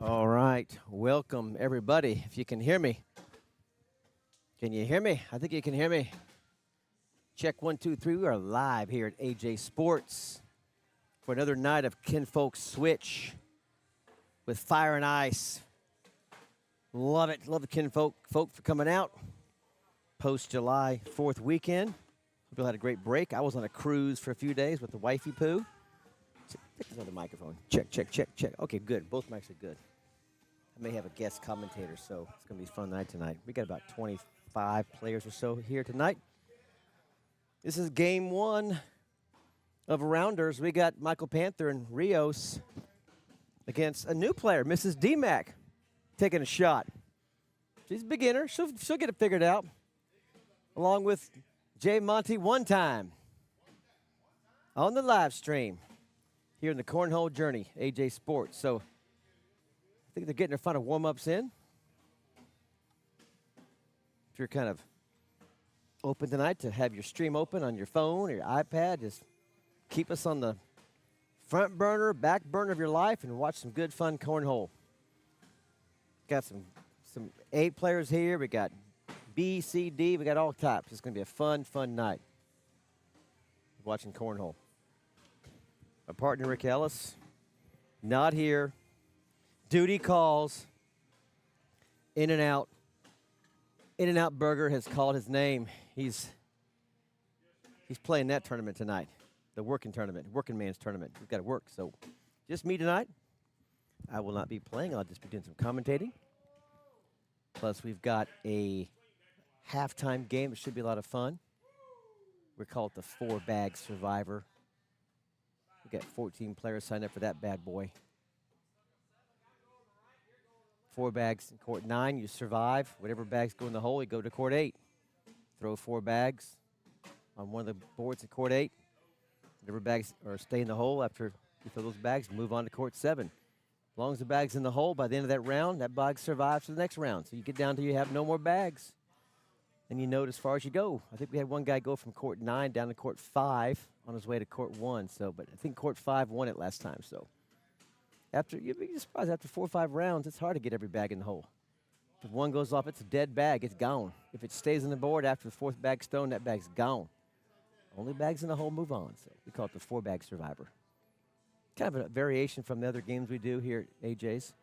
All right. Welcome, everybody. If you can hear me. Can you hear me? I think you can hear me. Check 1, 2, 3. We are live here at AJ Sports for another night of Kinfolk Switch with Fire and Ice. Love it. Love the Kinfolk folk for coming out. Post-July 4th weekend. Hope you all had a great break. I was on a cruise for a few days with the wifey poo. Take this other microphone. Check, check, check, check. Okay, good. Both mics are good. I may have a guest commentator, so it's going to be a fun night tonight. We got about 25 players or so here tonight. This is game one of Rounders. We got Michael Panther and Rios against a new player, Mrs. D-Mac, taking a shot. She's a beginner. She'll get it figured out, along with Jay Monty one time on the live stream here in the Cornhole Journey, AJ Sports. So I think they're getting their final warm-ups in. If you're kind of open tonight to have your stream open on your phone or your iPad, just keep us on the front burner, back burner of your life and watch some good, fun cornhole. Got some A players here. We got B, C, D. We got all types. It's going to be a fun, fun night watching cornhole. Our partner, Rick Ellis, not here. Duty calls. In and Out. In and Out Burger has called his name. He's playing that tournament tonight, the working tournament, working man's tournament. We've got to work, so just me tonight. I will not be playing. I'll just be doing some commentating. Plus, we've got a halftime game. It should be a lot of fun. We call it the 4-bag survivor. We've got 14 players signed up for that bad boy. 4 bags in court 9, you survive. Whatever bags go in the hole, you go to court 8. Throw 4 bags on one of the boards at court 8. Whatever bags or stay in the hole after you throw those bags, move on to court 7. As long as the bag's in the hole, by the end of that round, that bag survives for the next round. So you get down to you have no more bags. And you note as far as you go. I think we had one guy go from court 9 down to court 5 on his way to court 1. So, but I think court 5 won it last time. So you'd be surprised, after 4 or 5 rounds, it's hard to get every bag in the hole. If one goes off, it's a dead bag. It's gone. If it stays on the board after the 4th bag stone, that bag's gone. Only bags in the hole move on. So we call it the 4-bag survivor. Kind of a variation from the other games we do here at AJ's.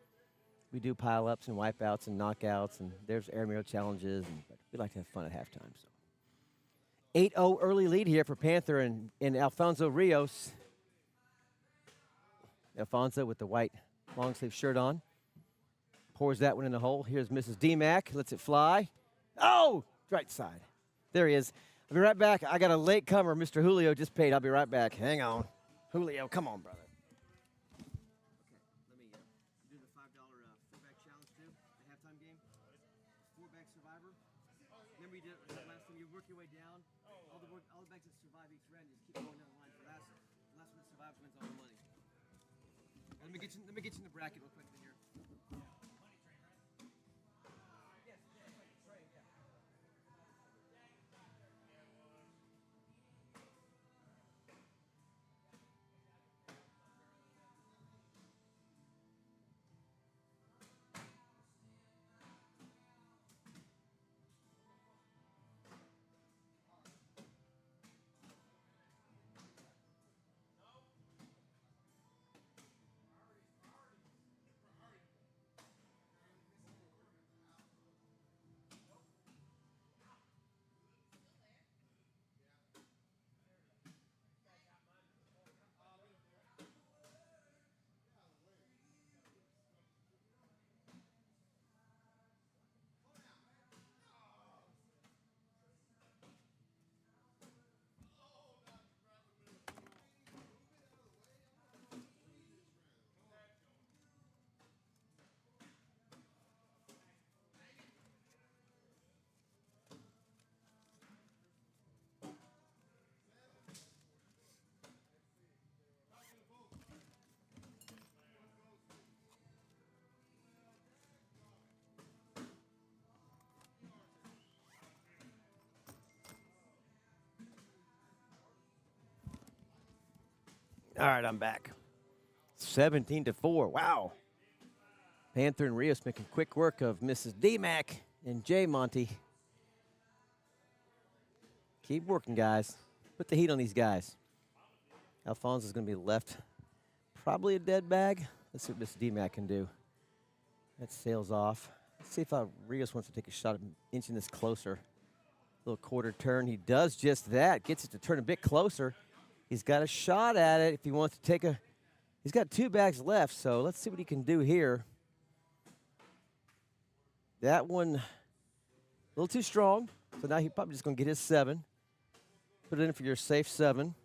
We do pile-ups and wipeouts and knockouts, and there's aerial challenges, but we like to have fun at halftime. So 8-0 early lead here for Panther and Alfonso Rios. Alfonso with the white long-sleeve shirt on. Pours that one in the hole. Here's Mrs. D-Mac. Lets it fly. Oh! Right side. There he is. I'll be right back. I got a late comer. Mr. Julio just paid. I'll be right back. Hang on. Julio, come on, brother. Okay, let me do the $5 4-bag challenge too. The halftime game. 4-bag survivor. Remember you did it last time. You work your way down. All the bags that survive each round, you just keep going down the line. The last one that survives wins all the money. Let me get you in the bracket real quick here. All right, I'm back. 17-4. Wow. Panther and Rios making quick work of Mrs. D-Mac and J. Monty. Keep working, guys. Put the heat on these guys. Alfonso's going to be left. Probably a dead bag. Let's see what Mrs. D-Mac can do. That sails off. Let's see if Rios wants to take a shot at inching this closer. Little quarter turn. He does just that. Gets it to turn a bit closer. He's got a shot at it if he wants to take a. He's got 2 bags left, so let's see what he can do here. That one a little too strong, so now he's probably just going to get his 7. Put it in for your safe 7.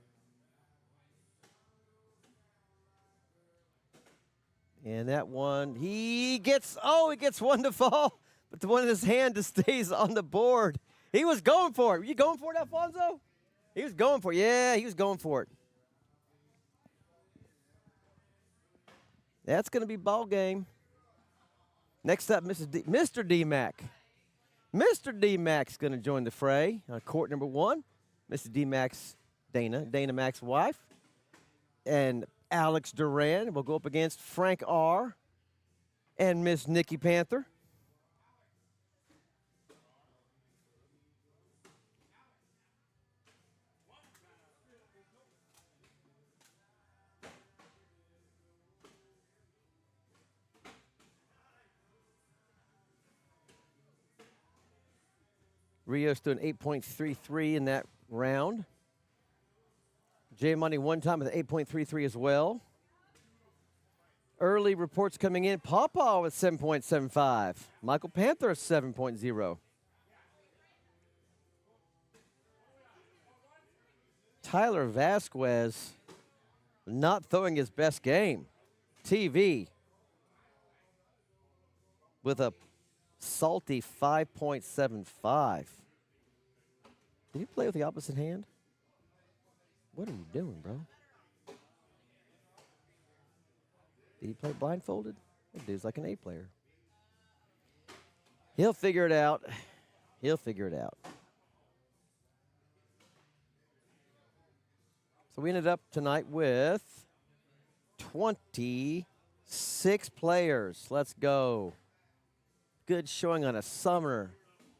And that one, he gets one to fall, but the one in his hand just stays on the board. He was going for it. Were you going for it, Alfonso? He was going for it. Yeah, he was going for it. That's going to be ball game. Next up, Mr. D-Mac. Mr. D-Mac's going to join the fray on court number 1. Mr. D-Mac's Dana Mac's wife. And Alex Duran will go up against Frank R. and Miss Nikki Panther. Rios doing 8.33 in that round. J Money one time with 8.33 as well. Early reports coming in. Pawpaw with 7.75. Michael Panther 7.0. Tyler Vasquez not throwing his best game. TV with a salty 5.75. Did you play with the opposite hand? What are you doing, bro? Did he play blindfolded? That dude's like an A player. He'll figure it out. He'll figure it out. So we ended up tonight with 26 players. Let's go. Good showing on a summer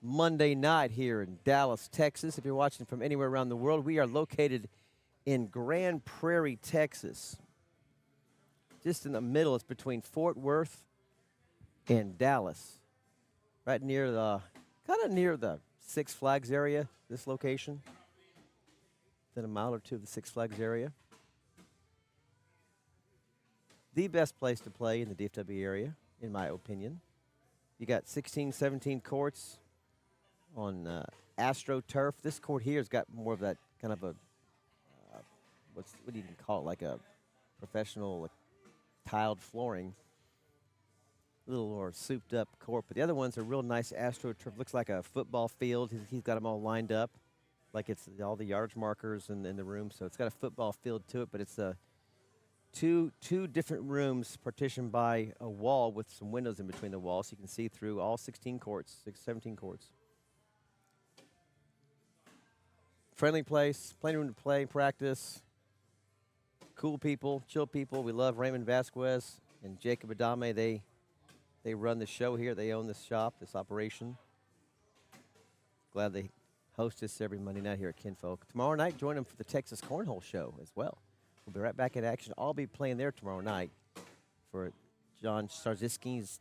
Monday night here in Dallas, Texas. If you're watching from anywhere around the world, we are located in Grand Prairie, Texas. Just in the middle. It's between Fort Worth and Dallas. Right near kind of near the Six Flags area, this location. Within a mile or two of the Six Flags area. The best place to play in the DFW area, in my opinion. You got 16, 17 courts on AstroTurf. This court here has got more of that kind of a, what do you even call it, like a professional tiled flooring. A little more souped up court. But the other ones are real nice AstroTurf. Looks like a football field. He's got them all lined up. Like it's all the yardage markers in the room. So it's got a football field to it, but it's two different rooms partitioned by a wall with some windows in between the walls, so you can see through all 16 courts, 17 courts. Friendly place, plenty of room to play, practice. Cool people, chill people. We love Raymond Vasquez and Jacob Adame. They run the show here. They own this shop, this operation. Glad they host us every Monday night here at Kinfolk. Tomorrow night, join them for the Texas Cornhole show as well. We'll be right back in action. I'll be playing there tomorrow night for John Starzyskins,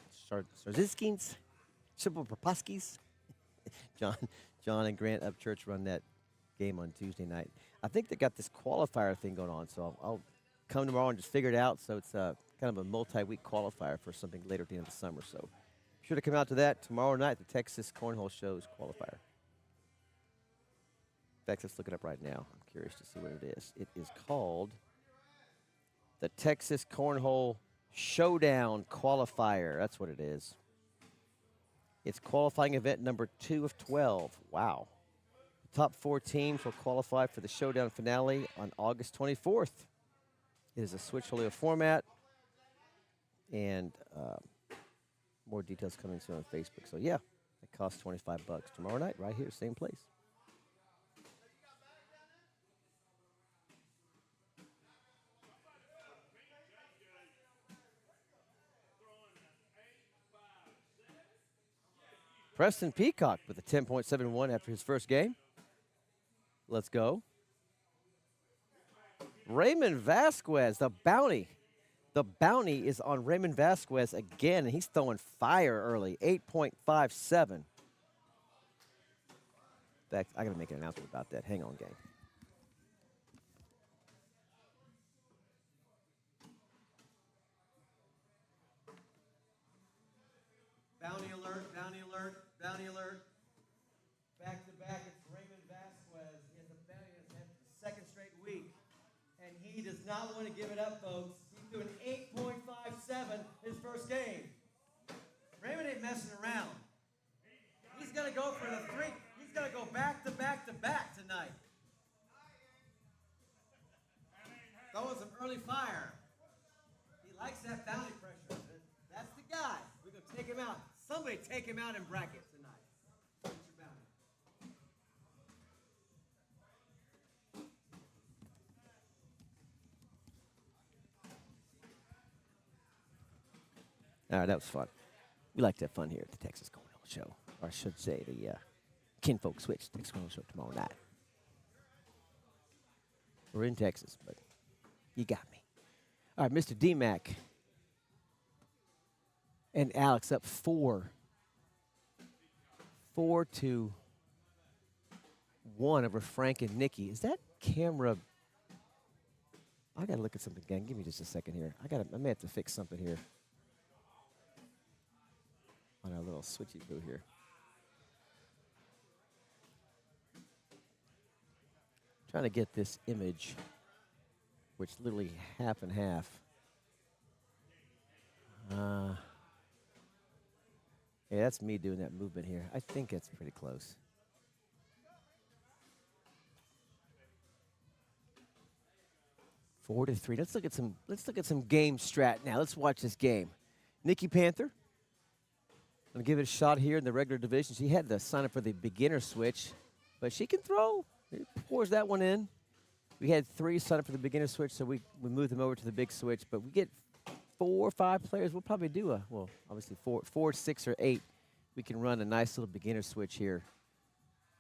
Triple Proposkis. John and Grant Upchurch run that game on Tuesday night. I think they got this qualifier thing going on, so I'll come tomorrow and just figure it out. So it's kind of a multi-week qualifier for something later at the end of the summer. So be sure to come out to that tomorrow night, the Texas Cornhole Show's qualifier. In fact, let's look it up right now. I'm curious to see what it is. It is called the Texas Cornhole Showdown Qualifier. That's what it is. It's qualifying event number 2 of 12. Wow. The top 4 teams will qualify for the Showdown finale on August 24th. It is a Switch Holio format. And more details coming soon on Facebook. So, yeah, it costs $25 tomorrow night right here, same place. Preston Peacock with a 10.71 after his first game. Let's go. Raymond Vasquez, the bounty. The bounty is on Raymond Vasquez again, and he's throwing fire early, 8.57. In fact, I got to make an announcement about that. Hang on, gang. Bounty alert, bounty alert, bounty alert. Back to back, it's Raymond Vasquez. He has a bounty that's had the second straight week, and he does not want to give it up, folks. He's doing 8.57 his first game. Raymond ain't messing around. He's going to go for the three. He's going to go back to back to back tonight. Throwing some early fire. He likes that bounty pressure. That's the guy. We're going to take him out. Somebody take him out in brackets tonight. What's your bounty? All right, that was fun. We like to have fun here at the Texas Cornhole Show. Or I should say the Kinfolk Switch Texas Cornhole Show tomorrow night. We're in Texas, but you got me. All right, Mr. D-Mac and Alex up 4-1 over Frank and Nikki. Is that camera? I got to look at something again. Give me just a second here. I may have to fix something here on our little switchy boo here. Trying to get this image, which literally half and half. Yeah, that's me doing that movement here. I think it's pretty close. Four to three. Let's look at some game strat now. Let's watch this game. Nikki Panther. I'm gonna give it a shot here in the regular division. She had to sign up for the beginner switch, but she can throw. It pours that one in. We had 3 sign up for the beginner switch, so we moved them over to the big switch. But we get 4 or 5 players. We'll probably do obviously 4, 6, or 8. We can run a nice little beginner switch here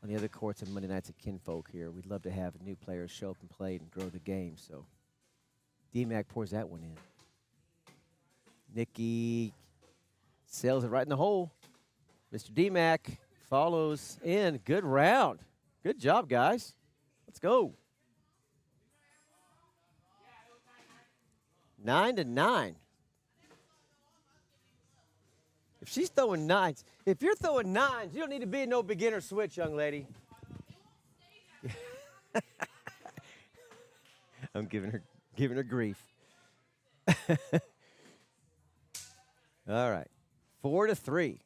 on the other courts on Monday nights at Kinfolk here. We'd love to have new players show up and play and grow the game. So D-Mac pours that one in. Nikki sails it right in the hole. Mr. D-Mac follows in. Good round. Good job, guys. Let's go. 9-9. If she's throwing 9s, if you're throwing 9s, you don't need to be in no beginner switch, young lady. I'm giving her grief. All right. 4-3.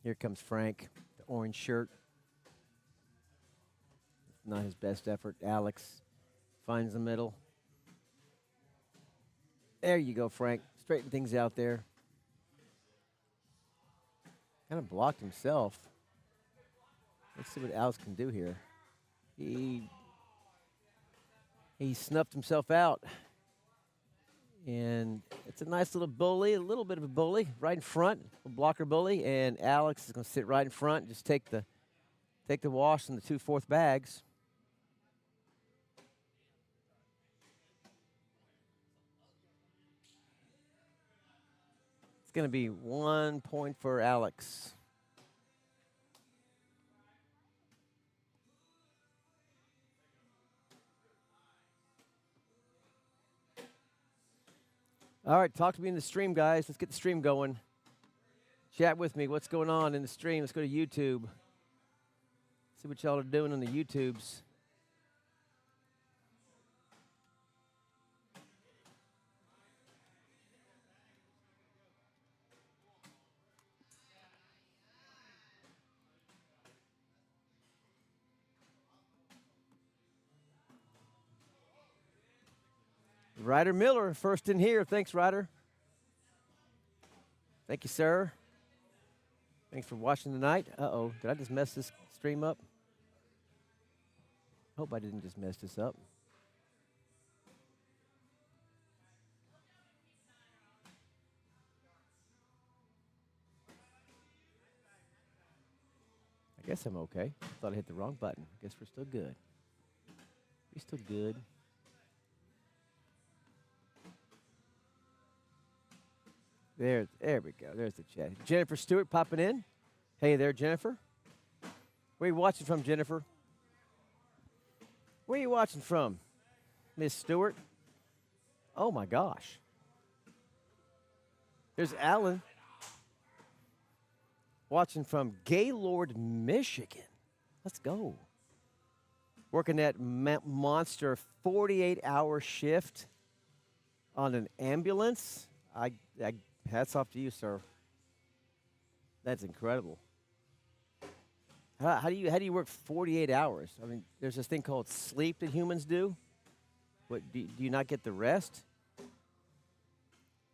Here comes Frank, the orange shirt. Not his best effort. Alex finds the middle. There you go, Frank. Straighten things out there. Kind of blocked himself. Let's see what Alex can do here. He snuffed himself out. And it's a nice little bully, a little bit of a bully, right in front, a blocker bully. And Alex is going to sit right in front, just take the wash in the 2/4 bags. It's going to be 1 point for Alex. All right, talk to me in the stream, guys. Let's get the stream going. Chat with me. What's going on in the stream? Let's go to YouTube. See what y'all are doing on the YouTubes. Ryder Miller, first in here. Thanks, Ryder. Thank you, sir. Thanks for watching tonight. Uh-oh, did I just mess this stream up? Hope I didn't just mess this up. Guess I'm okay. Thought I hit the wrong button. Guess we're still good. We're still good. There we go. There's the chat. Jennifer Stewart popping in. Hey there, Jennifer. Where are you watching from, Jennifer? Where are you watching from, Miss Stewart? Oh, my gosh. There's Alan watching from Gaylord, Michigan. Let's go. Working that monster 48-hour shift on an ambulance. I hats off to you, sir. That's incredible. How do you work 48 hours? I mean, there's this thing called sleep that humans do. What do you not get the rest?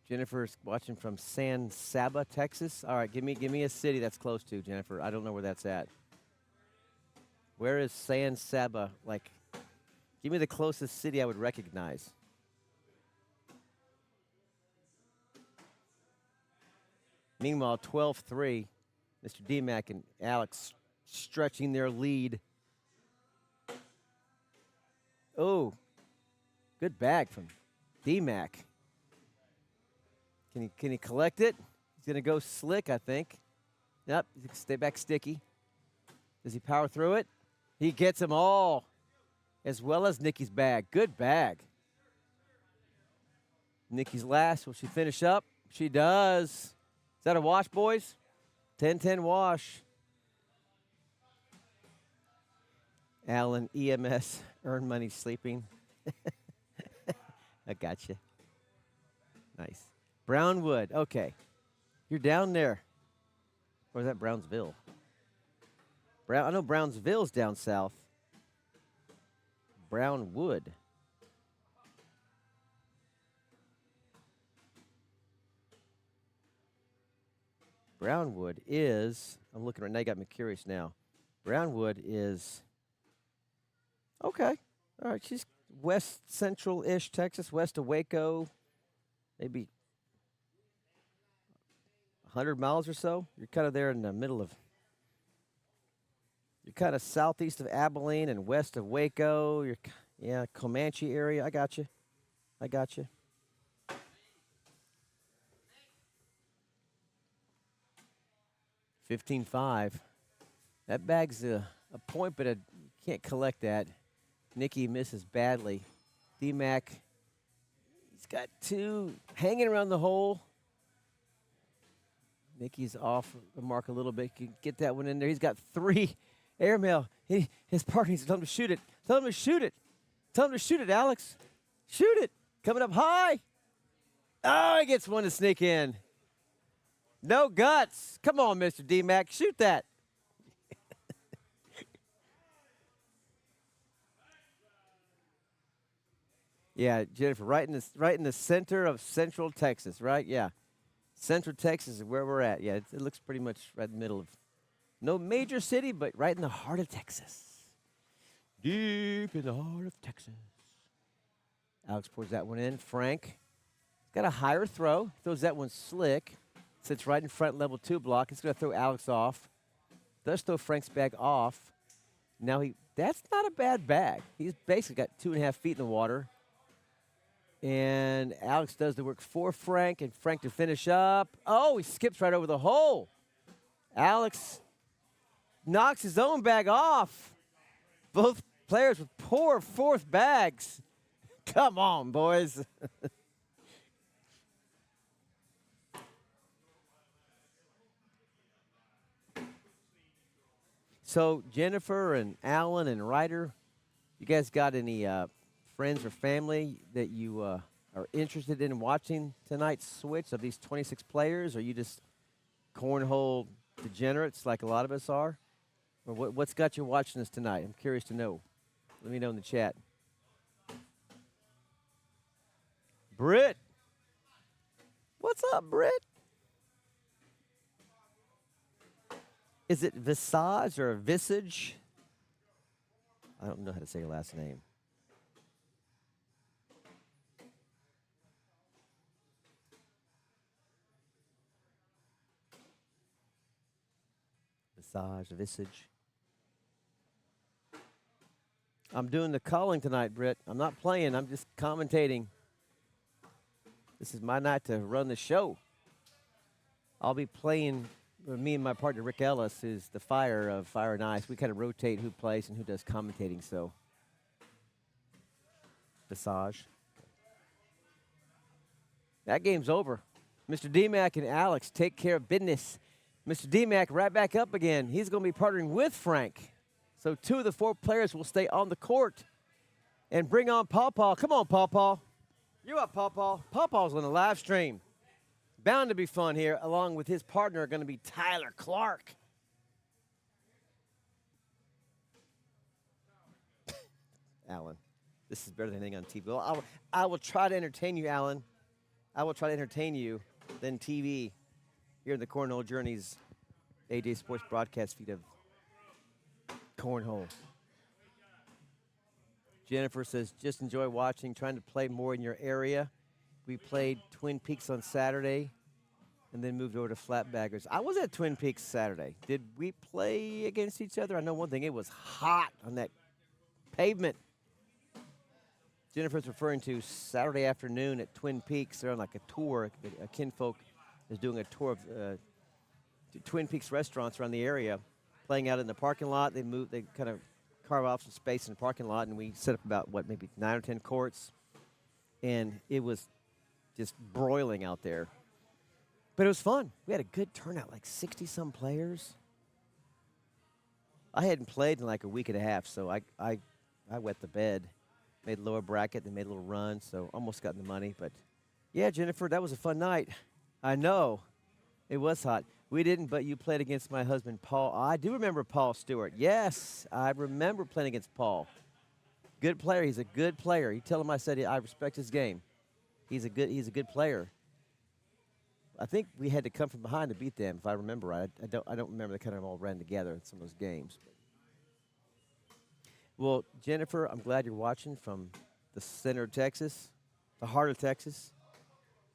Jennifer's watching from San Saba, Texas. All right, give me a city that's close to, Jennifer. I don't know where that's at. Where is San Saba? Like, give me the closest city I would recognize. Meanwhile, 12-3, Mr. DMAC and Alex stretching their lead. Oh, good bag from DMAC. Can he collect it? He's going to go slick, I think. Yep, stay back sticky. Does he power through it? He gets them all, as well as Nikki's bag. Good bag. Nikki's last. Will she finish up? She does. Is that a wash, boys? 10-10 wash. Alan, EMS, earn money sleeping. I got you. Nice. Brownwood. Okay. You're down there. Or is that Brownsville? I know Brownsville's down south. Brownwood. Brownwood is, I'm looking right now, you got me curious now. Brownwood is, okay. All right, she's west central-ish Texas, west of Waco, maybe 100 miles or so. You're kind of there in the middle of, you're kind of southeast of Abilene and west of Waco. Yeah, Comanche area. I got you. 15-5. That bag's a point, but you can't collect that. Nikki misses badly. DMAC, he's got two hanging around the hole. Nikki's off the mark a little bit. Can get that one in there. He's got three airmail. His partner needs to tell him to shoot it. Tell him to shoot it. Tell him to shoot it, Alex. Shoot it. Coming up high. Oh, he gets one to sneak in. No guts. Come on, Mr. DMAC. Shoot that. Yeah, Jennifer, right in the center of Central Texas, right? Yeah. Central Texas is where we're at. Yeah, it looks pretty much right in the middle of no major city, but right in the heart of Texas. Deep in the heart of Texas. Alex pours that one in. Frank got a higher throw. Throws that one slick. Sits right in front level 2 block. It's going to throw Alex off. Does throw Frank's bag off. Now that's not a bad bag. He's basically got 2.5 feet in the water. And Alex does the work for Frank, and Frank to finish up. Oh, he skips right over the hole. Alex knocks his own bag off. Both players with poor fourth bags. Come on, boys. So Jennifer and Alan and Ryder, you guys got any friends or family that you are interested in watching tonight's switch of these 26 players? Or are you just cornhole degenerates like a lot of us are? Or what's got you watching this tonight? I'm curious to know. Let me know in the chat. Britt. What's up, Britt? Is it Visage or Visage? I don't know how to say your last name. Visage, Visage. I'm doing the calling tonight, Britt. I'm not playing. I'm just commentating. This is my night to run the show. I'll be playing. Me and my partner Rick Ellis is the Fire of Fire and Ice. We kind of rotate who plays and who does commentating. So, Visage. That game's over. Mr. D-Mac and Alex take care of business. Mr. D-Mac right back up again. He's going to be partnering with Frank. So 2 of the 4 players will stay on the court and bring on Paw Paw. Come on, Paw Paw. You up, Paw Paw? Paw Paw's on the live stream. Bound to be fun here, along with his partner, going to be Tyler Clark. Alan, this is better than anything on TV. Well, I will try to entertain you, Alan. I will try to entertain you than TV here in the Cornhole Journeys AJ Sports broadcast feed of Cornhole. Jennifer says, just enjoy watching, trying to play more in your area. We played Twin Peaks on Saturday and then moved over to Flatbaggers. I was at Twin Peaks Saturday. Did we play against each other? I know one thing, it was hot on that pavement. Jennifer's referring to Saturday afternoon at Twin Peaks. They're on like a tour. Kinfolk is doing a tour of Twin Peaks restaurants around the area, playing out in the parking lot. They kind of carve off some space in the parking lot, and we set up about, maybe 9 or 10 courts. And it was just broiling out there. But it was fun. We had a good turnout, like 60-some players. I hadn't played in like a week and a half, so I wet the bed. Made a lower bracket, then made a little run, so almost got in the money. But, yeah, Jennifer, that was a fun night. I know. It was hot. We didn't, but you played against my husband, Paul. I do remember Paul Stewart. Yes, I remember playing against Paul. Good player. He's a good player. You tell him I said I respect his game. He's a good player. I think we had to come from behind to beat them, if I remember right. I don't remember. They kind of all ran together in some of those games. Well, Jennifer, I'm glad you're watching from the center of Texas, the heart of Texas.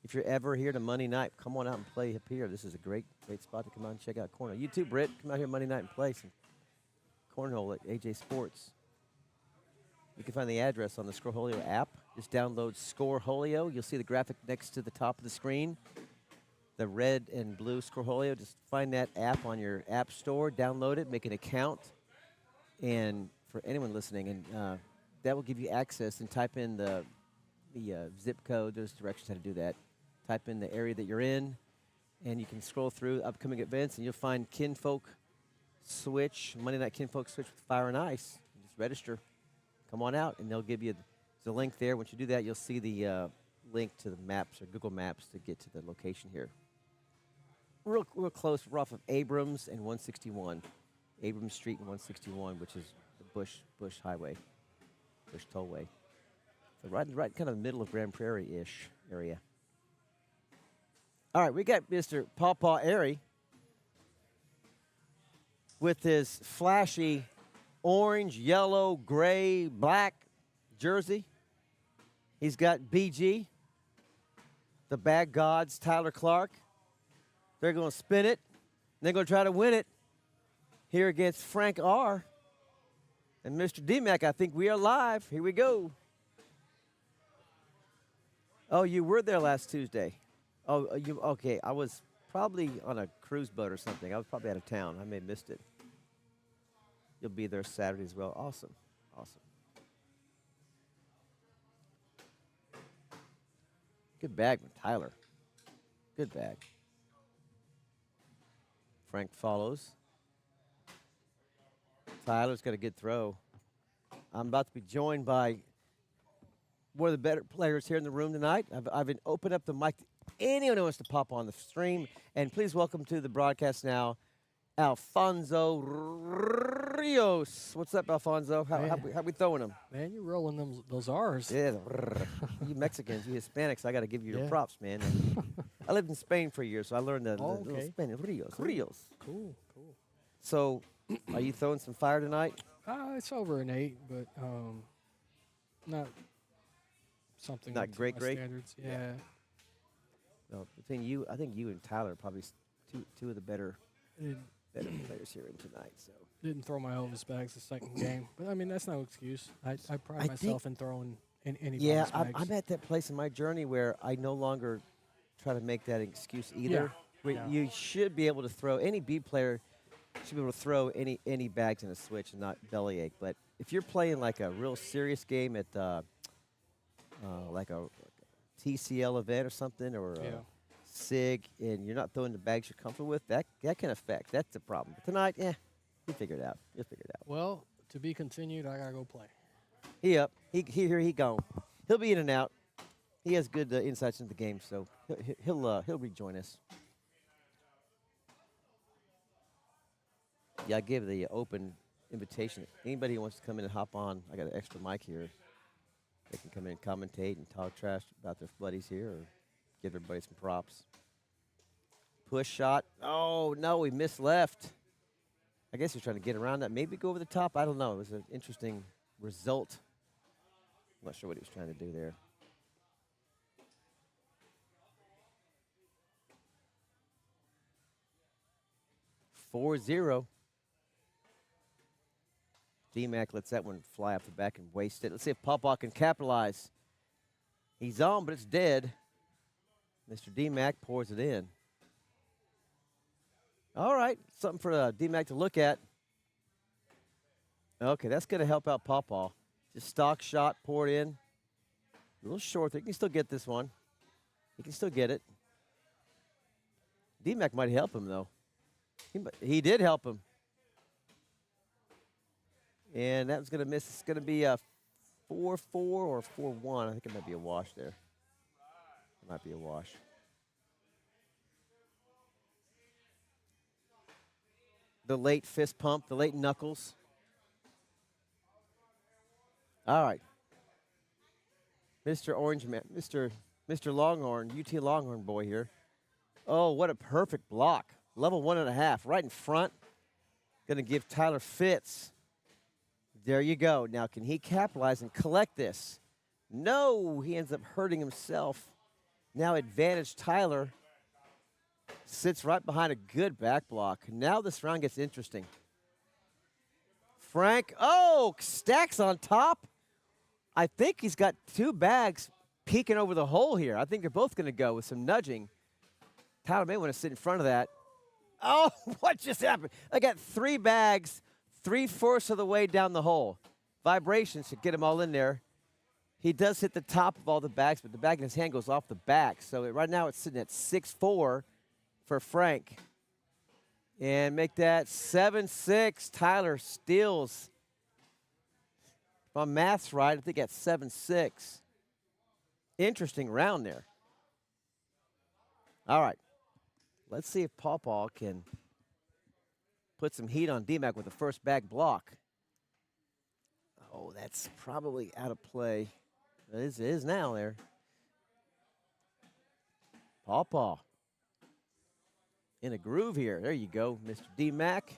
If you're ever here to Monday night, come on out and play up here. This is a great spot to come out and check out Cornhole. You too, Britt. Come out here Monday night and play some Cornhole at AJ Sports. You can find the address on the Scoreholio app. Just download Scoreholio. You'll see the graphic next to the top of the screen. The red and blue Scoreholio. Just find that app on your app store, download it, make an account, and for anyone listening, and that will give you access, and type in the zip code, those directions how to do that. Type in the area that you're in, and you can scroll through upcoming events, and you'll find Kinfolk Switch, Monday Night Kinfolk Switch with Fire and Ice. Just register. Come on out, and they'll give you the link there. Once you do that, you'll see the link to the maps or Google Maps to get to the location here. Real close. We're off of Abrams and 161. Abrams Street and 161, which is Bush Highway, Bush Tollway. So right kind of the middle of Grand Prairie-ish area. All right, we got Mr. Paw Paw Airy with his flashy orange, yellow, gray, black jersey. He's got BG, the Bag Gods, Tyler Clark. They're going to spin it, and they're going to try to win it here against Frank R. And Mr. D-Mac, I think we are live. Here we go. Oh, you were there last Tuesday. Oh, okay. I was probably on a cruise boat or something. I was probably out of town. I may have missed it. You'll be there Saturday as well. Awesome. Awesome. Good bag from Tyler. Good bag. Frank follows. Tyler's got a good throw. I'm about to be joined by one of the better players here in the room tonight. I've been opened up the mic to anyone who wants to pop on the stream. And please welcome to the broadcast now, Alfonso Rios. What's up, Alfonso? How we throwing them? Man, you're rolling those R's. Yeah, you Mexicans, you Hispanics, I got to give you your props, man. I lived in Spain for a year, so I learned the little Spanish. Rios. Cool. So, are you throwing some fire tonight? It's over an 8, but not something. Not great. Standards. Yeah. Well, between you, I think you and Tyler are probably two of the better better players here in tonight. So Didn't throw my Elvis bags the second game, but I mean that's no excuse. I pride I myself think, in throwing in yeah, anybody's bags. I'm at that place in my journey where I no longer try to make that excuse Yeah. either. Where Yeah. you should be able to throw any B player should be able to throw any bags in a switch and not bellyache. But if you're playing like a real serious game at like a TCL event or something or Yeah. SIG, and you're not throwing the bags you're comfortable with, that can affect. That's the problem. But tonight, you'll figure it out. You'll figure it out. Well, to be continued. I gotta go play. He up. He gone. He'll be in and out. He has good insights into the game, so he'll rejoin us. Yeah, I give the open invitation. Anybody who wants to come in and hop on, I got an extra mic here. They can come in and commentate and talk trash about their buddies here or give everybody some props. Push shot. Oh, no, he missed left. I guess he's trying to get around that. Maybe go over the top. I don't know. It was an interesting result. I'm not sure what he was trying to do there. Four zero. D-Mac lets that one fly off the back and waste it. Let's see if Pawpaw can capitalize. He's on, but it's dead. Mr. D-Mac pours it in. All right, something for D-Mac to look at. Okay, that's going to help out Pawpaw. Just stock shot, pour it in. A little short there. He can still get this one. He can still get it. D-Mac might help him, though. He did help him. And that was going to miss. It's going to be a 4-4 or 4-1. I think it might be a wash there. It might be a wash. The late fist pump, the late knuckles. All right. Mr. Orange Man, Mr. Longhorn, UT Longhorn boy here. Oh, what a perfect block. Level 1.5, right in front. Going to give Tyler fits. There you go. Now, can he capitalize and collect this? No, he ends up hurting himself. Now, advantage Tyler. Sits right behind a good back block. Now this round gets interesting. Frank, stacks on top. I think he's got two bags peeking over the hole here. I think they're both going to go with some nudging. Tyler may want to sit in front of that. Oh, what just happened? I got three bags, 3/4 of the way down the hole. Vibrations should get them all in there. He does hit the top of all the bags, but the bag in his hand goes off the back. So right now it's sitting at 6-4 for Frank. And make that 7-6. Tyler steals. If my math's right, I think that's 7-6. Interesting round there. All right. Let's see if Pawpaw can put some heat on D-Mac with the first bag block. Oh, that's probably out of play. It is now there. Pawpaw. In a groove here. There you go, Mr. D-Mac.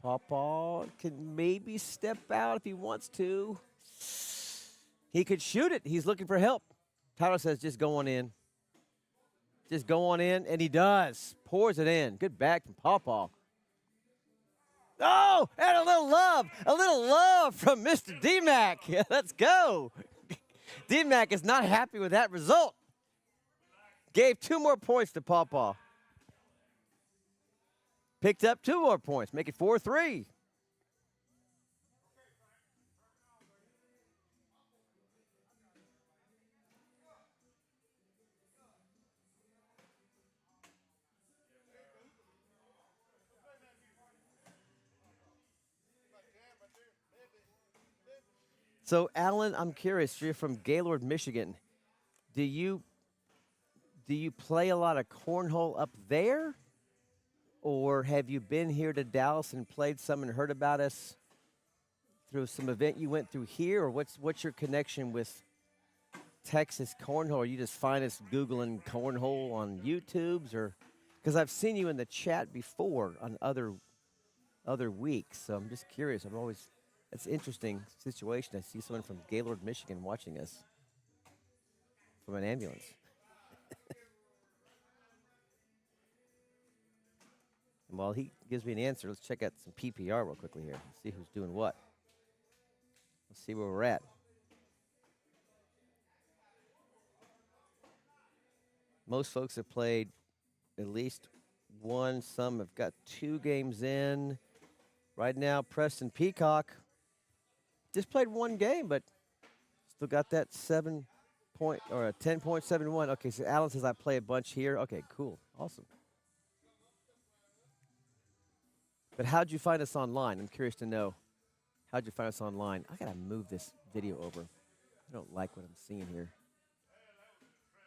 Pawpaw can maybe step out if he wants to. He could shoot it. He's looking for help. Tyler says just go on in. Just go on in, and he does. Pours it in. Good back from Pawpaw. Oh, and a little love from Mr. D-Mac. Let's go. D-Mac is not happy with that result. Gave 2 more points to Pawpaw. Picked up 2 more points, make it 4-3. So, Alan, I'm curious. You're from Gaylord, Michigan. Do you play a lot of cornhole up there? Or have you been here to Dallas and played some and heard about us through some event you went through here? Or what's your connection with Texas cornhole? Are you just find us Googling cornhole on YouTubes? Or because I've seen you in the chat before on other weeks. So I'm just curious. It's an interesting situation. I see someone from Gaylord, Michigan watching us from an ambulance. while he gives me an answer, let's check out some PPR real quickly here. Let's see who's doing what. Let's see where we're at. Most folks have played at least one. Some have got 2 games in. Right now, Preston Peacock just played 1 game, but still got that 10.71. Okay, so Alan says I play a bunch here. Okay, cool. Awesome. But how'd you find us online? I'm curious to know. How'd you find us online? I got to move this video over. I don't like what I'm seeing here.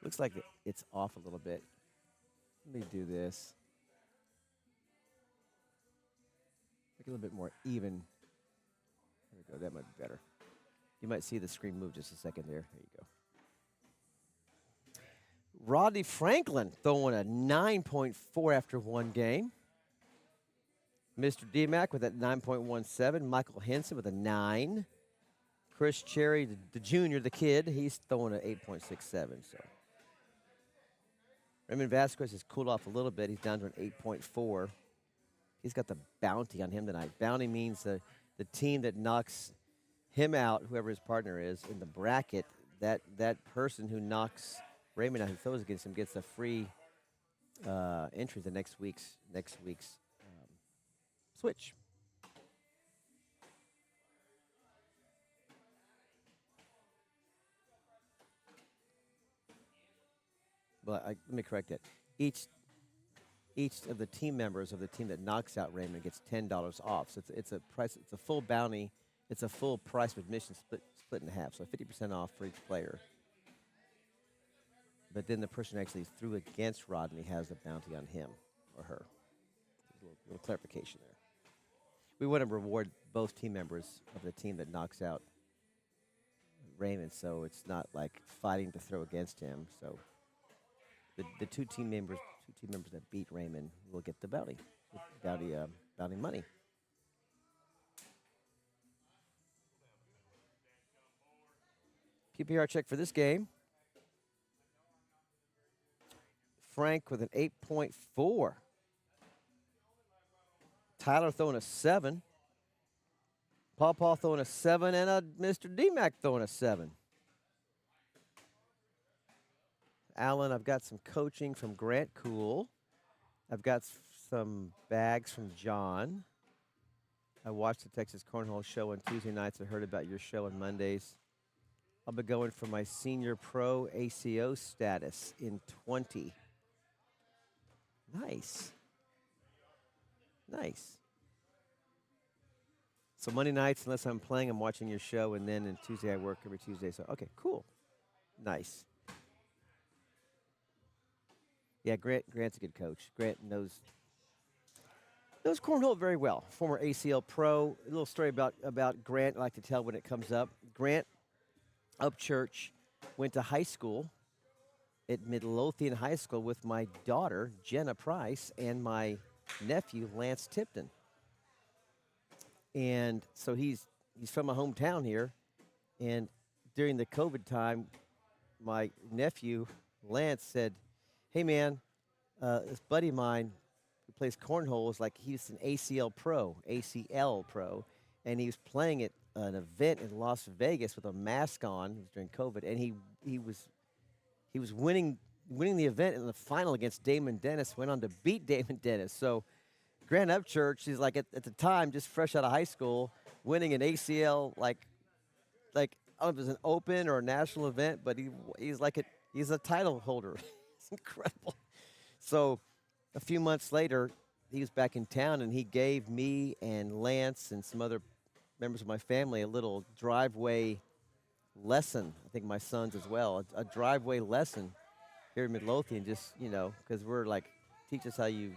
Looks like it's off a little bit. Let me do this. Make it a little bit more even. There we go. That might be better. You might see the screen move just a second there. There you go. Rodney Franklin throwing a 9.4 after 1 game. Mr. DMAC with a 9.17. Michael Henson with a 9. Chris Cherry, the junior, the kid, he's throwing an 8.67. So Raymond Vasquez has cooled off a little bit. He's down to an 8.4. He's got the bounty on him tonight. Bounty means the team that knocks him out, whoever his partner is, in the bracket, that person who knocks Raymond out, who throws against him, gets a free entry to next week's switch. But let me correct that. Each of the team members of the team that knocks out Raymond gets $10 off. So it's a price. It's a full bounty. It's a full price of admission split in half. So 50% off for each player. But then the person who actually threw against Rodney has a bounty on him or her. A little clarification there. We want to reward both team members of the team that knocks out Raymond, so it's not like fighting to throw against him. So the two team members that beat Raymond will get the bounty money. PPR check for this game. Frank with an 8.4. Tyler throwing a 7. Paw throwing a 7, and Mr. DMAC throwing a 7. Alan, I've got some coaching from Grant Cool. I've got some bags from John. I watched the Texas Cornhole show on Tuesday nights. I heard about your show on Mondays. I'll be going for my senior pro ACO status in 20. Nice. So Monday nights, unless I'm playing, I'm watching your show, and then Tuesday I work every Tuesday. So, okay, cool. Nice. Yeah, Grant's a good coach. Grant knows Cornhole very well. Former ACL pro. A little story about Grant I like to tell when it comes up. Grant Upchurch went to high school at Midlothian High School with my daughter, Jenna Price, and my nephew, Lance Tipton. And so he's from my hometown here. And during the COVID time, my nephew, Lance, said, hey, man, this buddy of mine who plays cornhole is like he's an ACL pro, and he was playing at an event in Las Vegas with a mask on. It was during COVID, and he was winning the event in the final against Damon Dennis, went on to beat Damon Dennis. So Grant Upchurch, he's like at the time just fresh out of high school, winning an ACL like I don't know if it was an open or a national event, but he's a title holder. It's incredible. So a few months later, he was back in town, and he gave me and Lance and some other members of my family a little driveway lesson. I think my sons as well. A driveway lesson here in Midlothian, just, because we're like, teach us how you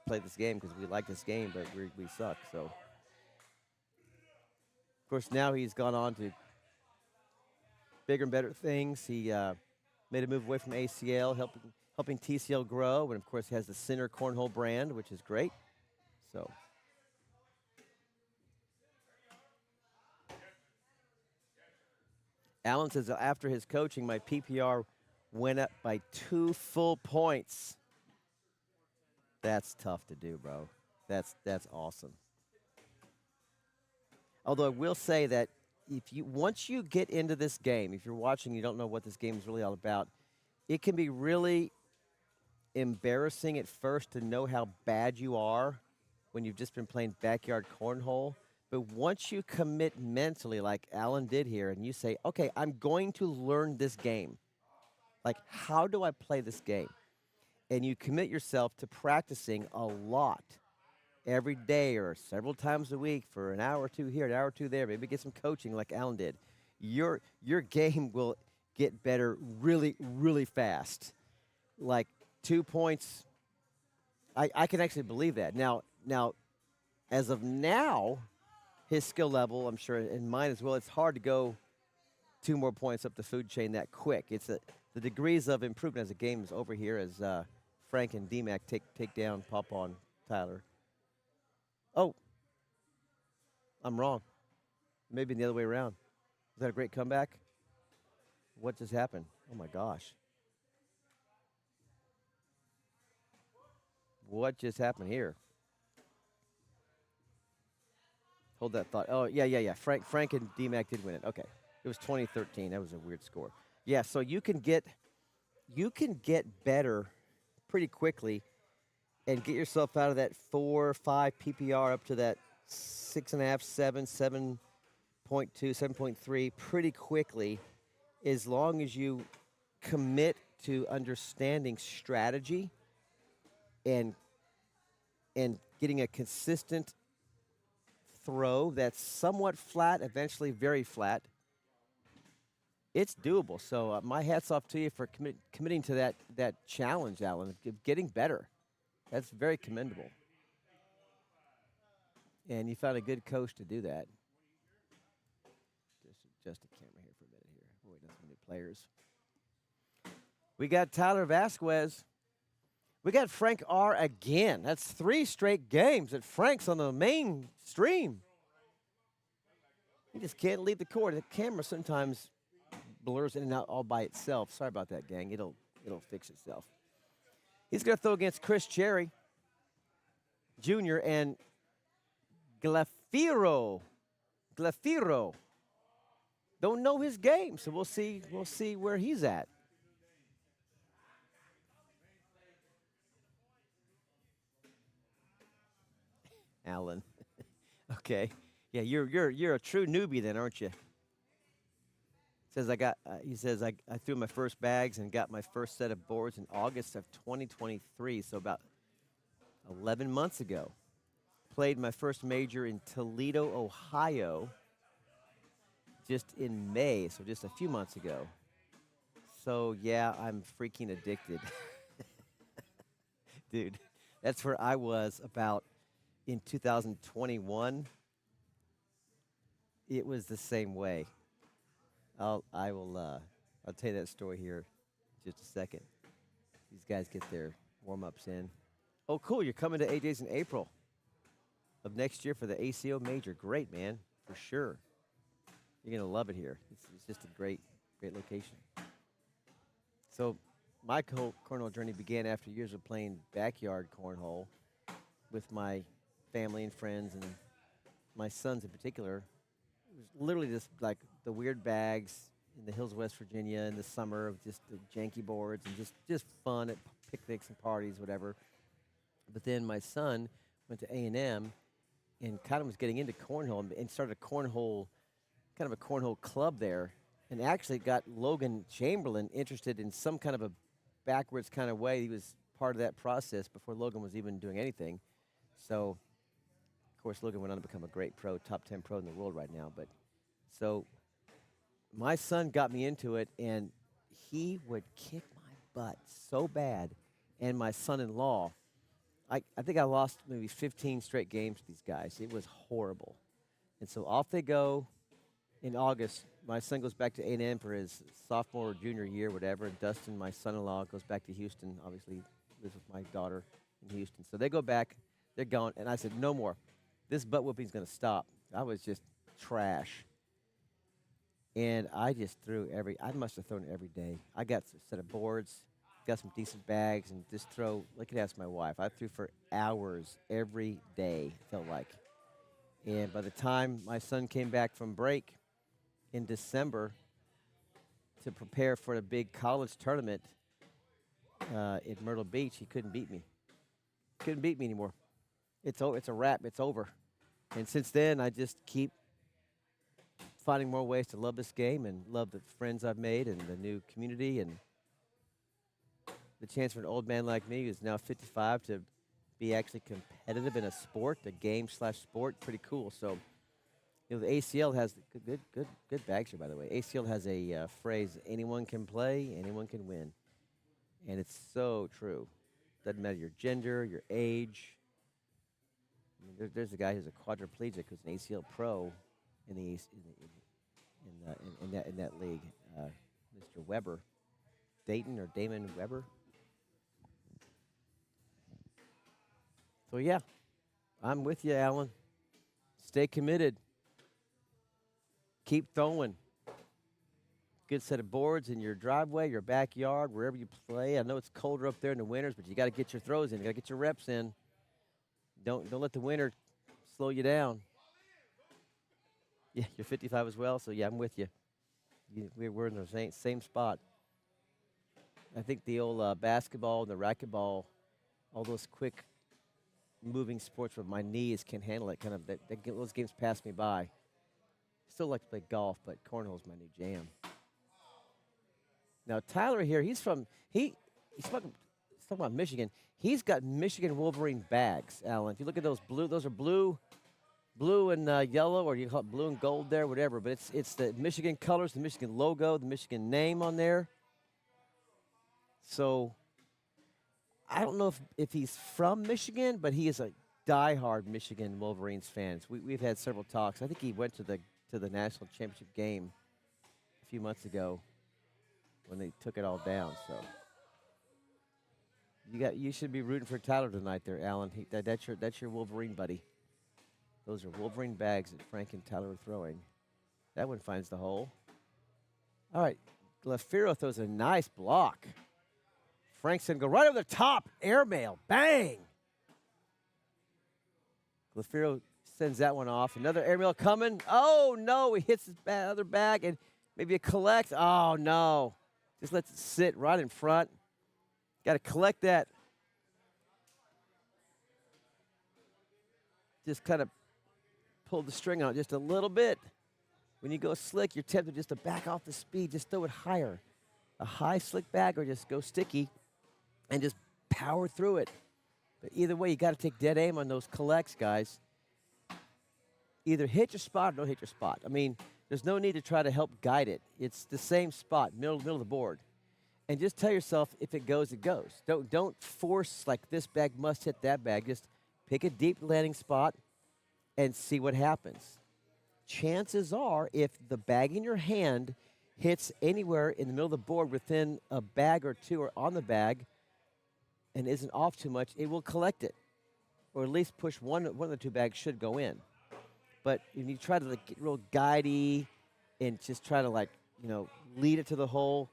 play this game, because we like this game, but we suck. So, of course, now he's gone on to bigger and better things. He made a move away from ACL, helping TCL grow, and of course he has the Center Cornhole brand, which is great. So, Alan says after his coaching, my PPR went up by 2 full points. That's tough to do, bro. That's awesome. Although I will say that if you once you get into this game, if you're watching, you don't know what this game is really all about. It can be really embarrassing at first to know how bad you are when you've just been playing backyard cornhole. But once you commit mentally, like Alan did here, and you say, okay, I'm going to learn this game. Like, how do I play this game? And you commit yourself to practicing a lot every day or several times a week for an hour or two here, an hour or two there, maybe get some coaching like Alan did. Your game will get better really, really fast. Like 2 points, I can actually believe that. Now, as of now, his skill level, I'm sure, and mine as well, it's hard to go 2 more points up the food chain that quick. The degrees of improvement as the game is over here as Frank and DMAC take down Pop on Tyler. Oh, I'm wrong. Maybe the other way around. Was that a great comeback? What just happened? Oh my gosh. What just happened here? Hold that thought. Oh, yeah. Frank and DMAC did win it. Okay. It was 2013. That was a weird score. Yeah, so you can get better pretty quickly and get yourself out of that 4 or 5 PPR up to that 6.5, 7, 7.2, 7.3 pretty quickly as long as you commit to understanding strategy and getting a consistent throw that's somewhat flat, eventually very flat. It's doable. So my hats off to you for committing to that challenge, Alan, of getting better. That's very commendable. And you found a good coach to do that. Just adjust the camera here for a minute here. We're waiting on some new players. We got Tyler Vasquez. We got Frank R again. That's 3 straight games that Frank's on the main stream. He just can't leave the court. The camera sometimes blurs in and out all by itself. Sorry about that, gang. It'll fix itself. He's going to throw against Chris Cherry Jr. and Glafiro. Don't know his game, so we'll see where he's at. Alan. Okay. Yeah, you're a true newbie then, aren't you? Says he says I threw my first bags and got my first set of boards in August of 2023, so about 11 months ago. Played my first major in Toledo, Ohio, just in May, so just a few months ago. So yeah, I'm freaking addicted. Dude, that's where I was about in 2021. It was the same way. I'll tell you that story here in just a second. These guys get their warm-ups in. Oh, cool, you're coming to AJ's in April of next year for the ACO Major. Great, man, for sure. You're going to love it here. It's just a great location. So my cornhole journey began after years of playing backyard cornhole with my family and friends and my sons in particular. It was literally just like the weird bags in the hills of West Virginia in the summer of just the janky boards and just fun at picnics and parties, whatever. But then my son went to A&M and kind of was getting into cornhole and started kind of a cornhole club there, and actually got Logan Chamberlain interested in some kind of a backwards kind of way. He was part of that process before Logan was even doing anything. So, of course, Logan went on to become a great pro, top 10 pro in the world right now. But so my son got me into it, and he would kick my butt so bad. And my son-in-law, I think I lost maybe 15 straight games to these guys. It was horrible. And so off they go. In August, my son goes back to A&M for his sophomore or junior year, whatever. And Dustin, my son-in-law, goes back to Houston. Obviously, lives with my daughter in Houston. So they go back. They're gone. And I said, no more. This butt whooping is going to stop. I was just trash. And I just I must have thrown it every day. I got a set of boards. got some decent bags, and just throw. Like I asked my wife, I threw for hours every day. It felt like, and by the time my son came back from break in December to prepare for a big college tournament in Myrtle Beach, he couldn't beat me. Couldn't beat me anymore. It's it's a wrap. It's over. And since then, I just keep finding more ways to love this game and love the friends I've made and the new community and the chance for an old man like me who's now 55 to be actually competitive in a sport, a game/sport. Pretty cool. So, the ACL has good bags here, by the way. ACL has a phrase: anyone can play, anyone can win, and it's so true. Doesn't matter your gender, your age. I mean, there's a guy who's a quadriplegic who's an ACL pro in the in that league, Mr. Weber, Dayton or Damon Weber. So yeah, I'm with you, Alan. Stay committed. Keep throwing. Good set of boards in your driveway, your backyard, wherever you play. I know it's colder up there in the winters, but you got to get your throws in. You got to get your reps in. Don't let the winter slow you down. Yeah, you're 55 as well, so yeah, I'm with you. We're in the same spot. I think the old basketball and the racquetball, all those quick moving sports where my knees can handle it, kind of those games pass me by. Still like to play golf, but cornhole's my new jam. Now Tyler here, he's talking about Michigan. He's got Michigan Wolverine bags, Alan. If you look at those are blue and yellow, or you call it blue and gold there, whatever. But it's the Michigan colors, the Michigan logo, the Michigan name on there. So I don't know if he's from Michigan, but he is a diehard Michigan Wolverines fan. We've had several talks. I think he went to the national championship game a few months ago when they took it all down. So you should be rooting for Tyler tonight, there, Alan. That's your Wolverine buddy. Those are Wolverine bags that Frank and Tyler are throwing. That one finds the hole. All right, Glafiro throws a nice block. Frank's going to go right over the top. Airmail. Bang. Glafiro sends that one off. Another airmail coming. Oh, no. He hits his other bag and maybe a collect. Oh, no. Just lets it sit right in front. Got to collect that. Just kind of pull the string out just a little bit. When you go slick, you're tempted just to back off the speed. Just throw it higher. A high slick bag or just go sticky and just power through it. But either way, you got to take dead aim on those collects, guys. Either hit your spot or don't hit your spot. I mean, there's no need to try to help guide it. It's the same spot, middle of the board. And just tell yourself, if it goes, it goes. Don't force, like, this bag must hit that bag. Just pick a deep landing spot and see what happens. Chances are, if the bag in your hand hits anywhere in the middle of the board within a bag or two or on the bag and isn't off too much, it will collect it. Or at least push one of the two bags should go in. But if you try to get real guidey and just try to lead it to the hole,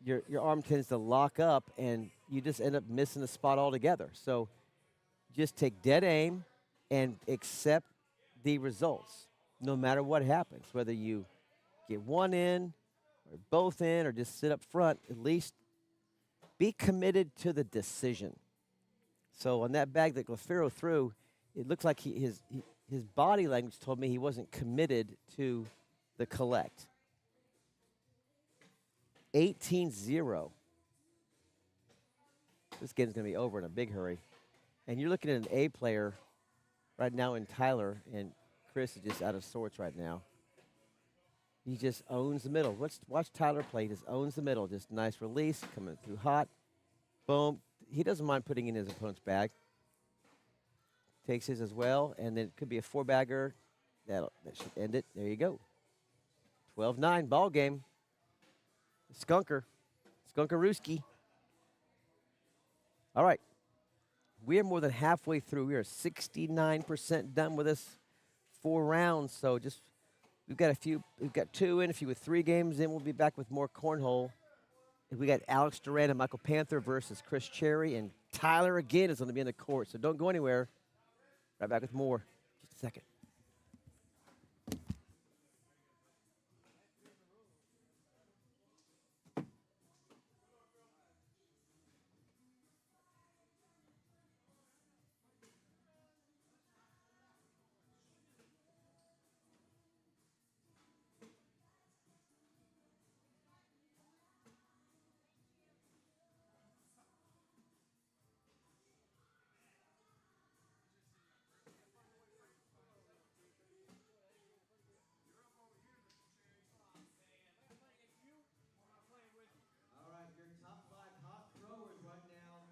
your arm tends to lock up and you just end up missing the spot altogether. So just take dead aim and accept the results, no matter what happens. Whether you get one in or both in or just sit up front, at least be committed to the decision. So on that bag that Glafiro threw, it looks like his body language told me he wasn't committed to the collect. 18-0. This game's going to be over in a big hurry. And you're looking at an A player right now in Tyler, and Chris is just out of sorts right now. He just owns the middle. Watch Tyler play. He just owns the middle. Just nice release, coming through hot. Boom. He doesn't mind putting in his opponent's bag. Takes his as well, and then it could be a four-bagger. That should end it. There you go. 12-9 ball game. Skunkarooski. All right. We are more than halfway through. We are 69% done with this 4 rounds. So we've got 2 in. A few with 3 games in. We'll be back with more cornhole We got Alex Duran and Michael Panther versus Chris Cherry, and Tyler again is going to be in the court. So don't go anywhere. Right back with more. Just a second. All right, your top 5 hot throwers right now.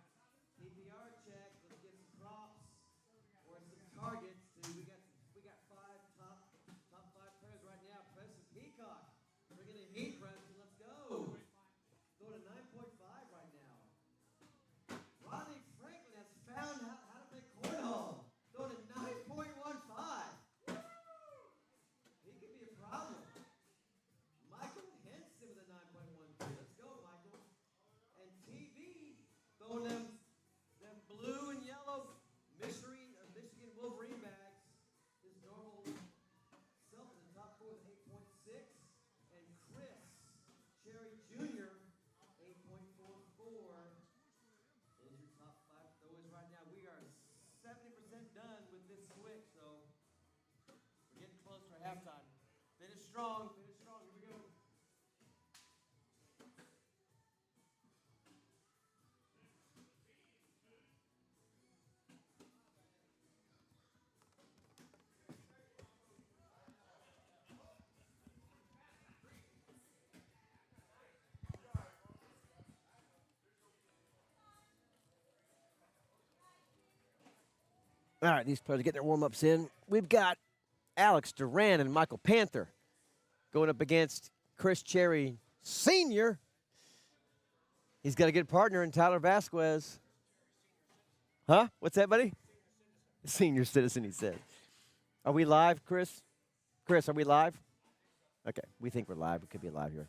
PPR check. Let's get some props or some targets. We got 5 top 5 players right now. Preston Peacock. We're gonna heat Preston. Let's go. Going to 9.5 right now. Ronnie Franklin has found out how to play cornhole. Going to 9.15. He could be a problem. Michael Henson with a 9.12. Let's go, Michael. And TV throwing them blue and yellow Michigan Wolverine bags. His normal self in the top 4 with 8.6. And Chris Cherry Jr. 8.44. There's your top 5 throwers right now. We are 70% done with this switch, so we're getting close to our halftime. Finish strong. Finish strong. Here we go. All right, these players are getting their warm-ups in. We've got Alex Duran and Michael Panther going up against Chris Cherry Sr. He's got a good partner in Tyler Vasquez. Huh? What's that, buddy? Senior citizen, he said. Are we live, Chris? Chris, are we live? Okay, we think we're live. We could be live here.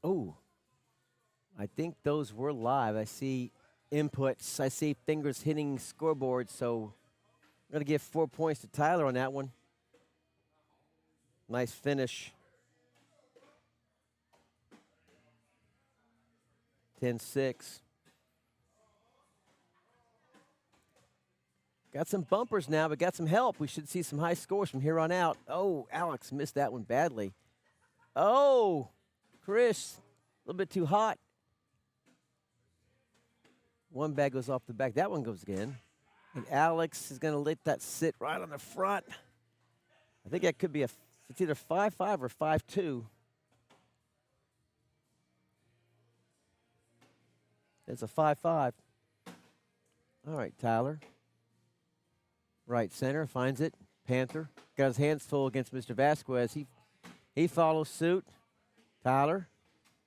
Oh, I think those were live. I see inputs. I see fingers hitting scoreboard, so I'm going to give 4 points to Tyler on that one. Nice finish. 10-6. Got some bumpers now, but got some help. We should see some high scores from here on out. Oh, Alex missed that one badly. Oh, Chris, a little bit too hot. One bag goes off the back. That one goes again. And Alex is going to let that sit right on the front. I think that could be it's either 5-5 or 5-2. It's a 5-5. All right, Tyler. Right center, finds it. Panther got his hands full against Mr. Vasquez. He follows suit. Tyler,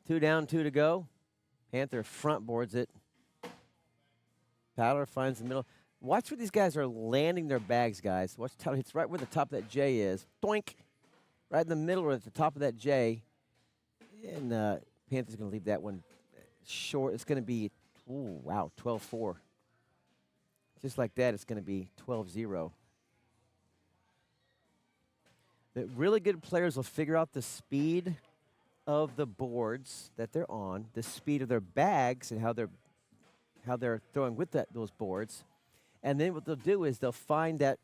2 down, 2 to go. Panther front boards it. Tyler finds the middle. Watch where these guys are landing their bags, guys. Watch Tyler hits right where the top of that J is. Doink! Right in the middle or at the top of that J. And Panther's going to leave that one short. It's going to be, ooh, wow, 12-4. Just like that, it's going to be 12-0. The really good players will figure out the speed of the boards that they're on, the speed of their bags, and how they're throwing with those boards. And then what they'll do is they'll find that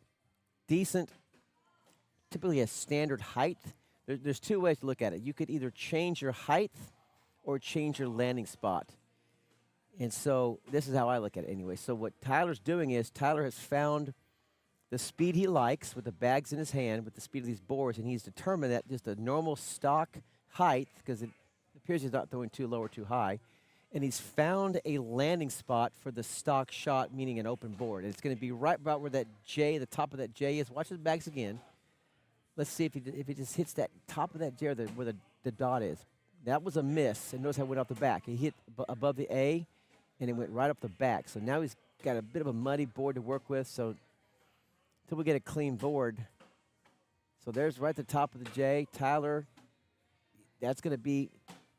decent, typically a standard height. There's 2 ways to look at it. You could either change your height or change your landing spot. And so this is how I look at it anyway. So what Tyler's doing is Tyler has found the speed he likes with the bags in his hand, with the speed of these boards, and he's determined that just a normal stock height, because it appears he's not throwing too low or too high, and he's found a landing spot for the stock shot, meaning an open board. And it's going to be right about where that J, the top of that J is. Watch his bags again. Let's see if he just hits that top of that J where the dot is. That was a miss, and notice how it went off the back. He hit above the A, and it went right up the back. So now he's got a bit of a muddy board to work with, so until we get a clean board. So there's right at the top of the J. Tyler, that's going to be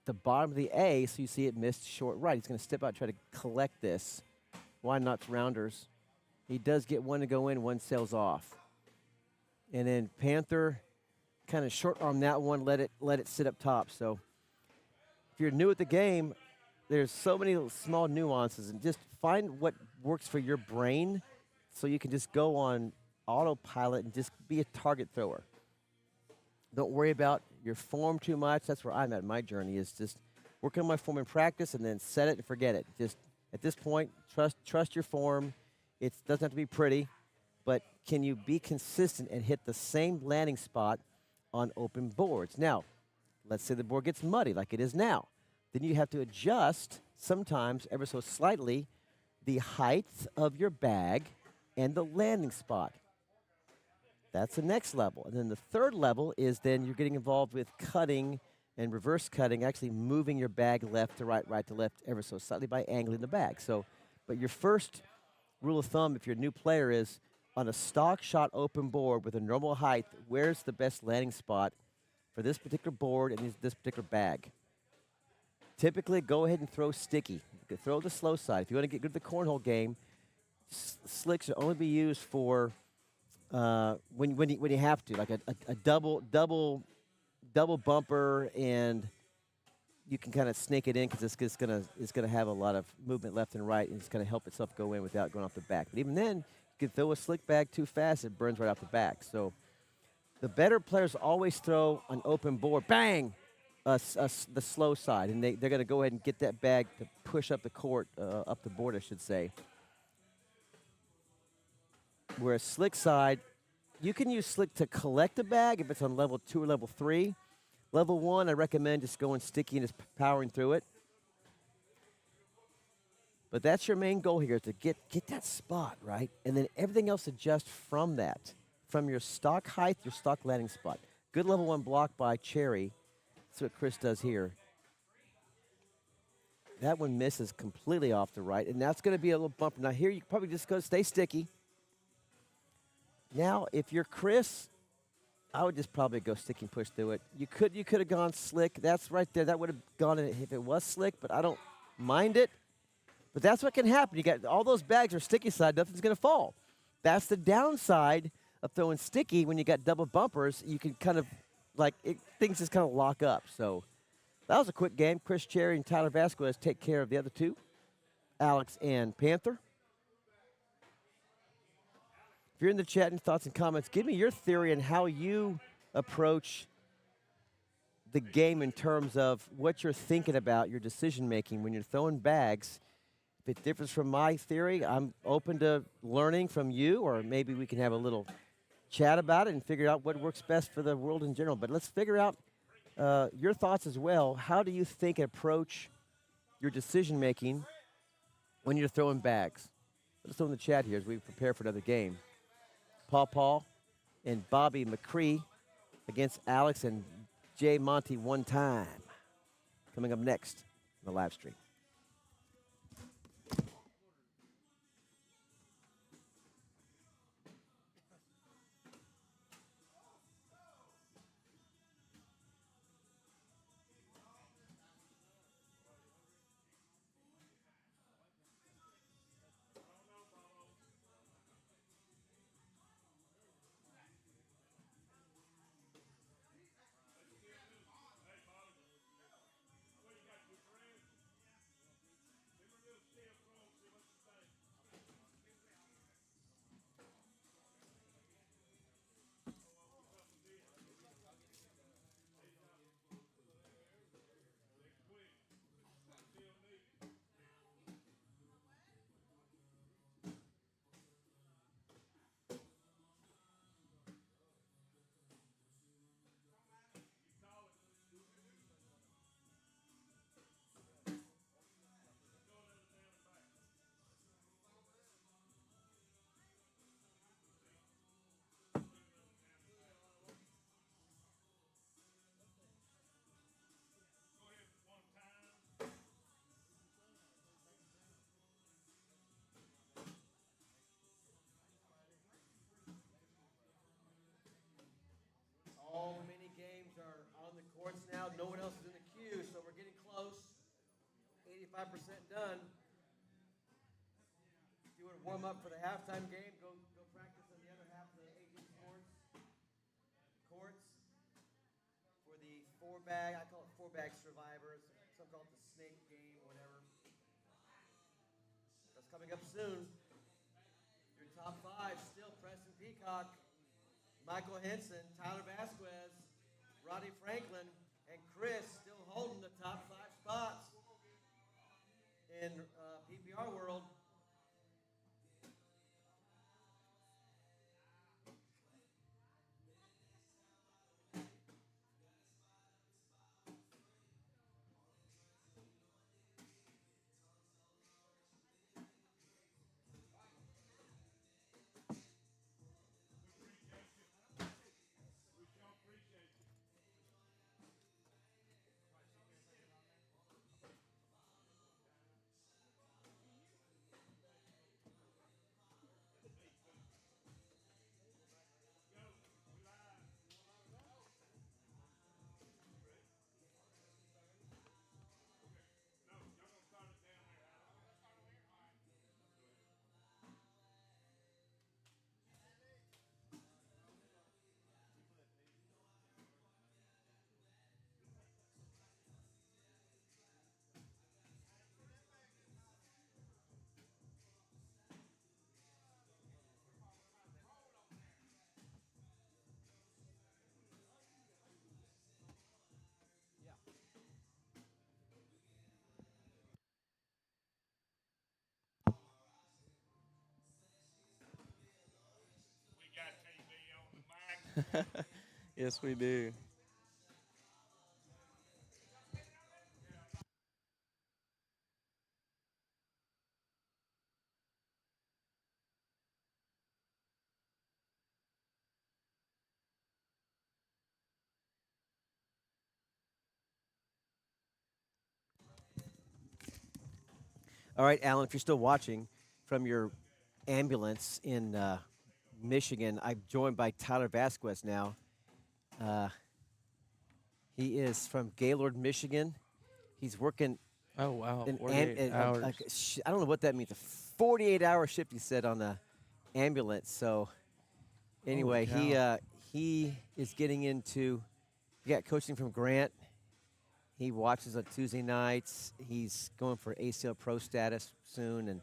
the bottom of the A, so you see it missed short right. He's going to step out and try to collect this. Why not rounders? He does get one to go in, one sails off. And then Panther kind of short arm that one, let it sit up top. So if you're new at the game, there's so many small nuances, and just find what works for your brain so you can just go on autopilot and just be a target thrower. Don't worry about your form too much. That's where I'm at in my journey, is just working on my form in practice and then set it and forget it. Just at this point, trust your form. It doesn't have to be pretty, but can you be consistent and hit the same landing spot on open boards? Now, let's say the board gets muddy like it is now. Then you have to adjust, sometimes ever so slightly, the height of your bag and the landing spot. That's the next level. And then the third level is then you're getting involved with cutting and reverse cutting, actually moving your bag left to right, right to left, ever so slightly by angling the bag. So, but your first rule of thumb, if you're a new player, is on a stock shot open board with a normal height, where's the best landing spot for this particular board and this particular bag? Typically, go ahead and throw sticky. You can throw the slow side. If you want to get good at the cornhole game, slick should only be used for when you have to, like a double bumper, and you can kind of snake it in because it's gonna have a lot of movement left and right, and it's gonna help itself go in without going off the back. But even then, you can throw a slick bag too fast, it burns right off the back. So the better players always throw an open board, bang, the slow side, and they're gonna go ahead and get that bag to push up the court, up the board, I should say. Whereas slick side, you can use slick to collect the bag if it's on level 2 or level 3. Level 1, I recommend just going sticky and just powering through it. But that's your main goal here, to get that spot, right? And then everything else adjusts from that, from your stock height, your stock landing spot. Good level 1 block by Cherry. That's what Chris does here. That one misses completely off the right, and that's going to be a little bumper. Now here, you probably just go stay sticky. Now, if you're Chris, I would just probably go stick and push through it. You could have gone slick. That's right there. That would have gone in if it was slick, but I don't mind it. But that's what can happen. You got all those bags are sticky side. Nothing's going to fall. That's the downside of throwing sticky when you got double bumpers. You can kind of, things just kind of lock up. So that was a quick game. Chris Cherry and Tyler Vasquez take care of the other two, Alex and Panther. If you're in the chat and thoughts and comments, give me your theory on how you approach the game in terms of what you're thinking about, your decision making when you're throwing bags. If it differs from my theory, I'm open to learning from you, or maybe we can have a little chat about it and figure out what works best for the world in general. But let's figure out your thoughts as well. How do you think and approach your decision making when you're throwing bags? Let's throw in the chat here as we prepare for another game. Paul and Bobby McCree against Alex and Jay Monty one time. Coming up next in the live stream. 65% done. If you want to warm up for the halftime game, go practice on the other half of the AJ Sports courts for the four-bag. I call it four-bag survivors. Some call it the snake game, whatever. That's coming up soon. Your top five still Preston Peacock, Michael Henson, Tyler Vasquez, Roddy Franklin, and Chris still holding the top five spots in PPR world. Yes, we do. All right, Alan, if you're still watching from your ambulance in Michigan, I'm joined by Tyler Vasquez now. Uh, he is from Gaylord, Michigan. He's working Oh, wow. an 48 hours. I don't know what that means. A 48-hour shift, he said, on the ambulance. So Holy anyway, cow. he is getting into. He got coaching from Grant. He watches on Tuesday nights. He's going for ACL Pro status soon, and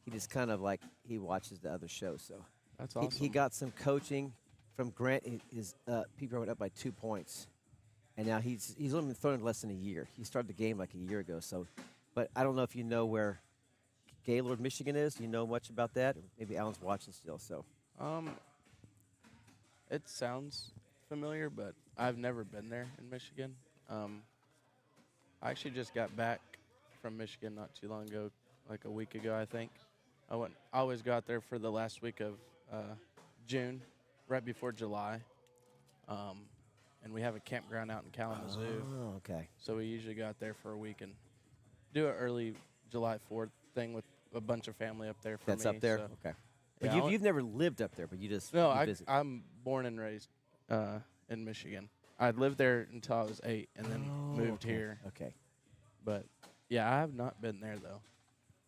he just kind of like he watches the other shows. So That's he awesome. got some coaching from Grant. His people went up by 2 points, and now he's only been thrown in less than a year. He started the game like a year ago. So, but I don't know if you know where Gaylord, Michigan is. Do you know much about that? Maybe Alan's watching still. So Um, it sounds familiar, but I've never been there in Michigan. Um, I actually just got back from Michigan not too long ago, like a week ago, I think. I always got there for the last week of June, right before July. Um, and we have a campground out in Kalamazoo, oh, okay, so we usually got there for a week and do an early July 4th thing with a bunch of family up there for that's me. up there. So, Okay, but yeah, you've never lived up there, but you just no, you visit. I'm born and raised in Michigan. I lived there until I was 8 and then Oh, moved okay, here. okay. But, yeah, I have not been there, though.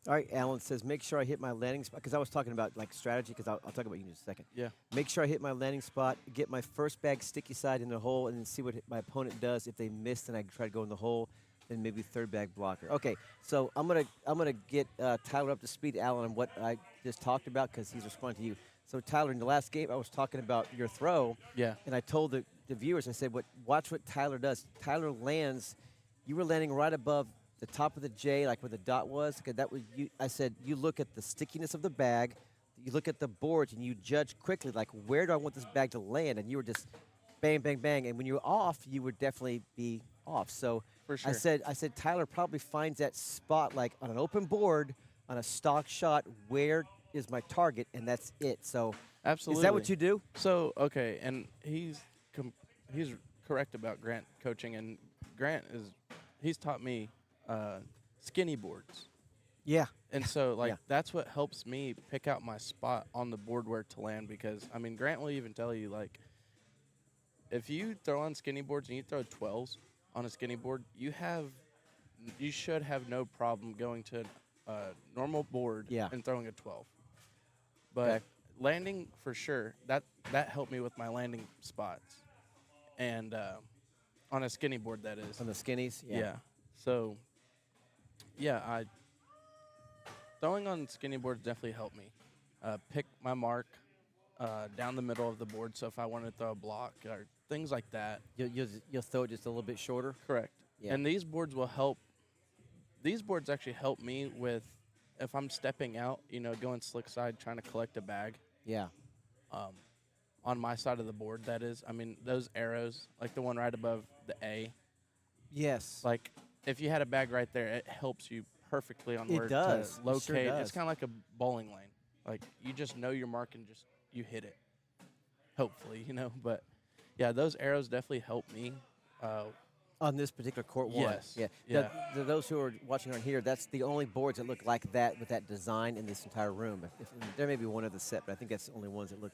All right, Alan says, make sure I hit my landing spot. Because I was talking about like strategy, because I'll talk about you in just a second. Yeah. Make sure I hit my landing spot, get my first bag sticky side in the hole, and then see what my opponent does. If they miss, then I try to go in the hole, then maybe third bag blocker. Okay, so I'm gonna get Tyler up to speed, Alan, on what I just talked about, because he's responding to you. So Tyler, in the last game, I was talking about your throw, Yeah. and I told the viewers, I said, watch what Tyler does. Tyler lands, you were landing right above the top of the J, like where the dot was. 'Cause that was you. I said, you look at the stickiness of the bag, you look at the boards, and you judge quickly, like, where do I want this bag to land? And you were just bang, bang, bang. And when you were off, you would definitely be off. So For I sure. said, Tyler probably finds that spot, like on an open board, on a stock shot, where is my target, and that's it. So Absolutely. is that what you do? So, okay, and he's correct about Grant coaching, and he's taught me skinny boards. Yeah. And so, like, Yeah. that's what helps me pick out my spot on the board where to land because, I mean, Grant will even tell you, like, if you throw on skinny boards and you throw 12s on a skinny board, you have you should have no problem going to a normal board Yeah. and throwing a 12. But Okay. landing for sure, that helped me with my landing spots, and on a skinny board that is. On the skinnies? Yeah. So, yeah, throwing on skinny boards definitely helped me pick my mark down the middle of the board. So if I wanted to throw a block or things like that, You'll throw it just a little bit shorter? correct. Yeah. And these boards will help. These boards actually help me with if I'm stepping out, going slick side, trying to collect a bag. Yeah. On my side of the board, that is. I mean, those arrows, like the one right above the A, Yes. like if you had a bag right there, it helps you perfectly on It where does. to It locate. sure does. It's kind of like a bowling lane. Like you just know your mark and just you hit it. Hopefully, But yeah, those arrows definitely help me. On this particular court one. Yes. Yeah. Yeah. Those who are watching on here, that's the only boards that look like that with that design in this entire room. There may be one other set, but I think that's the only ones that look.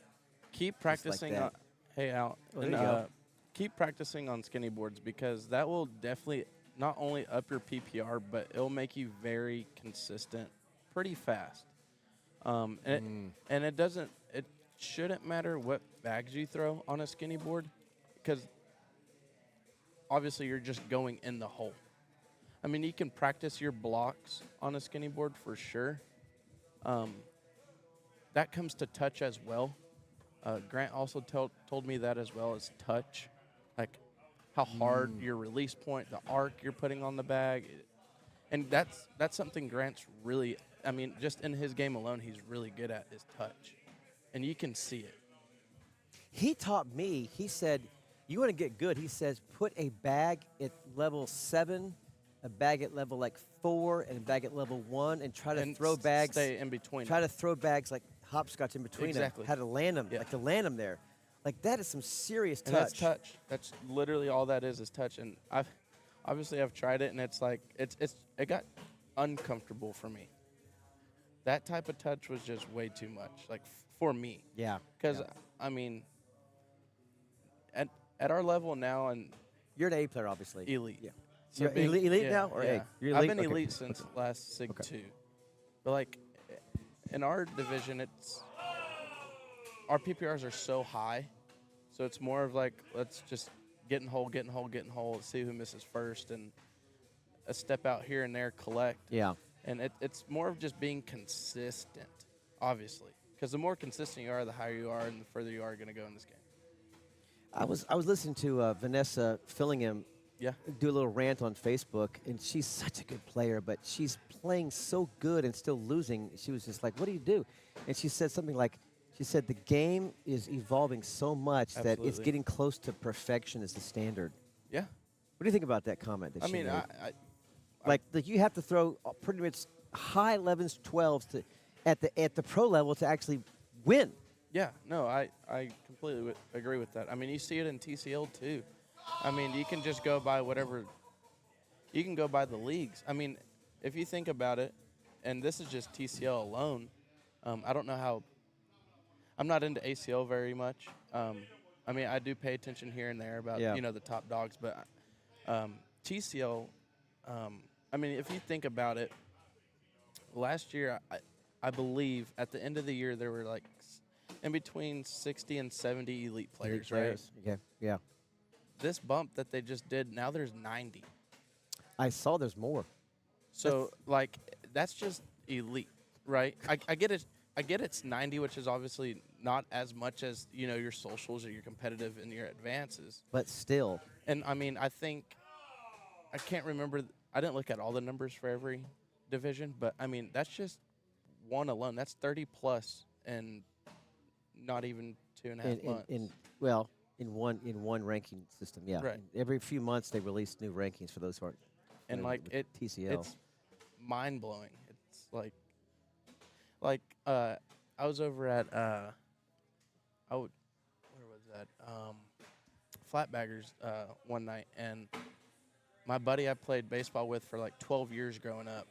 Keep practicing. that. Hey, Al. Oh, there you go. Keep practicing on skinny boards because that will definitely not only up your PPR, but it'll make you very consistent pretty fast. And it doesn't. It shouldn't matter what bags you throw on a skinny board because obviously you're just going in the hole. I mean, you can practice your blocks on a skinny board for sure. That comes to touch as well. Grant also told me that as well as touch, like how hard your release point, the arc you're putting on the bag, and that's something Grant's really. I mean, just in his game alone, he's really good at is touch, and you can see it. He taught me, he said, you want to get good, he says, put a bag at level 7, a bag at level like 4, and a bag at level 1, and try to And throw bags. stay in between. Try to throw bags like hopscotch in between Exactly. them. How to land them, Yeah. like to land them there. Like that is some serious touch. And that's touch. That's literally all that is touch. And I've tried it, and it's like it got uncomfortable for me. That type of touch was just way too much, like for me. Yeah. Because yeah. I mean, at our level now and You're an A player, obviously. elite. Yeah. So You're elite yeah, now or yeah. A? You're I've elite? been Okay. elite since last Sig Okay. 2. But like in our division, our PPRs are so high, so it's more of like let's just get in hole, see who misses first, and a step out here and there, collect. Yeah. And it's more of just being consistent, obviously, because the more consistent you are, the higher you are, and the further you are going to go in this game. I was listening to Vanessa Fillingham Yeah. do a little rant on Facebook, and she's such a good player, but she's playing so good and still losing. She was just like, what do you do? And she said something like, she said the game is evolving so much that it's Absolutely. getting close to perfection as the standard. Yeah. What do you think about that comment that I she mean, made? I Like you have to throw pretty much high 11s, 12s to at the pro level to actually win. yeah, no, I completely agree with that. I mean, you see it in TCL too. I mean, you can just go by whatever. You can go by the leagues. I mean, if you think about it, and this is just TCL alone. I don't know how. I'm not into ACL very much. I mean, I do pay attention here and there about Yeah. the top dogs, but TCL. I mean, if you think about it, last year I believe at the end of the year there were like in between 60 and 70 elite players, right? Okay. Yeah. This bump that they just did, now there's 90. I saw there's more. So like that's just elite, right? I get it. I get it's 90, which is obviously not as much as your socials or your competitive and your advances. But still. And I mean, I think I can't remember. I didn't look at all the numbers for every division, but I mean that's just one alone. That's 30 plus, and not even 2.5 months. In one ranking system, yeah. Right. Every few months they release new rankings for those who aren't. And familiar like with TCL. it's mind blowing. It's like I was over at where was that? Flatbaggers one night, and my buddy I played baseball with for like 12 years growing up.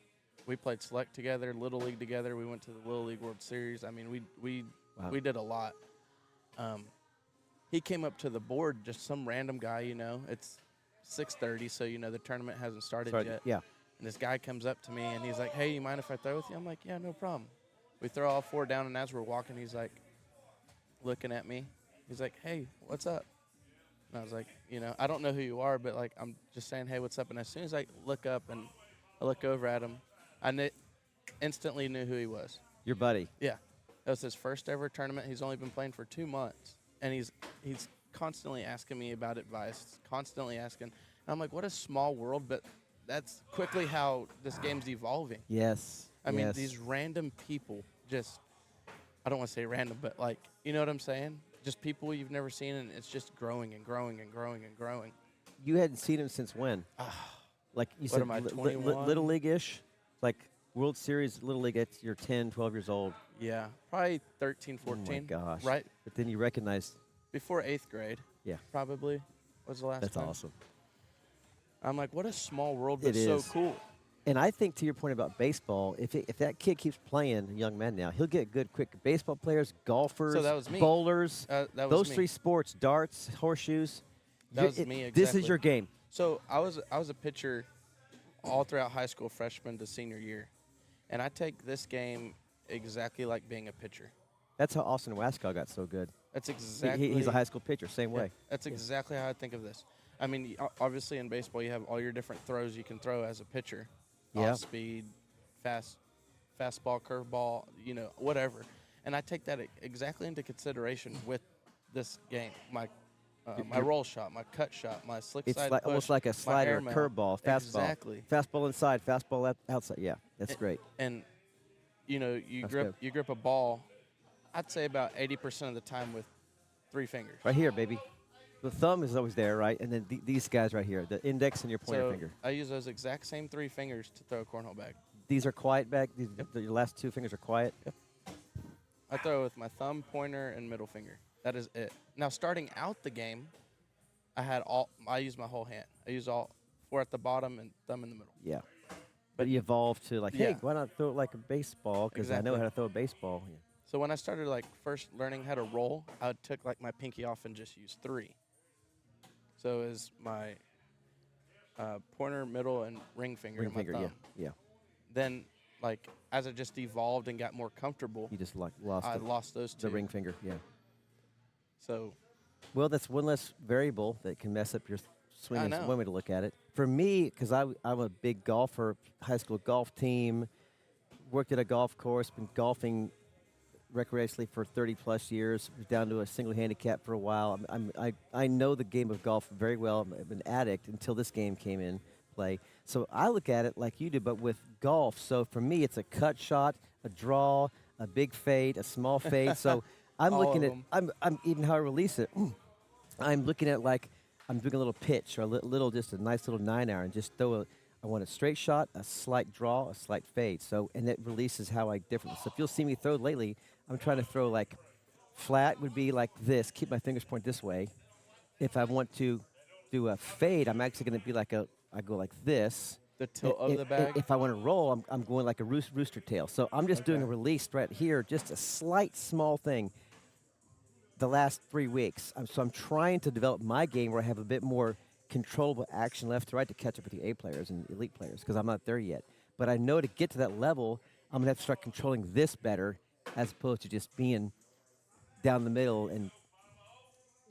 We played select together, little league together. We went to the Little League World Series. I mean, we did a lot. He came up to the board, just some random guy. It's 6:30, so the tournament hasn't started yet. Yeah. And this guy comes up to me, and he's like, hey, you mind if I throw with you? I'm like, yeah, no problem. We throw all 4 down, and as we're walking, he's like looking at me. He's like, hey, what's up? And I was like, I don't know who you are, but, like, I'm just saying, hey, what's up? And as soon as I look up and I look over at him, I instantly knew who he was. Your buddy. Yeah. That was his first ever tournament. He's only been playing for 2 months. And he's constantly asking me about advice, constantly asking. And I'm like, what a small world, but that's quickly how this game's evolving. Yes. I mean, these random people just, I don't want to say random, but, like, you know what I'm saying? Just people you've never seen, and it's just growing and growing and growing and growing. You hadn't seen him since when? Like you What said, am I, 21? Little League-ish? Like World Series Little League, you're 10, 12 years old. Yeah, probably 13, 14. Oh, my gosh. Right But then you recognized. before 8th grade. Yeah. Probably was the last That's time. awesome. I'm like, what a small world, but It so is. cool. And I think to your point about baseball, if that kid keeps playing, young man now, he'll get good quick. Baseball players, golfers, So that was me. bowlers, That was those me. 3 sports, darts, horseshoes. That was me, This is exactly. your game. So I was a pitcher all throughout high school, freshman to senior year. And I take this game exactly like being a pitcher. That's how Austin Waskow got so good. That's exactly. He's a high school pitcher, same yeah, way. That's exactly how I think of this. I mean, obviously in baseball you have all your different throws you can throw as a pitcher. Yeah. Off speed, fastball, curveball, whatever. And I take that exactly into consideration with this game. My roll shot, my cut shot, my slick It's side like, push, almost like a my slider, airmail. curveball, fastball. Exactly. Fastball inside, fastball outside. Yeah, that's great. And you That's good. grip a ball, I'd say about 80% of the time with 3 fingers. Right here, baby. The thumb is always there, right? And then these guys right here, the index and your pointer So finger. I use those exact same 3 fingers to throw a cornhole bag. These are quiet back. Your last 2 fingers are quiet. Yep. I throw with my thumb, pointer, and middle finger. That is it. Now, starting out the game, I used my whole hand. I used all 4 at the bottom and thumb in the middle. Yeah. But you evolved to like, hey, Yeah. why not throw it like a baseball? Because I know Exactly. how to throw a baseball. Yeah. So when I started like first learning how to roll, I took like my pinky off and just used 3. So is my pointer, middle, and ring finger. Ring and my finger, thumb. yeah. Then, like as it just evolved and got more comfortable, You just lost I lost those 2. the ring finger, yeah. So Well, that's one less variable that can mess up your swing. I Is know. one way to look at it. For me, because I'm a big golfer, high school golf team, worked at a golf course, been golfing recreationally for 30-plus years, was down to a single handicap for a while. I know the game of golf very well. I'm an addict until this game came in play. So I look at it like you do, but with golf. So for me, it's a cut shot, a draw, a big fade, a small fade. So I'm All looking of at, I'm even how I release it. I'm looking at like I'm doing a little pitch or just a nice little 9-iron. Just I want a straight shot, a slight draw, a slight fade. So, and it releases how I differently. So if you'll see me throw lately, I'm trying to throw like flat would be like this. Keep my fingers pointed this way. If I want to do a fade, I'm actually going to be I go like this. the tilt of the bag. If I want to roll, I'm going like a rooster tail. So I'm just doing a Okay. release right here, just a slight small thing. The last 3 weeks, so I'm trying to develop my game where I have a bit more controllable action left to right to catch up with the A players and elite players because I'm not there yet. But I know to get to that level, I'm gonna have to start controlling this better as opposed to just being down the middle and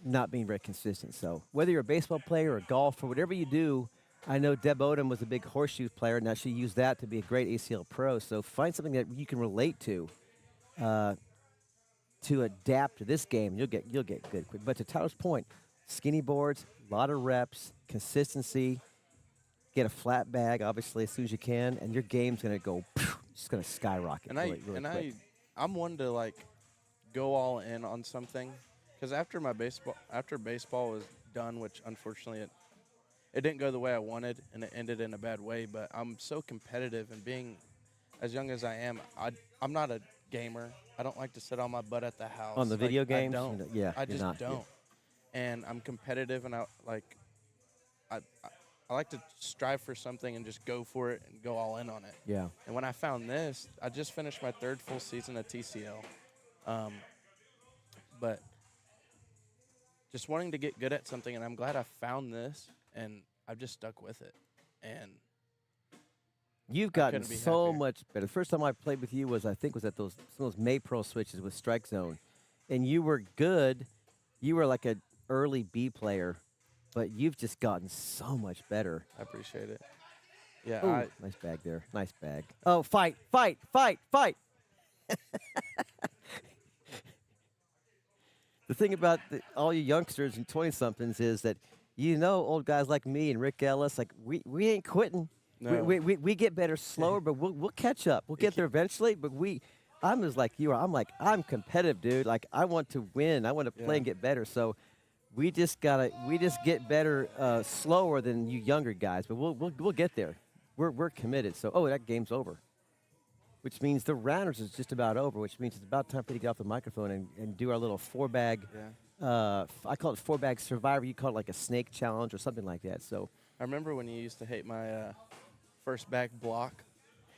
not being very consistent. So whether you're a baseball player or golf or whatever you do, I know Deb Odom was a big horseshoe player. Now she used that to be a great ACL pro. So find something that you can relate to adapt to this game. You'll get good quick. But to Tyler's point, skinny boards, a lot of reps, consistency. Get a flat bag, obviously, as soon as you can, and your game's gonna go. Just gonna skyrocket. And really quick. I'm one to like go all in on something because after baseball was done, which unfortunately it didn't go the way I wanted and it ended in a bad way. But I'm so competitive, and being as young as I am, I'm not a gamer. I don't like to sit on my butt at the house. On the video games? I don't. Yeah, I you're just not, yeah. don't. And I'm competitive, and I like to strive for something and just go for it and go all in on it. Yeah. And when I found this, I just finished my 3rd full season at TCL. But just wanting to get good at something, and I'm glad I found this, and I've just stuck with it. And You've I gotten couldn't be so happier. much better. The first time I played with you was I think was at some of those May Pro switches with Strike Zone, and you were good. You were like an early B player, but you've just gotten so much better. I appreciate it. Yeah, Oh, nice bag there. Nice bag. Oh, fight, fight, fight, fight. The thing about all you youngsters and 20 somethings is that old guys like me and Rick Ellis, like we ain't quitting. We, no, we, we, we get better slower, but we'll catch up. We'll you get there eventually. But I'm as like you are. I'm like I'm competitive, dude. Like I want to win. I want to play yeah, and get better. So we just get better slower than you younger guys. But we'll get there. We're committed. So that game's over, which means the rounders is just about over. Which means it's about time for you to get off the microphone and do our little four bag. yeah. I call it four bag survivor. You call it like a snake challenge or something like that. So I remember when you used to hate my first back block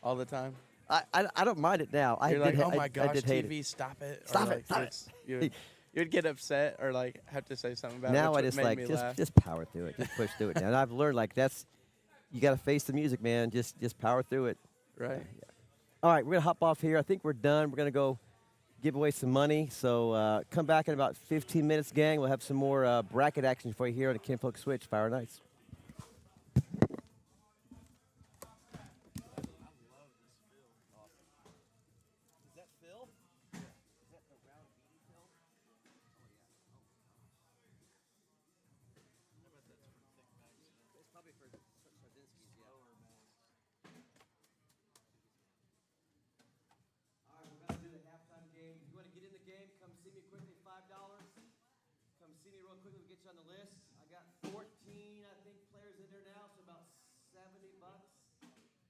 all the time. I don't mind it now. You're like, oh I my gosh, did hate TV, stop it. Stop or it, like, stop it. You'd get upset or like have to say something about Now it, I which just made like me laugh. just power through it, just push through it. And I've learned like you got to face the music, man. Just power through it. Right. All right, we're gonna hop off here. I think we're done. We're gonna go give away some money. So come back in about 15 minutes, gang. We'll have some more bracket action for you here on the Kinfolk Switch. Fire Nights. Come see me real quickly. We'll get you on the list. I got 14, I think, players in there now, so about $70. I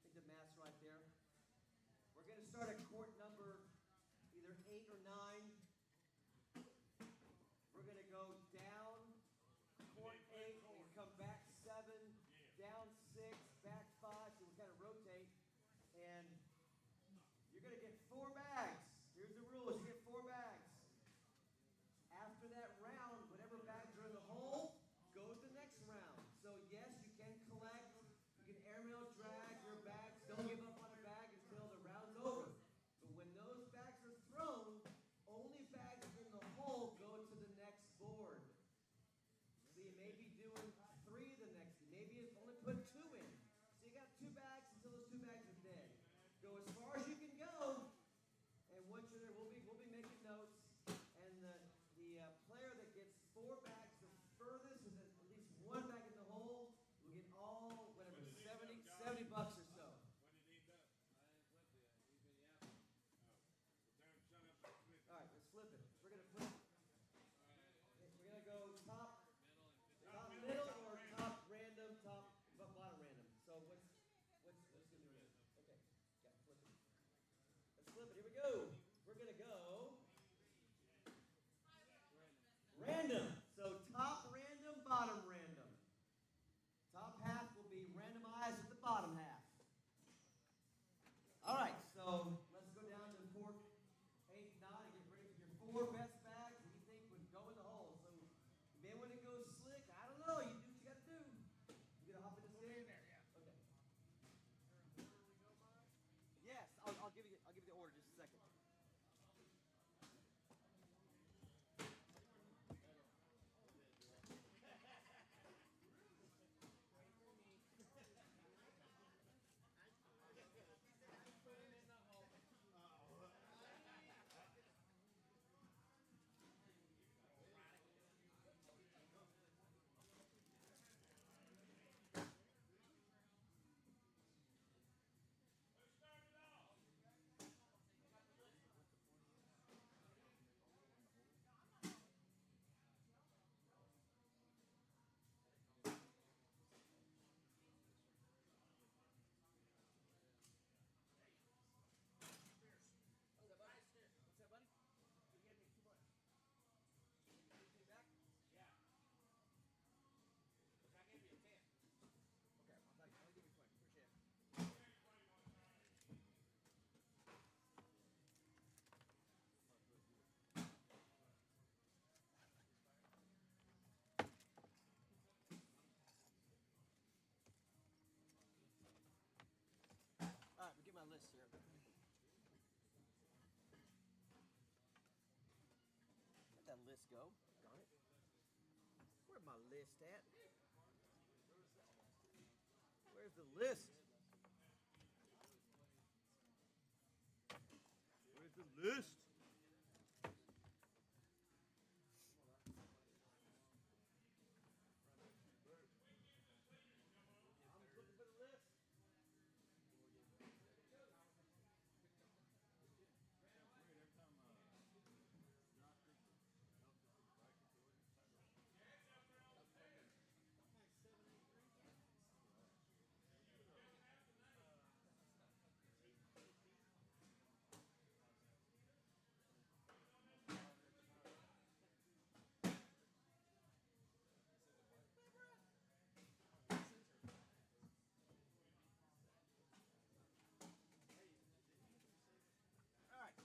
think the math's right there. We're going to start at court number either 8 or 9. We're going to go down court 8 and come back 7, down 6, back 5. So we kind of rotate. And you're going to get 4 bags. Here's the rules. You get 4 bags. After that round, whatever bags are in the hole, go to the next round. So yes, you can collect, you can airmail drag your bags. Don't give up on a bag until the round's over. But when those bags are thrown, only bags in the hole go to the next board. So you may be doing 3 the next, maybe it's only put 2 in. So you got 2 bags until those 2 bags are dead. Go as far as you can go, and once you're there, we'll be making notes. And the player that gets 4 bags the furthest with at least 1 bag in the hole will get all whatever $70 or so. All right, let's flip it. We're gonna go top middle or top random, bottom random. So what's gonna do it? Okay, yeah, flip it. Let's flip it. Here we go. We're gonna go random. So top random, bottom random. Top half will be randomized with the bottom half. All right, so let's go down to court 8, 9, and get ready for your 4 best bags that you think would go in the hole. So you may want to go slick. I don't know. You do what you got to do. You gonna hop in this game? Okay. Yes, I'll give you the order in just a second. list go? Darn it. Where'd my list at? Where's the list? Where's the list? I'm looking for the list.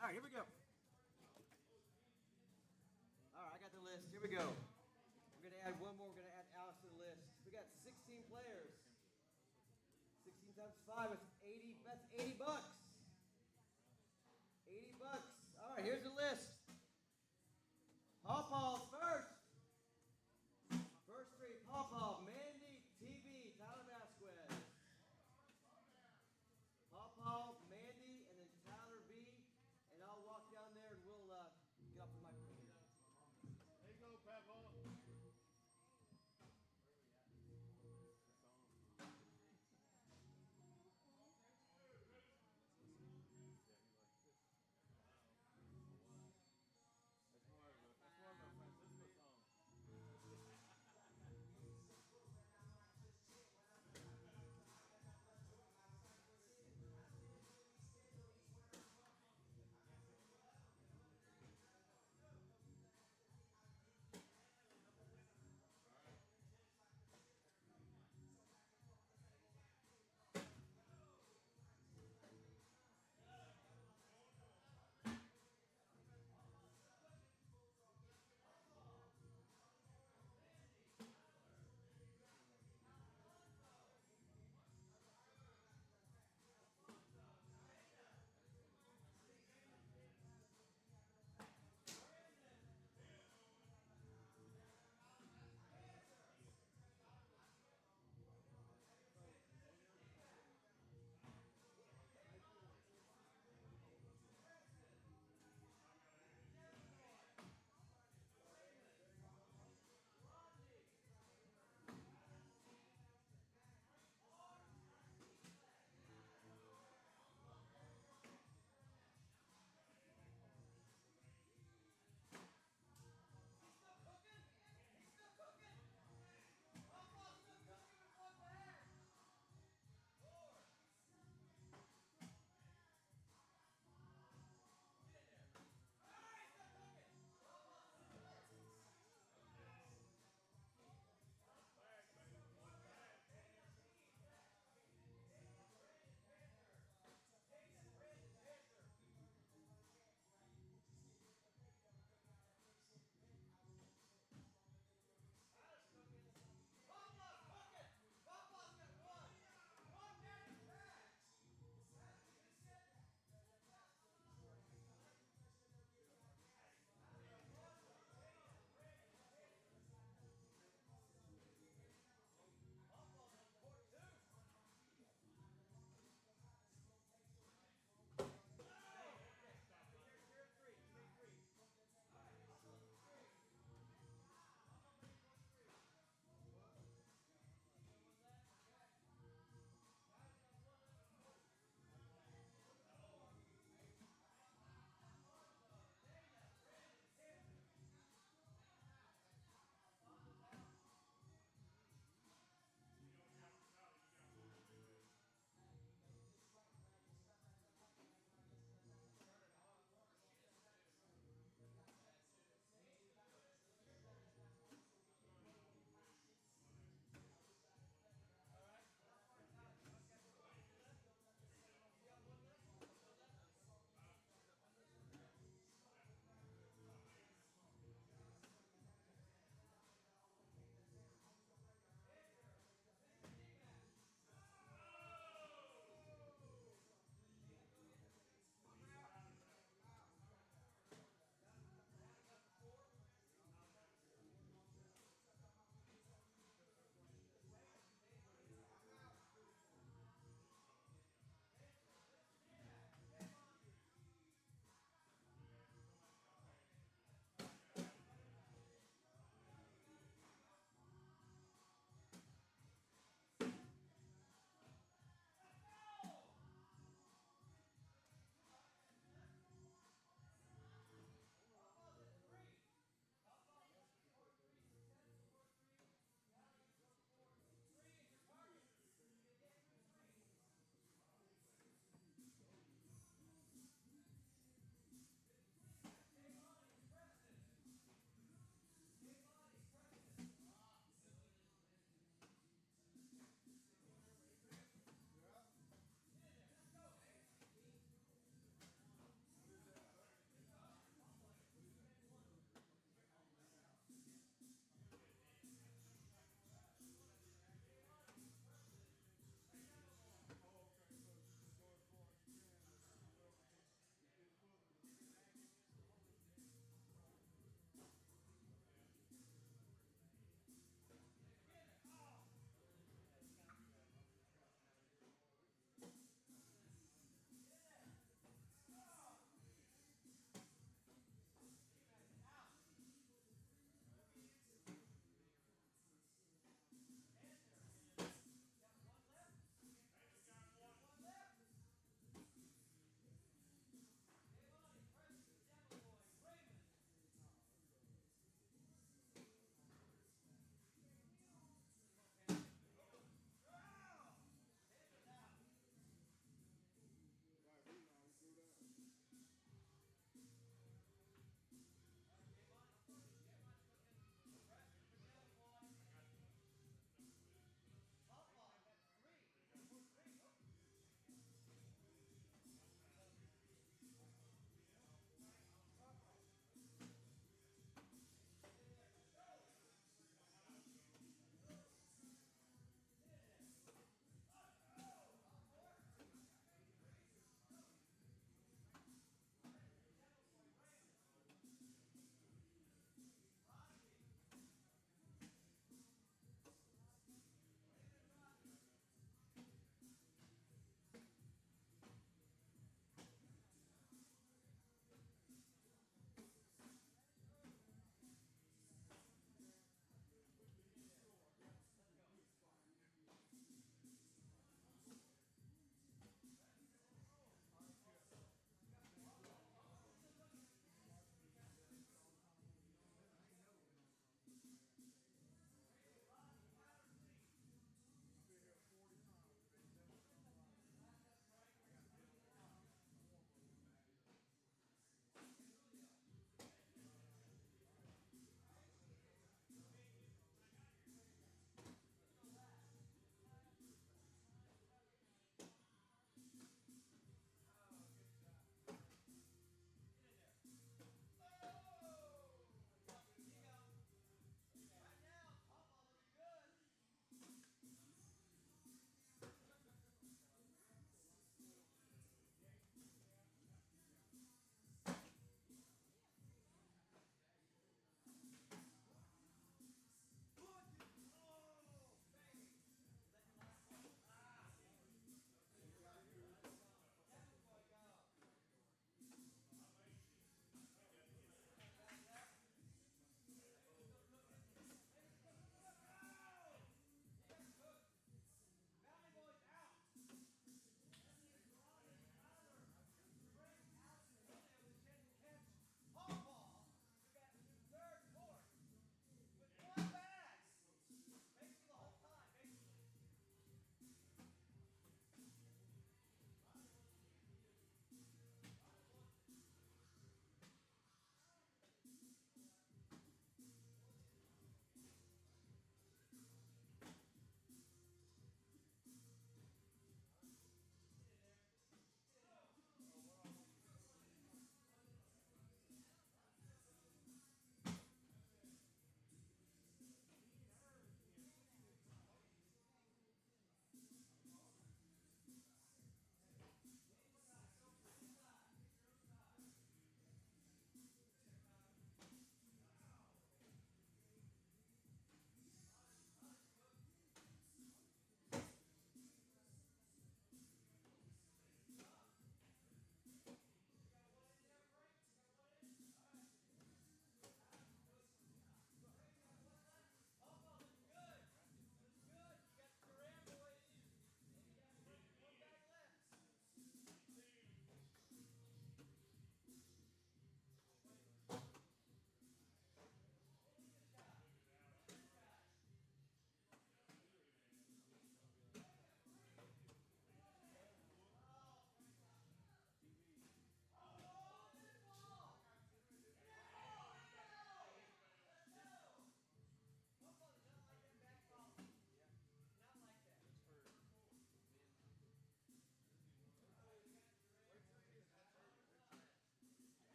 All right, here we go. All right, I got the list. Here we go. We're going to add one more. We're going to add Alex to the list. We got 16 players. 16 times 5 is 80. That's 80 bucks. 80 bucks. All right, here's the list. Paw first. First three, Paw, Mandy, TB, Tyler Vasquez. Paw, Mandy, and then Tyler B. And I'll walk down there and we'll get off the microphone here. There you go, Papa. That's more of a Francisco song.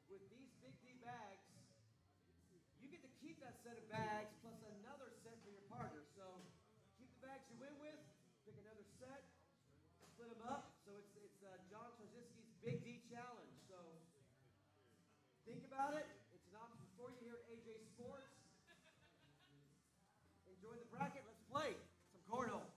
with these Big D bags, you get to keep that set of bags plus another set for your partner. So keep the bags you win with, pick another set, split them up. So it's John Trzynski's Big D Challenge. So think about it. It's an option for you here at AJ Sports. Enjoy the bracket. Let's play some cornhole.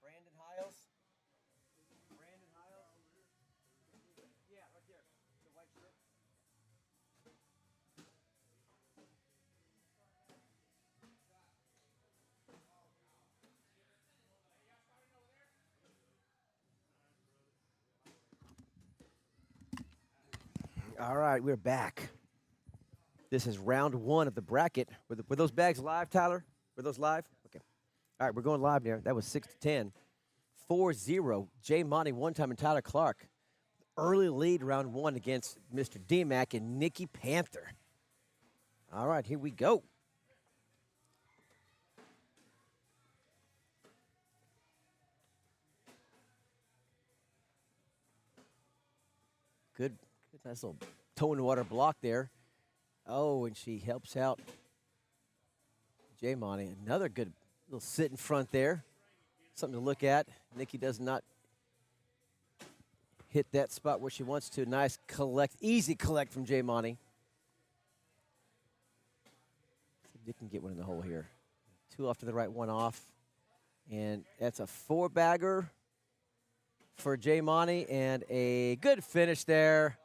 Brandon Hiles. Brandon Hiles. Yeah, right there. The white shirt. All right, we're back. This is round one of the bracket. Were those bags live, Tyler? Were those live? Okay. All right, we're going live there. That was 6-10. 4-0. Jay Monty one time and Tyler Clark. Early lead round one against Mr. D-Mac and Nikki Panther. All right, here we go. Good, nice little toe in the water block there. Oh, and she helps out Jay Monty. Another good little sit in front there. Something to look at. Nikki does not hit that spot where she wants to. Nice collect, easy collect from Jay Monty. See if Nick can get one in the hole here. 2 off to the right, 1 off. And that's a 4-bagger for Jay Monty and a good finish there.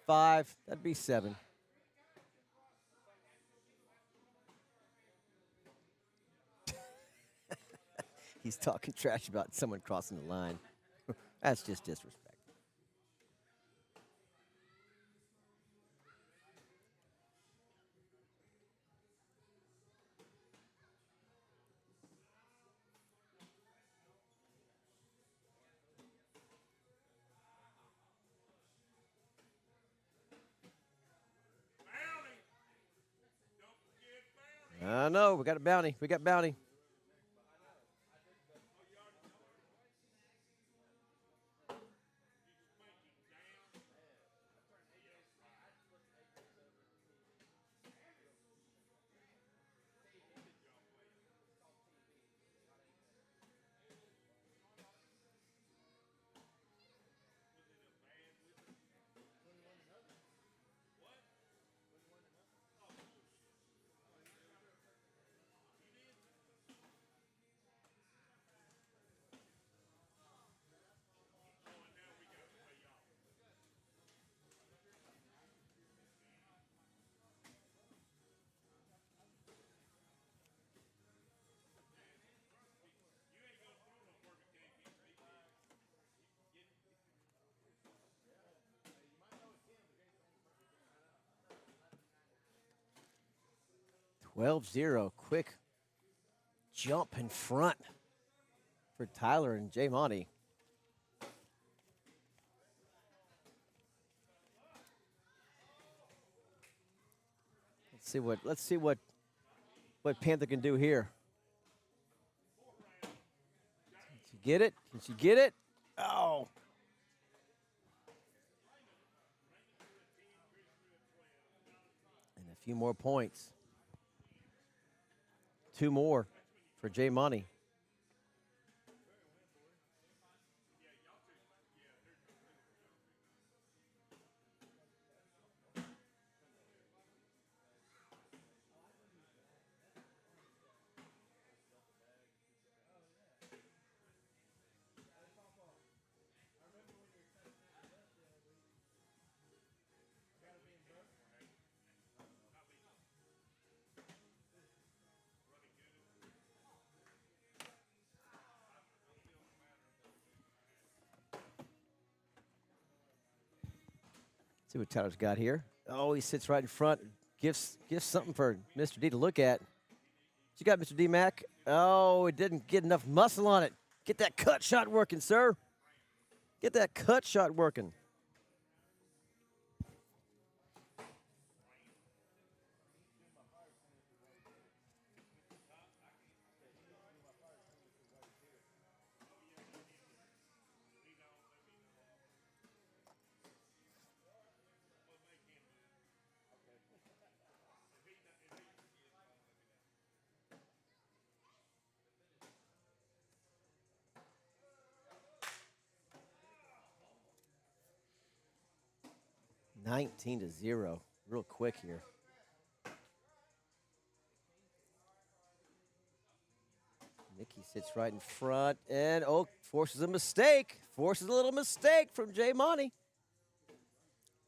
5, that'd be 7. He's talking trash about someone crossing the line. That's just disrespect. I know, we got a bounty. We got bounty. $12-0. Quick jump in front for Tyler and Jay Monty. Let's see what Panther can do here. Can she get it? Can she get it? Oh. And a few more points. 2 more for Jay Monty. See what Tyler's got here. Oh, he sits right in front. Gives something for Mr. D to look at. What you got, Mr. D Mac? Oh, it didn't get enough muscle on it. Get that cut shot working, sir. Get that cut shot working. $19-0. Real quick here. Nikki sits right in front and, oh, forces a mistake. Forces a little mistake from Jay Monty.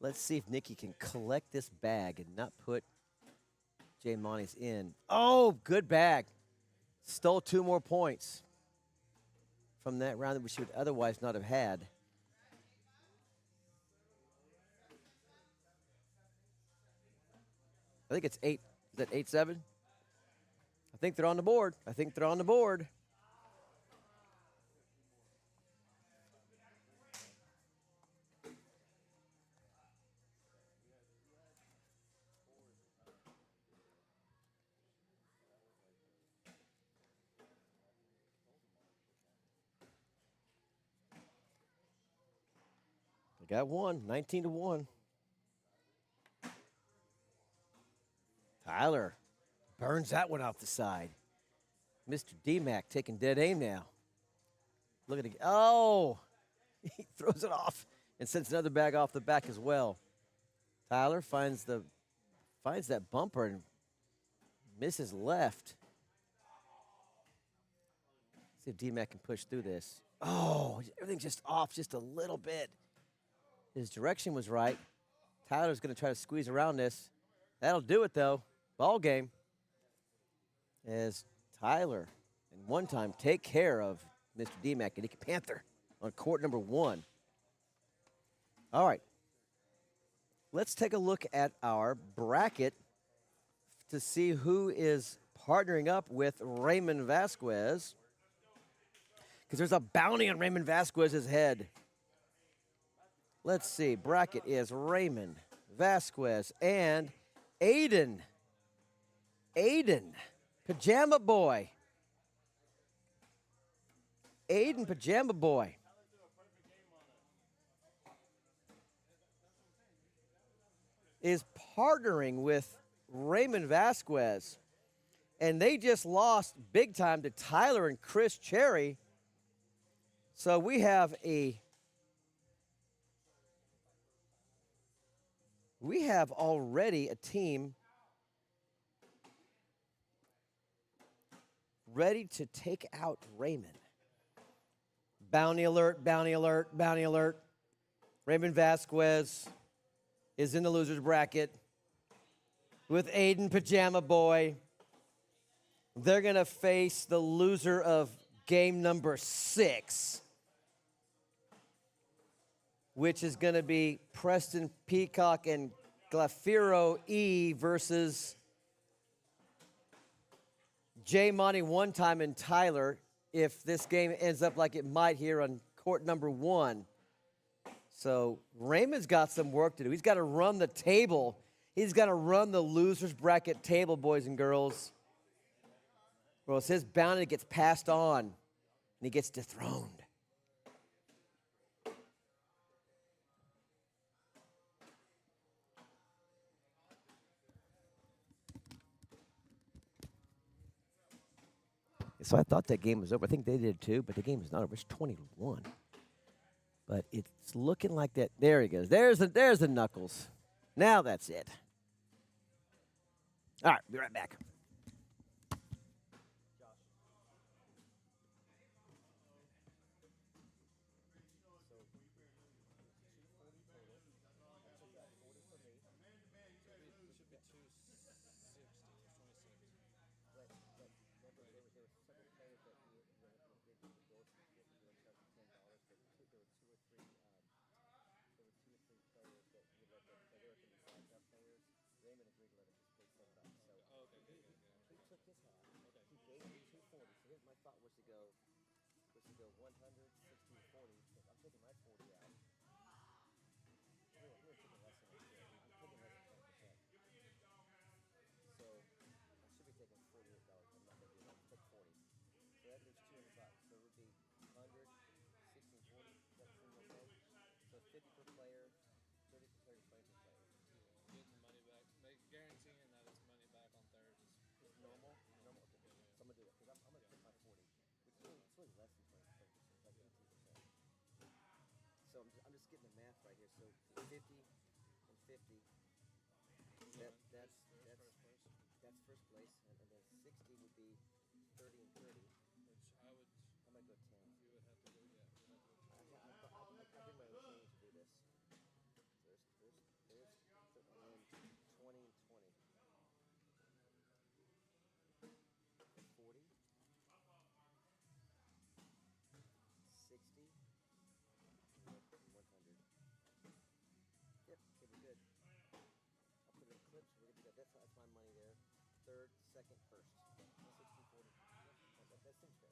Let's see if Nikki can collect this bag and not put Jay Monty's in. Oh, good bag. Stole 2 more points from that round that she would otherwise not have had. I think it's 8. Is that 8-7? I think they're on the board. I think they're on the board. They got one, 19-1. Tyler burns that one off the side. Mr. D-Mac taking dead aim now. Look at it. Oh, he throws it off and sends another bag off the back as well. Tyler finds that bumper and misses left. See if D-Mac can push through this. Oh, everything's just off just a little bit. His direction was right. Tyler's going to try to squeeze around this. That'll do it, though. Ball game. As Tyler, and one time, take care of Mr. D-Mac and Nicky Panther on court number 1. All right. Let's take a look at our bracket to see who is partnering up with Raymond Vasquez. Because there's a bounty on Raymond Vasquez's head. Let's see. Bracket is Raymond, Vasquez, and Aiden. Aiden, Pajama Boy. Aiden, Pajama Boy. Is partnering with Raymond Vasquez. And they just lost big time to Tyler and Chris Cherry. So we have already a team ready to take out Raymond. Bounty alert, bounty alert, bounty alert. Raymond Vasquez is in the loser's bracket with Aiden Pajama Boy. They're going to face the loser of game number 6, which is going to be Preston Peacock and Glafiro E versus J Monty one time and Tyler, if this game ends up like it might here on court number 1. So Raymond's got some work to do. He's got to run the table. He's got to run the loser's bracket table, boys and girls. Or else his bounty gets passed on and he gets dethroned. So I thought that game was over. I think they did too, but the game is not over. It's 20-1. But it's looking like that. There he goes. There's the knuckles. Now that's it. All right, be right back. So I'm just getting the math right here. So 50 and 50. That's first place, and then 60 would be 30 and 30. Which I might go 10. You would have to go. Yeah. I bring my own change to do this. There's 20 and 20. 40. 60. 100. Yep, okay, we're good. I'll put it in clips. We're good to go. That's my money there. Third, second, first. That seems fair.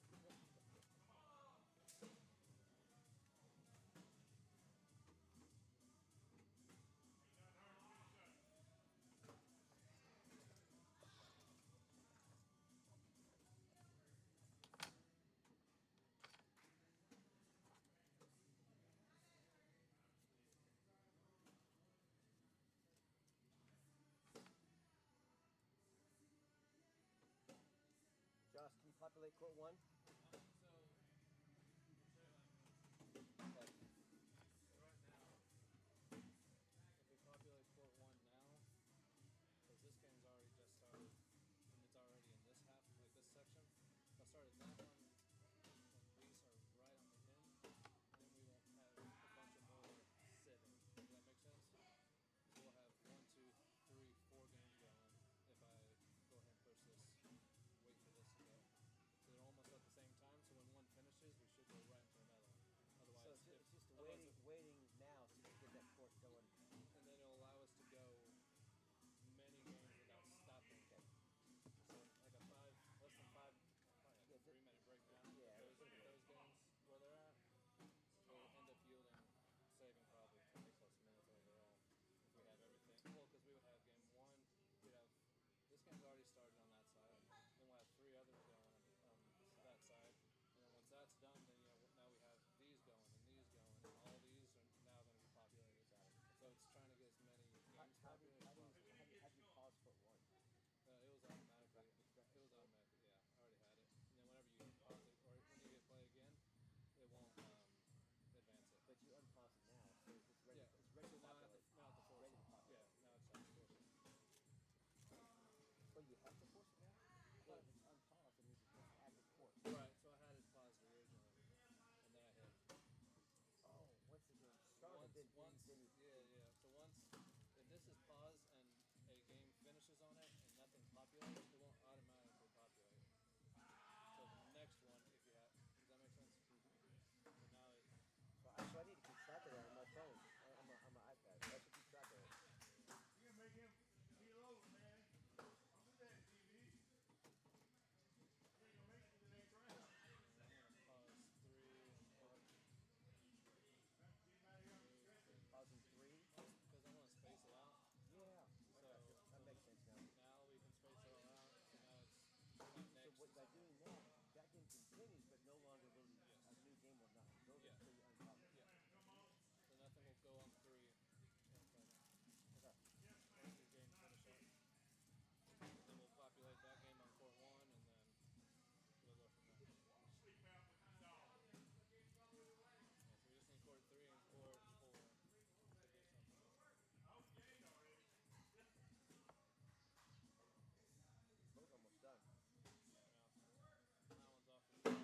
Josh, can you populate court one? Okay. Right now, if we populate court 1 now, because this game's already just started, and it's already in this half, like this section. If I started that one when these are right on the end, then we won't have a bunch of more sitting. Does that make sense? So we'll have 1, 2, 3, 4 games going if I go ahead and push this, wait for this to go. So they're almost at the same time, so when one finishes, we should go right into another one. Otherwise, So it's just waiting now to get that court going. and then it'll allow us to go many games without stopping. Okay. So like a less than 5, probably like a 3-minute breakdown. Yeah, Those games where they're at, will end up saving probably 20 plus minutes overall if we have everything. Well, because we would have game 1, we'd have this game's already started on that side. Then we'll have 3 others going on that side. And then once that's done, then now we have these going and these going, and all these are now going to be populated. So it's trying to get as many games populated as possible. How do you pause foot one? It was automatically. It was automatic. Yeah, I already had it. And then whenever you pause it, or when you hit play again, it won't advance it. But you unpause it now, so it's ready. Yeah. It's ready So to now populate. at the force. Ready to populate. Yeah. Now it's time to force it. Oh, you have to force it now? Well, if it's unpaused, it means it's just add the court. Right. So I had it paused originally, and then I hit. Oh, once the game started, then you Yeah. So once, if this is paused and a game finishes on it and nothing populates, it won't automatically populate. So the next one, if you have, does that make sense? So now it, So I need to keep track of that on my phone, on my iPad. I should keep track of it. You can make him heel over, man. Don't do that, TV. You ain't gonna make it to the next round. I'm gonna pause 3 and 4 Get him out of here on the stretcher. Pausing 3. because I want to space it out. Yeah. So That makes sense now. now we can space it all out. So now it's So next. what by doing that game continues, but no longer will a new game will not go Yeah. until you unpause it. Yeah. So nothing will go on 3. Okay. Once the game finish up. Then we'll populate that game on court 1, and then we'll go from there. Sleep out with the dog. Yeah, so we just need court 3 and court 4 to do something. Oh, you ain't already. Both almost done. Now, that one's off the side.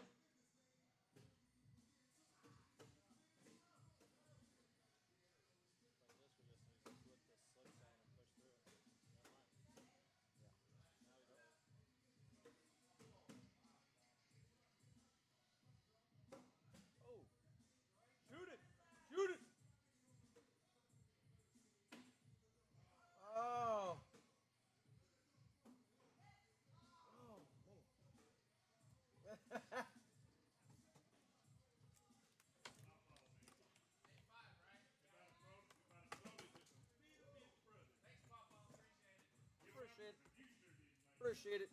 Like this, we just need to flip the slip down and push through it. Never mind. Yeah. Now we got it. Oh. Shoot it! Shoot it! Oh. Oh man. Appreciate it. Appreciate it.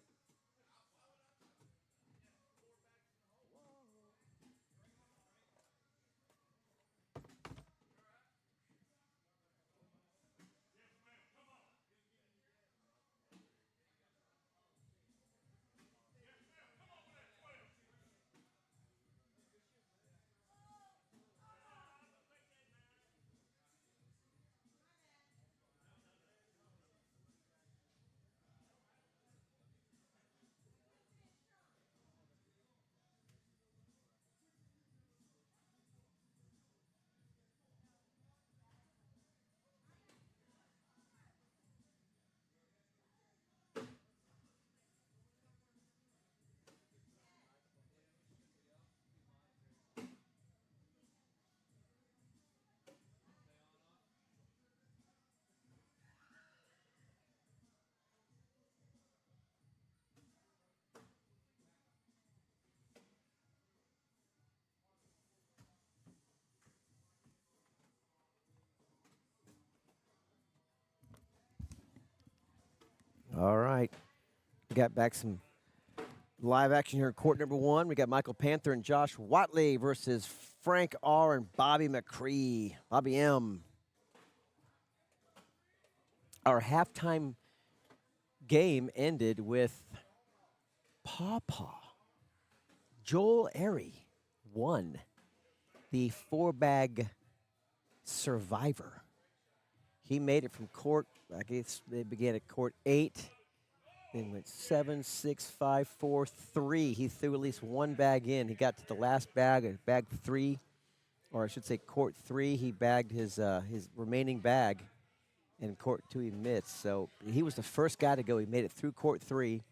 right. We got back some live action here in court number 1. We got Michael Panther and Josh Watley versus Frank R. and Bobby McCree. Bobby M. Our halftime game ended with Pawpaw. Joel Airy won the 4-bag survivor. He made it from court, I guess they began at court 8, then went 7, 6, 5, 4, 3. He threw at least one bag in. He got to the last bag, bag 3, or I should say court 3. He bagged his remaining bag, and court 2 he missed. So he was the first guy to go. He made it through court 3.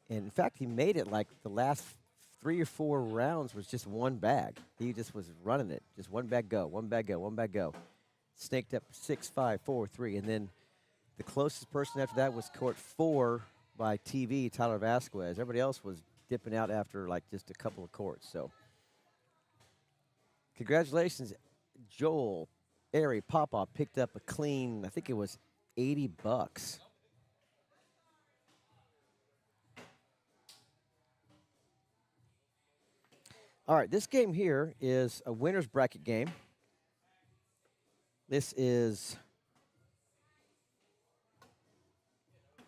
And in fact, he made it like the last 3 or 4 rounds was just one bag. He just was running it. Just one bag go, one bag go, one bag go. Snaked up 6, 5, 4, 3. And then the closest person after that was court 4 by TV, Tyler Vasquez. Everybody else was dipping out after like just a couple of courts. So congratulations, Joel. Airy Pawpaw picked up a clean, I think it was $80. All right, this game here is a winner's bracket game. This is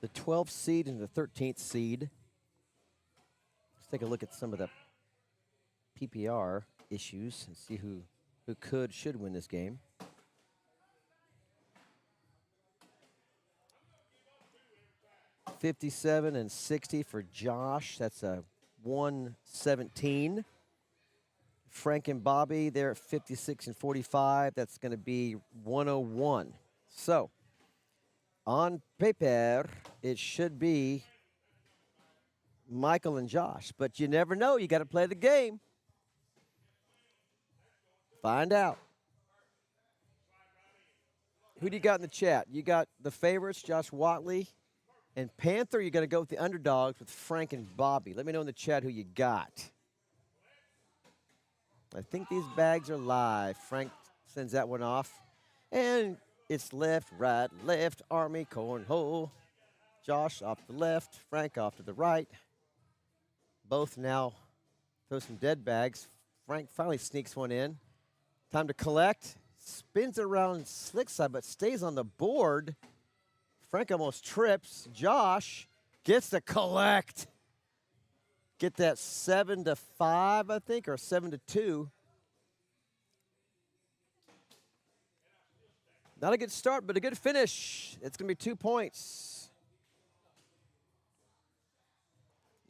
the 12th seed and the 13th seed. Let's take a look at some of the PPR issues and see who should win this game. $57 and $60 for Josh. That's a 117. Frank and Bobby, they're at 56 and 45. That's going to be 101. So, on paper, it should be Michael and Josh. But you never know. You got to play the game. Find out. Who do you got in the chat? You got the favorites, Josh Watley and Panther. You're going to go with the underdogs with Frank and Bobby. Let me know in the chat who you got. I think these bags are live. Frank sends that one off. And it's left, right, left, Army, Cornhole. Josh off the left, Frank off to the right. Both now throw some dead bags. Frank finally sneaks one in. Time to collect. Spins it around slick side, but stays on the board. Frank almost trips. Josh gets to collect. Get that 7-5, I think, or 7-2. Not a good start, but a good finish. It's going to be 2 points.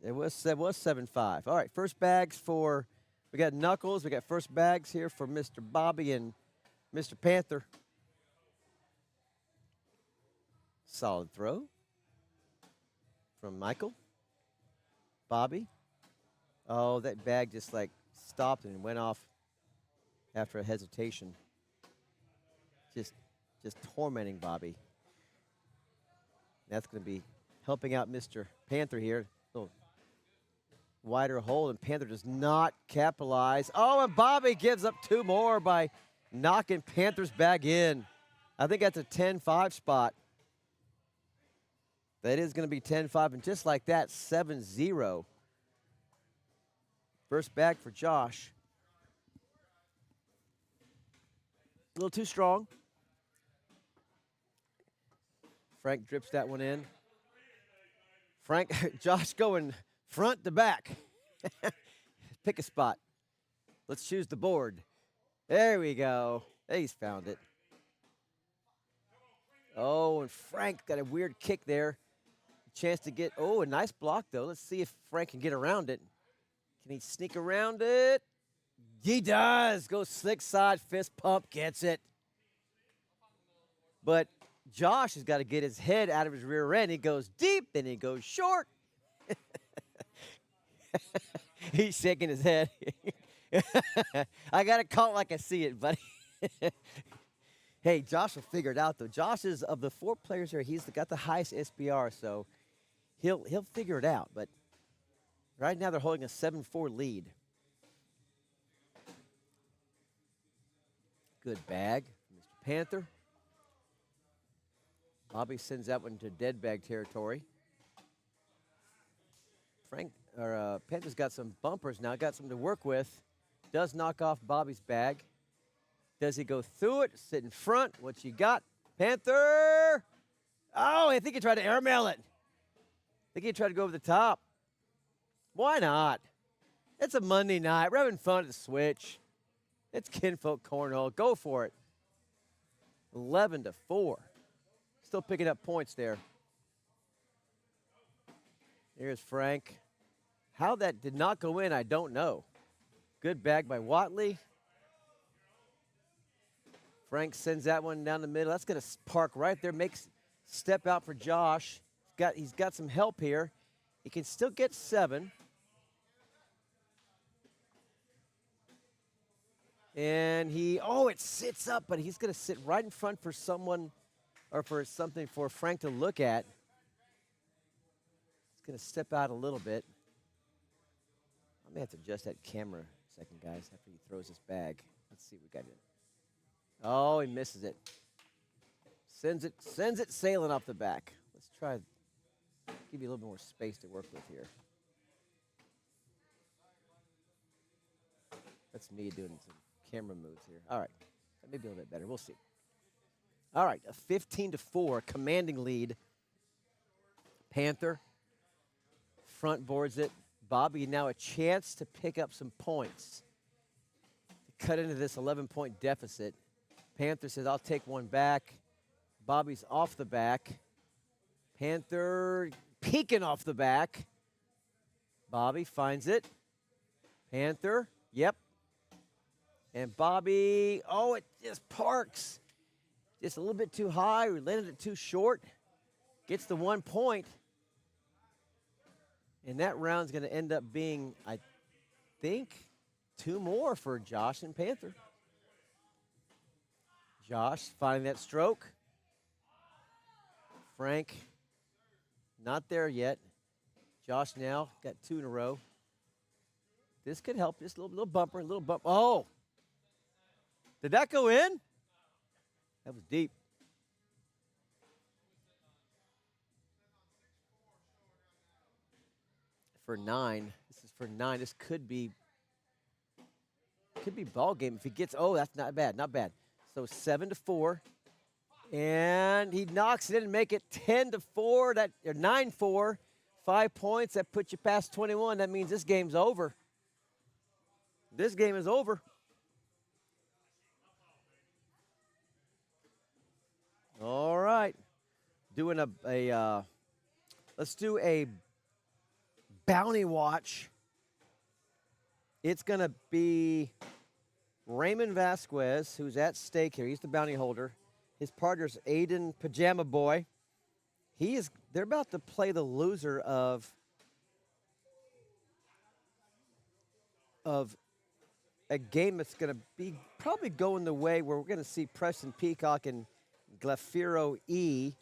It was 7-5. All right, first bags for, we got Knuckles. We got first bags here for Mr. Bobby and Mr. Panther. Solid throw from Michael. Bobby. Oh, that bag just like stopped and went off after a hesitation. Just tormenting Bobby. That's going to be helping out Mr. Panther here. A little wider hole, and Panther does not capitalize. Oh, and Bobby gives up 2 more by knocking Panther's bag in. I think that's a 10-5 spot. That is going to be 10-5, and just like that, 7-0. First bag for Josh. A little too strong. Frank drips that one in. Josh going front to back. Pick a spot. Let's choose the board. There we go. He's found it. Oh, and Frank got a weird kick there. Chance to get, oh, a nice block, though. Let's see if Frank can get around it. Can he sneak around it? He does. Goes slick side, fist pump, gets it. But Josh has got to get his head out of his rear end. He goes deep, then he goes short. He's shaking his head. I got to call it like I see it, buddy. Hey, Josh will figure it out, though. Josh is, of the 4 players here, he's got the highest SBR, so he'll figure it out. But right now they're holding a 7-4 lead. Good bag, Mr. Panther. Bobby sends that one to dead bag territory. Panthers got some bumpers now, got something to work with. Does knock off Bobby's bag. Does he go through it? Sit in front. What you got? Panther! Oh, I think he tried to airmail it. I think he tried to go over the top. Why not? It's a Monday night. We're having fun at the Switch. It's Kinfolk Cornhole. Go for it. 11-4. Still picking up points there. Here's Frank. How that did not go in, I don't know. Good bag by Watley. Frank sends that one down the middle. That's going to park right there. Makes step out for Josh. He's got some help here. He can still get 7. And it sits up, but he's going to sit right in front for someone or for something for Frank to look at. He's going to step out a little bit. I may have to adjust that camera a second, guys, after he throws his bag. Let's see what we got in. Oh, he misses it. Sends it sailing off the back. Let's try give you a little bit more space to work with here. That's me doing some camera moves here. All right. That may be a little bit better. We'll see. All right, a 15-4 commanding lead. Panther front boards it. Bobby now a chance to pick up some points. To cut into this 11-point deficit. Panther says, I'll take one back. Bobby's off the back. Panther peeking off the back. Bobby finds it. Panther, yep. And Bobby, it just parks. Just a little bit too high. We landed it too short. Gets the 1 point. And that round's going to end up being, I think, 2 more for Josh and Panther. Josh finding that stroke. Frank, not there yet. Josh now got 2 in a row. This could help. Just a little bumper, a little bump. Oh! Did that go in? That was deep. For 9. This is for 9. This could be ball game if he gets. Oh, that's not bad. Not bad. So 7-4. And he knocks it in and make it 10-4. Or 9-4. 5 points. That puts you past 21. That means this game's over. This game is over. All right. Doing let's do a bounty watch. It's going to be Raymond Vasquez, who's at stake here. He's the bounty holder. His partner's Aiden Pajama Boy. They're about to play the loser of a game that's going to be probably going the way where we're going to see Preston Peacock and Glafiro E.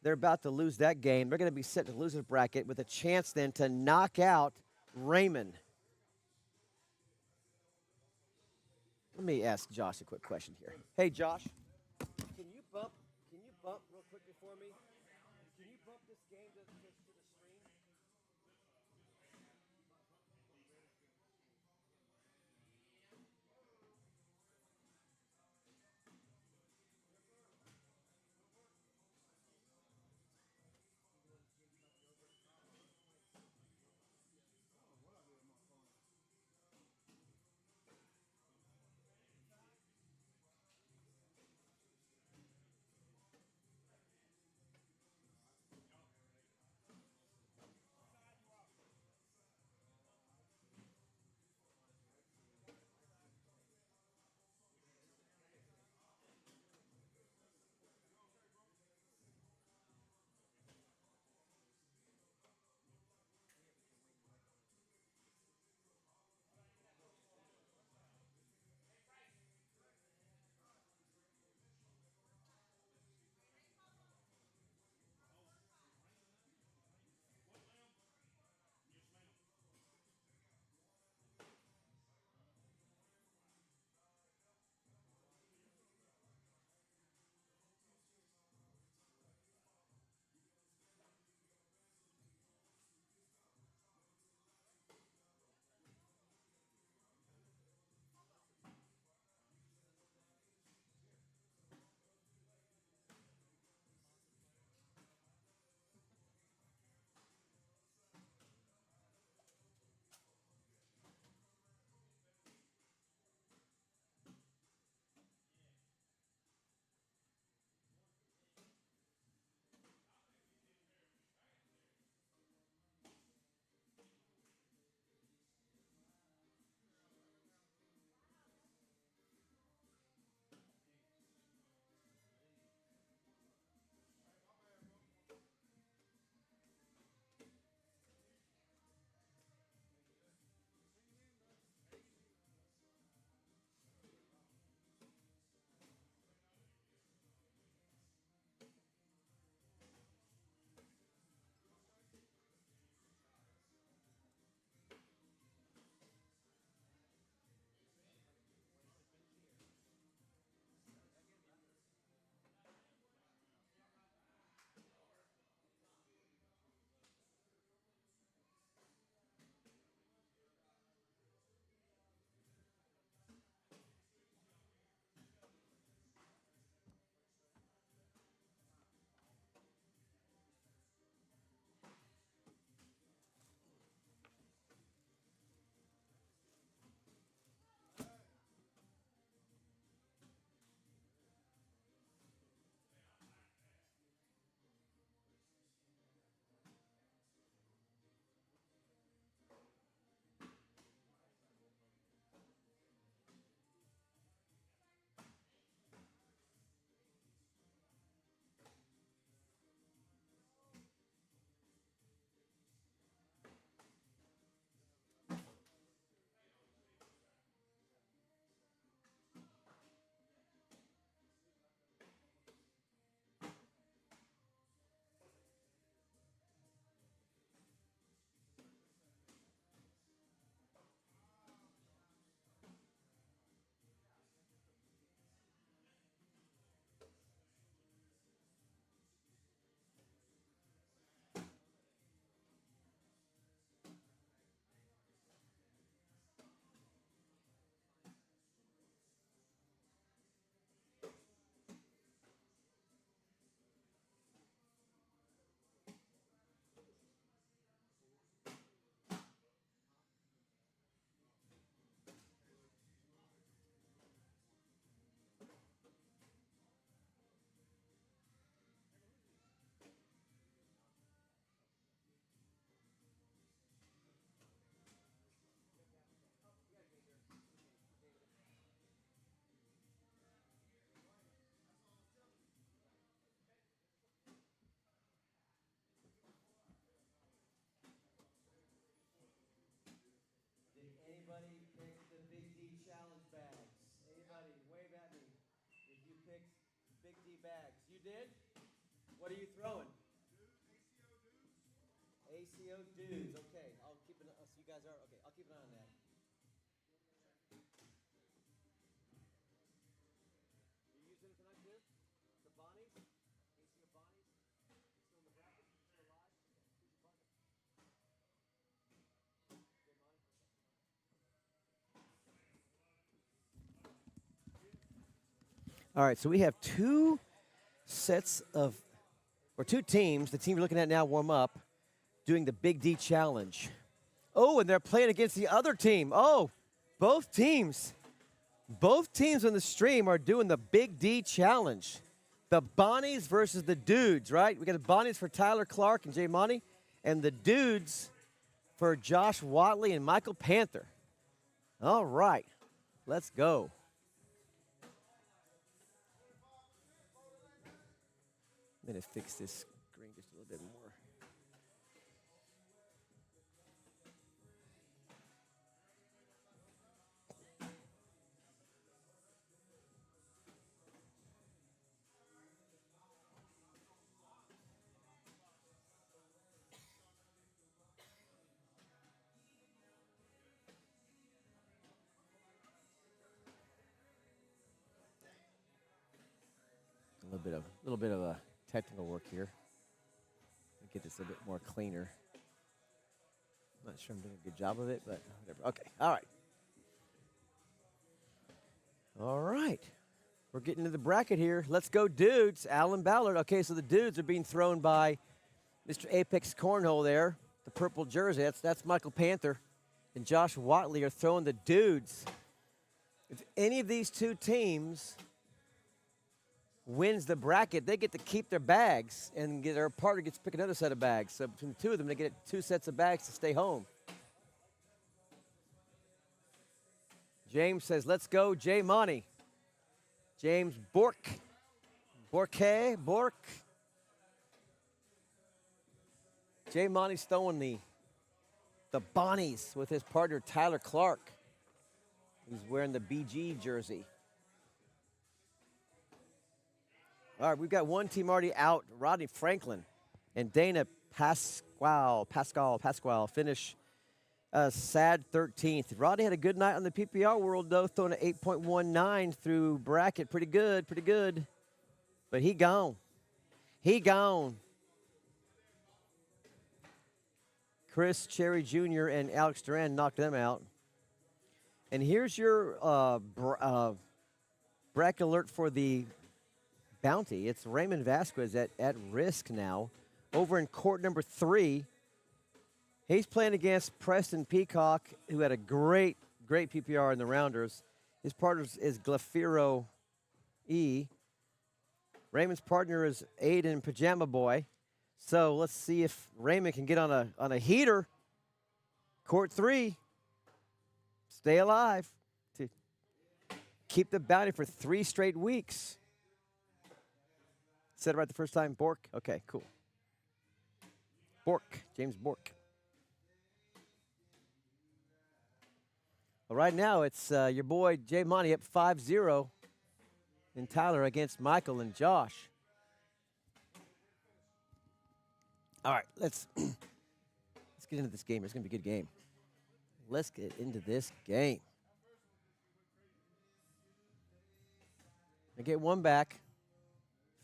They're about to lose that game. They're going to be set in the loser's bracket with a chance then to knock out Raymond. Let me ask Josh a quick question here. Hey, Josh, can you bump real quickly for me? Can you bump this game to the stream? bags. You did? What are you throwing? ACO dudes. Okay, I'll keep an. So you guys are okay. I'll keep an eye on that. You use anything like this? The Bonnies? ACO Bonnies? Still in the bracket? Still alive? Okay. Who's your partner? Jay Monty? All right, so we have two sets of, or two teams. The team you're looking at now warm up, doing the Big D Challenge. Oh, and they're playing against the other team. Oh, both teams on the stream are doing the Big D Challenge. The Bonnies versus the Dudes, right? We got the Bonnies for Tyler Clark and Jay Monty, and the Dudes for Josh Watley and Michael Panther. All right, let's go. I'm going to fix this screen just a little bit more. A little bit of a technical work here. Get this a bit more cleaner. Not sure I'm doing a good job of it, but whatever. Okay, all right. All right. We're getting to the bracket here. Let's go, Dudes. Alan Ballard. Okay, so the Dudes are being thrown by Mr. Apex Cornhole there, the purple jersey. That's Michael Panther. And Josh Watley are throwing the Dudes. If any of these two teams wins the bracket, they get to keep their bags, and their partner gets to pick another set of bags. So between the two of them, they get two sets of bags to stay home. James says, let's go, Jay Monty. James Bork. Jay Monty's throwing the Bonnies with his partner, Tyler Clark. He's wearing the BG jersey. All right, we've got one team already out. Rodney Franklin and Dana Pasquale finish sad 13th. Rodney had a good night on the PPR world, though, throwing an 8.19 through bracket. Pretty good. But he gone. Chris Cherry Jr. and Alex Duran knocked them out. And here's your bracket alert for the Bounty. It's Raymond Vasquez at risk now. Over in court number 3. He's playing against Preston Peacock, who had a great PPR in the rounders. His partner is Glafiro E. Raymond's partner is Aiden Pajama Boy. So let's see if Raymond can get on a heater. Court 3. Stay alive to keep the bounty for 3 straight weeks. Said it right the first time, Bork? Okay, cool. James Bork. Well, right now it's your boy Jay Monty up 5-0 in Tyler against Michael and Josh. All right, let's get into this game. It's going to be a good game. Let's get into this game. I get one back.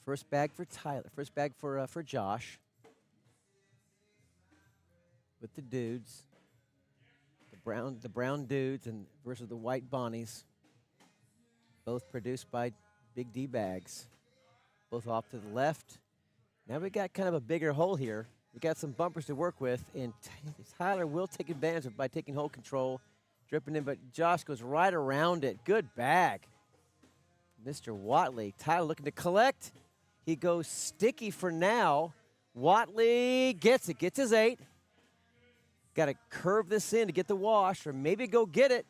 First bag for Tyler. First bag for Josh. With the Dudes. The brown Dudes and versus the white Bonnies. Both produced by Big D Bags. Both off to the left. Now we got kind of a bigger hole here. We got some bumpers to work with, and Tyler will take advantage of it by taking hole control, dripping in, but Josh goes right around it. Good bag. Mr. Watley. Tyler looking to collect. He goes sticky for now. Watley gets it, gets his 8. Got to curve this in to get the wash, or maybe go get it.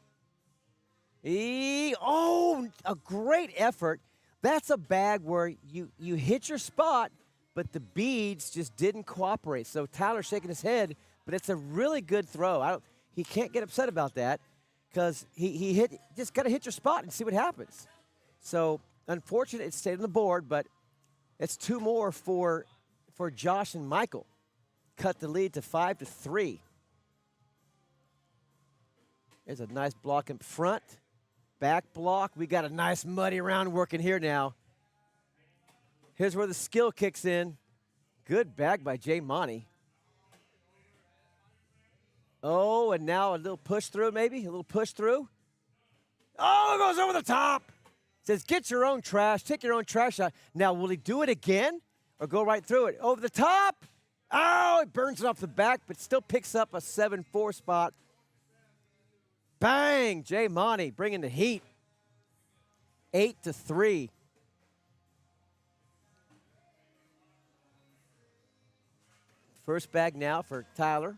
A great effort. That's a bag where you hit your spot, but the beads just didn't cooperate. So Tyler's shaking his head, but it's a really good throw. He can't get upset about that because he just got to hit your spot and see what happens. So unfortunate it stayed on the board, but It's 2 more for Josh and Michael. Cut the lead to 5-3. There's a nice block in front. Back block. We got a nice muddy round working here now. Here's where the skill kicks in. Good bag by Jay Monty. Oh, and now a little push through, maybe? A little push through. Oh, it goes over the top. Says, get your own trash. Take your own trash out. Now, will he do it again or go right through it? Over the top. Oh, it burns it off the back, but still picks up a 7-4 spot. Bang! Jay Monty bringing the heat. 8-3. First bag now for Tyler.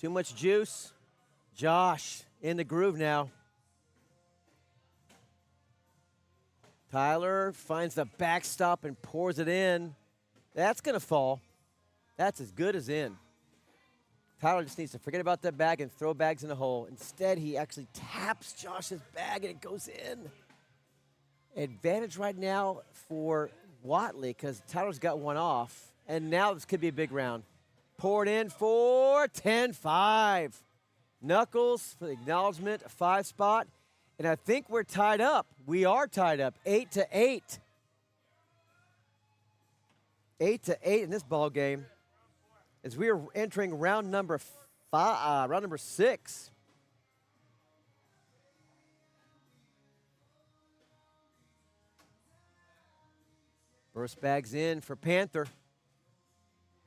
Too much juice. Josh in the groove now. Tyler finds the backstop and pours it in. That's going to fall. That's as good as in. Tyler just needs to forget about that bag and throw bags in the hole. Instead, he actually taps Josh's bag and it goes in. Advantage right now for Watley because Tyler's got one off. And now this could be a big round. Poured in for 10-5. Knuckles for the acknowledgement, a 5 spot. And I think we're tied up. We are tied up, 8-8. 8-8 in this ball game as we are entering round number 6. First bag's in for Panther.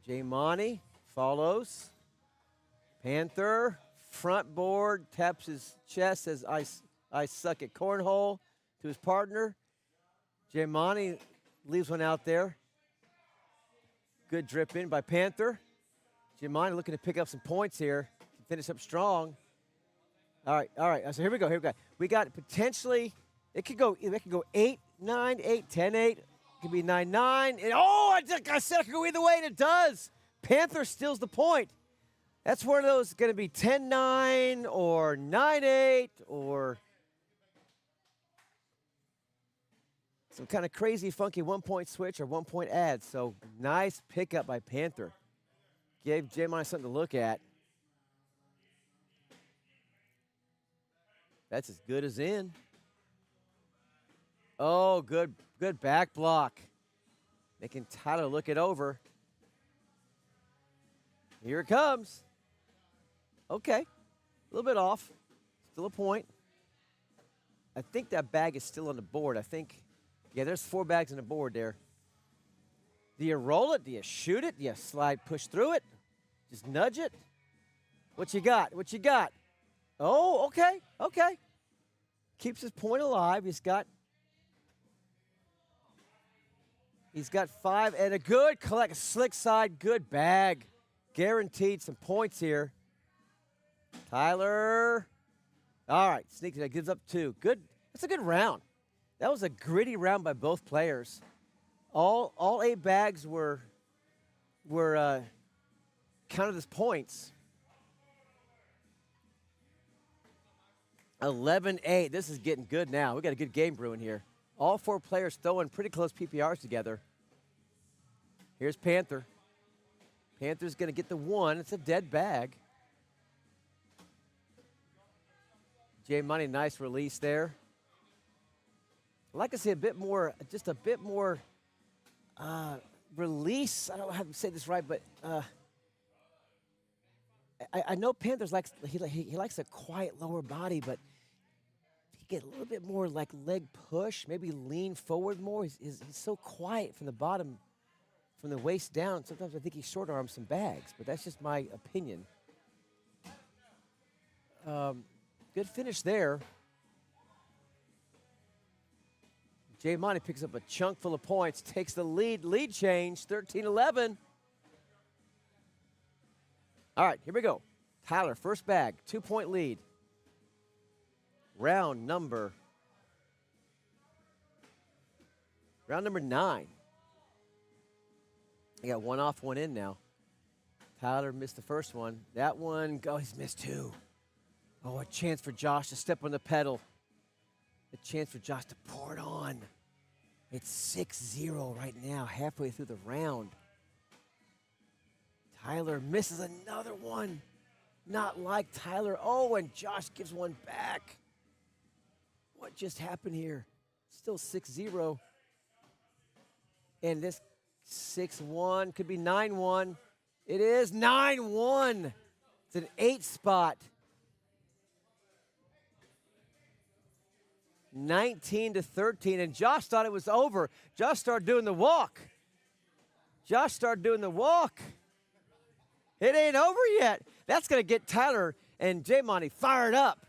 Jay Monty follows. Panther, front board, taps his chest, says, I suck at cornhole to his partner. Jay Monty leaves one out there. Good drip in by Panther. Jay Monty looking to pick up some points here. Finish up strong. All right. So here we go. We got potentially, it could go 8-9, 8-10-8. It could be 9-9. And I said it could go either way, and it does. Panther steals the point. That's one of those going to be 10-9 or 9-8 or some kind of crazy, funky 1-point switch or 1-point ad. So nice pickup by Panther. Gave Jay Monty something to look at. That's as good as in. Oh, good back block. Making Tyler look it over. Here it comes. Okay. A little bit off. Still a point. I think that bag is still on the board. Yeah, there's 4 bags on the board there. Do you roll it? Do you shoot it? Do you slide, push through it? Just nudge it? What you got? Oh, okay. Keeps his point alive. He's got 5 and a good collect, slick side, good bag. Guaranteed some points here. Tyler. All right, sneaks it, gives up 2. Good. That's a good round. That was a gritty round by both players. All 8 bags were counted as points. 11-8. This is getting good now. We got a good game brewing here. All 4 players throwing pretty close PPRs together. Here's Panther. Panther's going to get the 1. It's a dead bag. Jay Money, nice release there. I'd like to see just a bit more release. I don't know how to say this right, but I know Panthers he likes a quiet lower body, but if you get a little bit more like leg push, maybe lean forward more. He's so quiet from the bottom, from the waist down. Sometimes I think he short arms some bags, but that's just my opinion. Good finish there. Jay Monty picks up a chunk full of points, takes the lead change, 13-11. All right, here we go. Tyler, first bag, 2-point lead. Round number 9. I got 1 off, 1 in now. Tyler missed the first one. That one, he's missed 2. Oh, a chance for Josh to step on the pedal. A chance for Josh to pour it on. It's 6-0 right now, halfway through the round. Tyler misses another one. Not like Tyler. Oh, and Josh gives one back. What just happened here? Still 6-0. And this 6-1 could be 9-1. It is 9-1. It's an 8 spot. 19-13, and Josh thought it was over. Josh started doing the walk. It ain't over yet. That's going to get Tyler and J Monty fired up.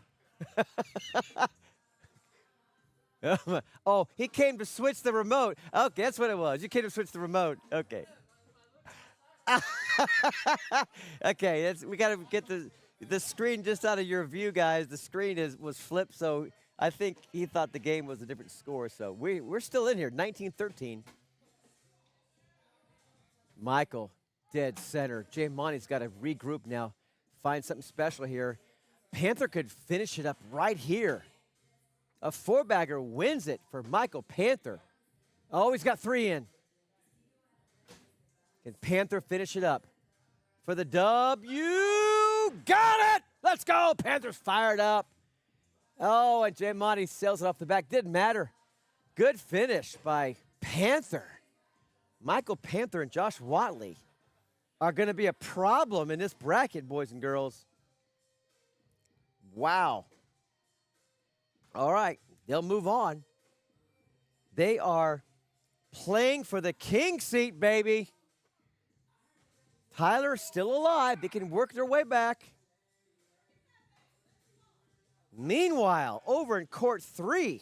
Oh, he came to switch the remote. Okay, that's what it was. You came to switch the remote. Okay. Okay, we got to get the screen just out of your view, guys. The screen was flipped, so I think he thought the game was a different score. So we're still in here, 19-13. Michael, dead center. Jay Monty's got to regroup now, find something special here. Panther could finish it up right here. A four-bagger wins it for Michael Panther. Oh, he's got 3 in. Can Panther finish it up for the dub? You got it! Let's go! Panther's fired up. Oh, and Jay Monty sails it off the back. Didn't matter. Good finish by Panther. Michael Panther and Josh Watley are going to be a problem in this bracket, boys and girls. Wow. All right, they'll move on. They are playing for the king seat, baby. Tyler's still alive. They can work their way back. Meanwhile, over in court 3,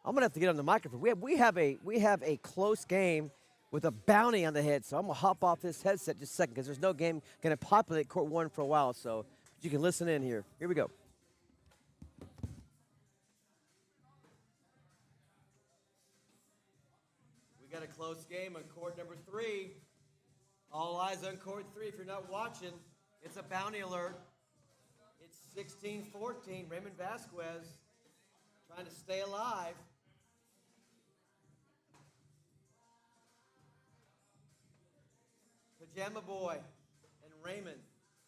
I'm gonna have to get on the microphone. We have a close game with a bounty on the head. So I'm gonna hop off this headset just a second because there's no game gonna populate court 1 for a while. So you can listen in here. Here we go. We got a close game on court number 3. All eyes on court 3. If you're not watching, it's a bounty alert. It's 16-14. Raymond Vasquez trying to stay alive. Pajama Boy and Raymond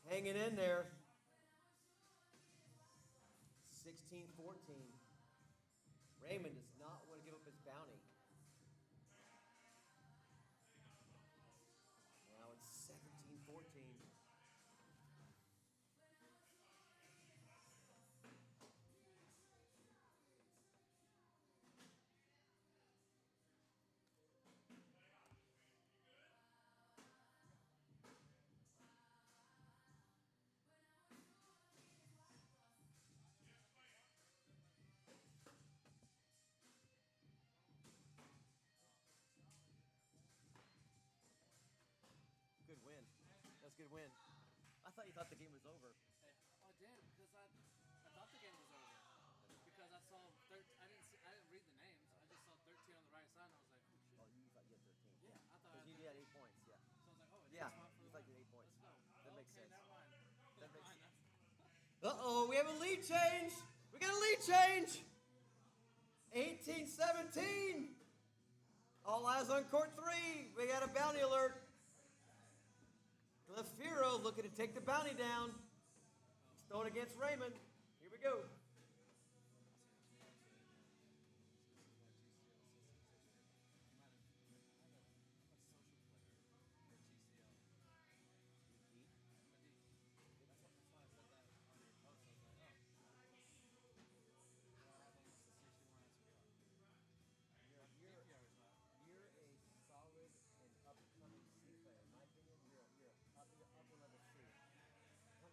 hanging in there. 16-14. Raymond does not want to give up his bounty. Now it's 17-14. Good win. That's a good win. I thought you thought the game was over. I did because I thought the game was over because I saw I didn't read the names. I just saw 13 on the right side and I was like, oh shit. Oh, you thought you had 13. Yeah, I thought. Because you had 8 points, yeah. So I was like, oh, it's Yeah, a spot for you the thought win. you had 8 points. Let's go. That makes Okay, sense. never mind. That Never makes mind. Uh-oh, we have a lead change. We got a lead change. 18-17. All eyes on court 3. We got a bounty alert. Clefiro looking to take the bounty down. He's throwing against Raymond. Here we go. You're a solid and upcoming C player. In my opinion, you're upper level C. 100%.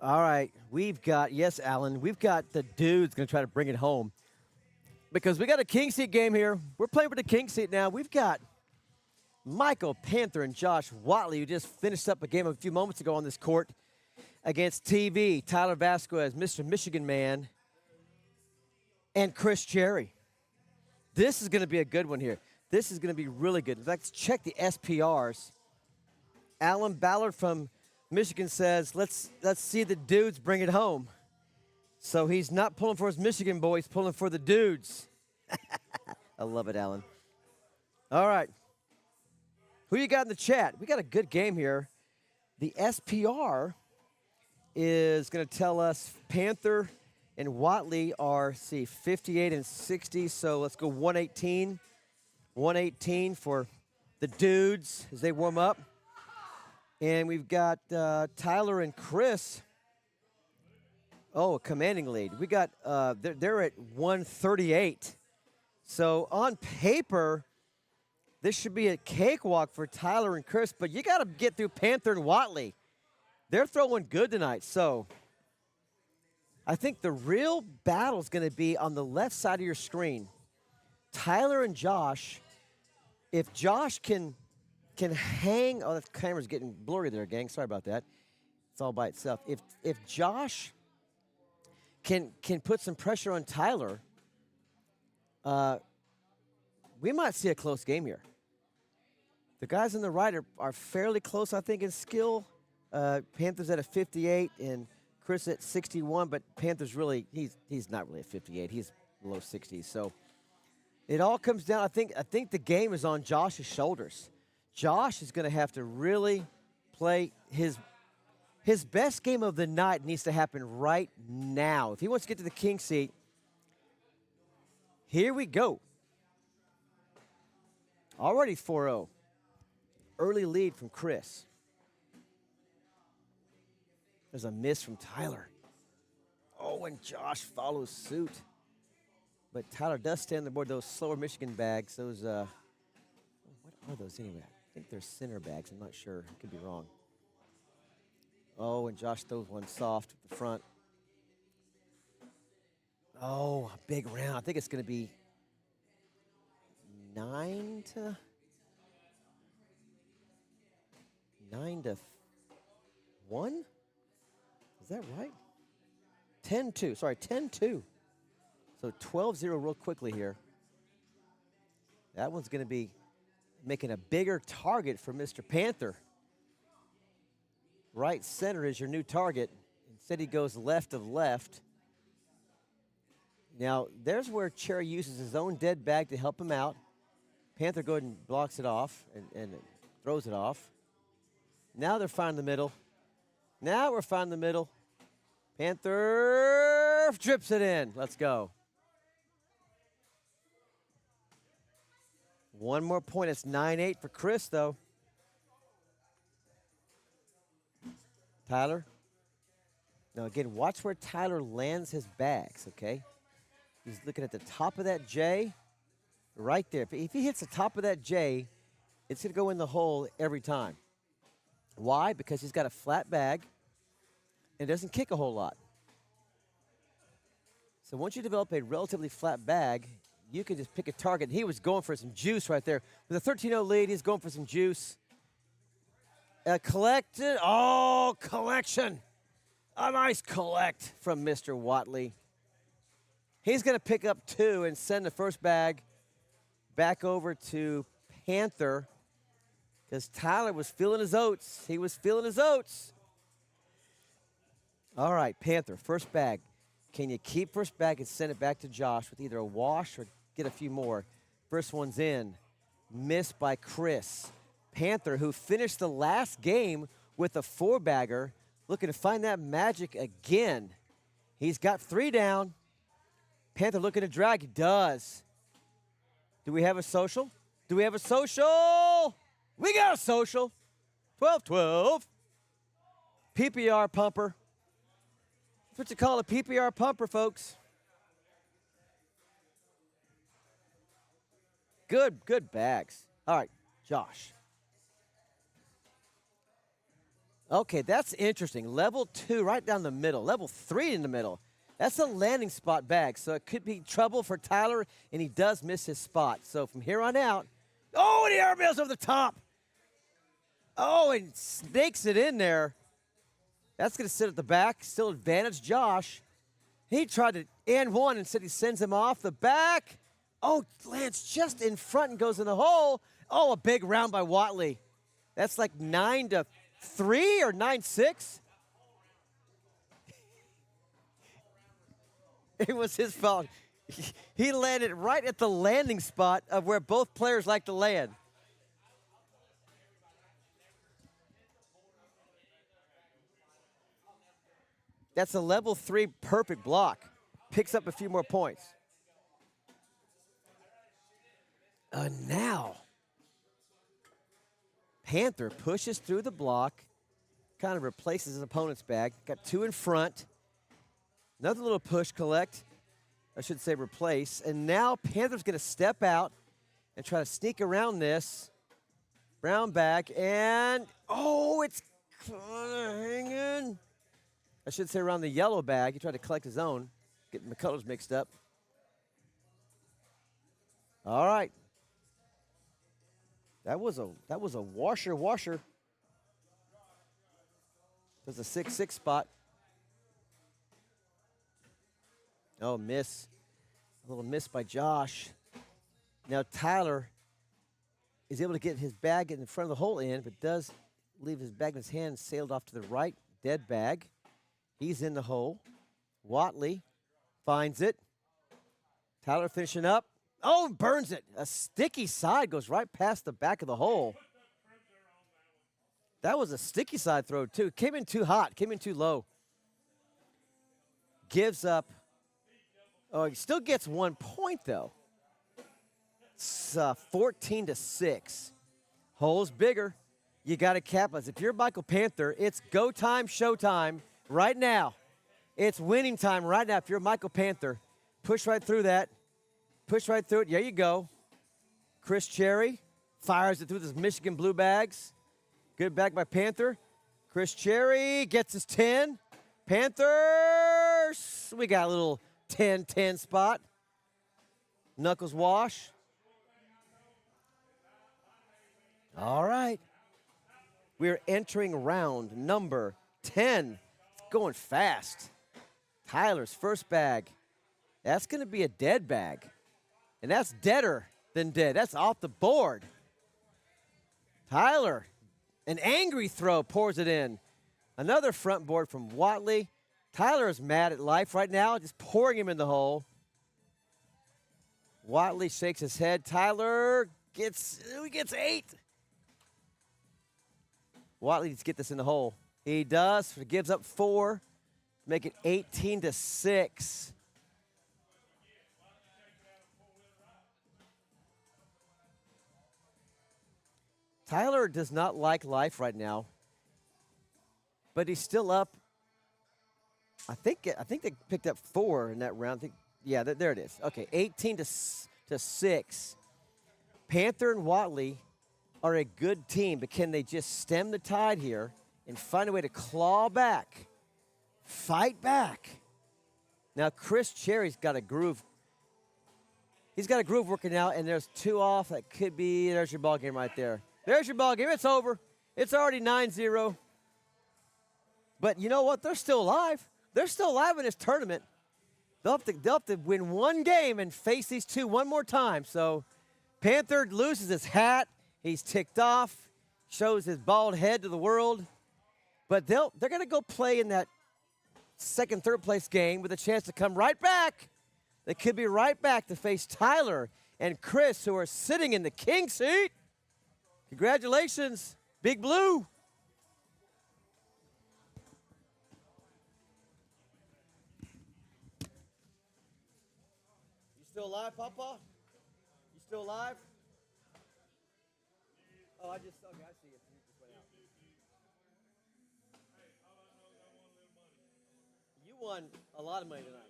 All right, we've got, yes, Alan, we've got the dudes going to try to bring it home because we got a king seat game here. We're playing for the king seat now. We've got Michael Panther and Josh Watley, who just finished up a game a few moments ago on this court against TV, Tyler Vasquez, Mr. Michigan Man, and Chris Cherry. This is going to be a good one here. This is going to be really good. In fact, let's check the SPRs. Alan Ballard from Michigan says, let's see the dudes bring it home. So he's not pulling for his Michigan boys, pulling for the dudes. I love it, Alan. All right. Who you got in the chat? We got a good game here. The SPR is going to tell us Panther and Watley are, 58 and 60. So let's go 118. 118 for the dudes as they warm up. And we've got Tyler and Chris. Oh, a commanding lead. We got, they're at 138. So on paper, this should be a cakewalk for Tyler and Chris, but you got to get through Panther and Watley. They're throwing good tonight. So I think the real battle is going to be on the left side of your screen. Tyler and Josh, if Josh can hang, oh, the camera's getting blurry there, gang. Sorry about that. It's all by itself. If Josh can put some pressure on Tyler, we might see a close game here. The guys on the right are fairly close, I think, in skill. Panthers at a 58 and Chris at 61, but Panthers really, he's not really a 58. He's low 60s. So it all comes down, I think the game is on Josh's shoulders. Josh is going to have to really play his best game of the night needs to happen right now. If he wants to get to the king seat, here we go. Already 4-0. Early lead from Chris. There's a miss from Tyler. Oh, and Josh follows suit. But Tyler does stay on the board. Those slower Michigan bags, those, what are those anyway? I think they're center bags. I'm not sure. I could be wrong. Oh, and Josh throws one soft at the front. Oh, a big round. I think it's going to be 9 to 1? Is that right? 10-2. Sorry, 10-2. So 12-0 real quickly here. That one's going to be making a bigger target for Mr. Panther. Right center is your new target. Instead, he goes left of left. Now, there's where Cherry uses his own dead bag to help him out. Panther goes and blocks it off and throws it off. Now they're finding the middle. Now we're finding the middle. Panther drips it in. Let's go. One more point. It's 9-8 for Chris, though. Tyler. Now, again, watch where Tyler lands his bags, okay? He's looking at the top of that J right there. If he hits the top of that J, it's going to go in the hole every time. Why? Because he's got a flat bag and doesn't kick a whole lot. So once you develop a relatively flat bag, you can just pick a target. He was going for some juice right there. With a 13-0 lead, he's going for some juice. Collected. Oh, collection. A nice collect from Mr. Watley. He's going to pick up 2 and send the first bag back over to Panther because Tyler was feeling his oats. He was feeling his oats. All right, Panther, first bag. Can you keep first bag and send it back to Josh with either a wash or get a few more? First one's in. Missed by Chris. Panther, who finished the last game with a 4-bagger, looking to find that magic again. He's got 3 down. Panther looking to drag. He does. Do we have a social? Do we have a social? We got a social. 12-12. PPR pumper. That's what you call a PPR pumper, folks. Good bags. All right, Josh. Okay, that's interesting. Level 2 right down the middle. Level 3 in the middle. That's a landing spot bag, so it could be trouble for Tyler, and he does miss his spot. So from here on out, oh, and he airmails over the top. Oh, and snakes it in there. That's going to sit at the back. Still advantage Josh. He tried to and one, and said he sends him off the back. Oh, lands just in front and goes in the hole. Oh, a big round by Watley. That's like 9-3 or 9-6. It was his fault. He landed right at the landing spot of where both players like to land. That's a level 3 perfect block. Picks up a few more points. Now, Panther pushes through the block, kind of replaces his opponent's bag. Got 2 in front. Another little push collect, I should say replace. And now Panther's going to step out and try to sneak around this brown bag. And, oh, it's kind of hanging. I should say around the yellow bag. He tried to collect his own, getting the colors mixed up. All right. That was a washer. There's a 6-6 spot. Oh, miss. A little miss by Josh. Now Tyler is able to get his bag in front of the hole in, but does leave his bag in his hand, sailed off to the right. Dead bag. He's in the hole. Watley finds it. Tyler finishing up. Oh, burns it. A sticky side goes right past the back of the hole. That was a sticky side throw, too. Came in too hot. Came in too low. Gives up. Oh, he still gets 1 point, though. It's 14-6. Hole's bigger. You got to capitalize. If you're Michael Panther, it's go time, show time right now. It's winning time right now if you're Michael Panther. Push right through that. Push right through it. There you go. Chris Cherry fires it through his Michigan blue bags. Good bag by Panther. Chris Cherry gets his 10. Panthers. We got a little 10-10 spot. Knuckles wash. All right. We're entering round number 10. It's going fast. Tyler's first bag. That's going to be a dead bag. And that's deader than dead. That's off the board. Tyler, an angry throw, pours it in. Another front board from Watley. Tyler is mad at life right now, just pouring him in the hole. Watley shakes his head. Tyler gets 8. Watley needs to get this in the hole. He does. He gives up 4. Make it 18-6. Tyler does not like life right now, but he's still up. I think they picked up 4 in that round. I think Yeah, there it is. Okay, 18 to 6. Panther and Watley are a good team, but can they just stem the tide here and find a way to claw back, fight back? Now, Chris Cherry's got a groove. He's got a groove working out, and there's 2 off. That could be, there's your ball game right there. There's your ball game. It's over. It's already 9-0. But you know what? They're still alive. They're still alive in this tournament. They'll have to win one game and face these 2 one more time. So Panther loses his hat. He's ticked off, shows his bald head to the world. But they're going to go play in that second, third place game with a chance to come right back. They could be right back to face Tyler and Chris, who are sitting in the king seat. Congratulations, Big Blue. You still alive, Papa? You still alive? Oh, okay, I see it. You just went out. You won a lot of money tonight.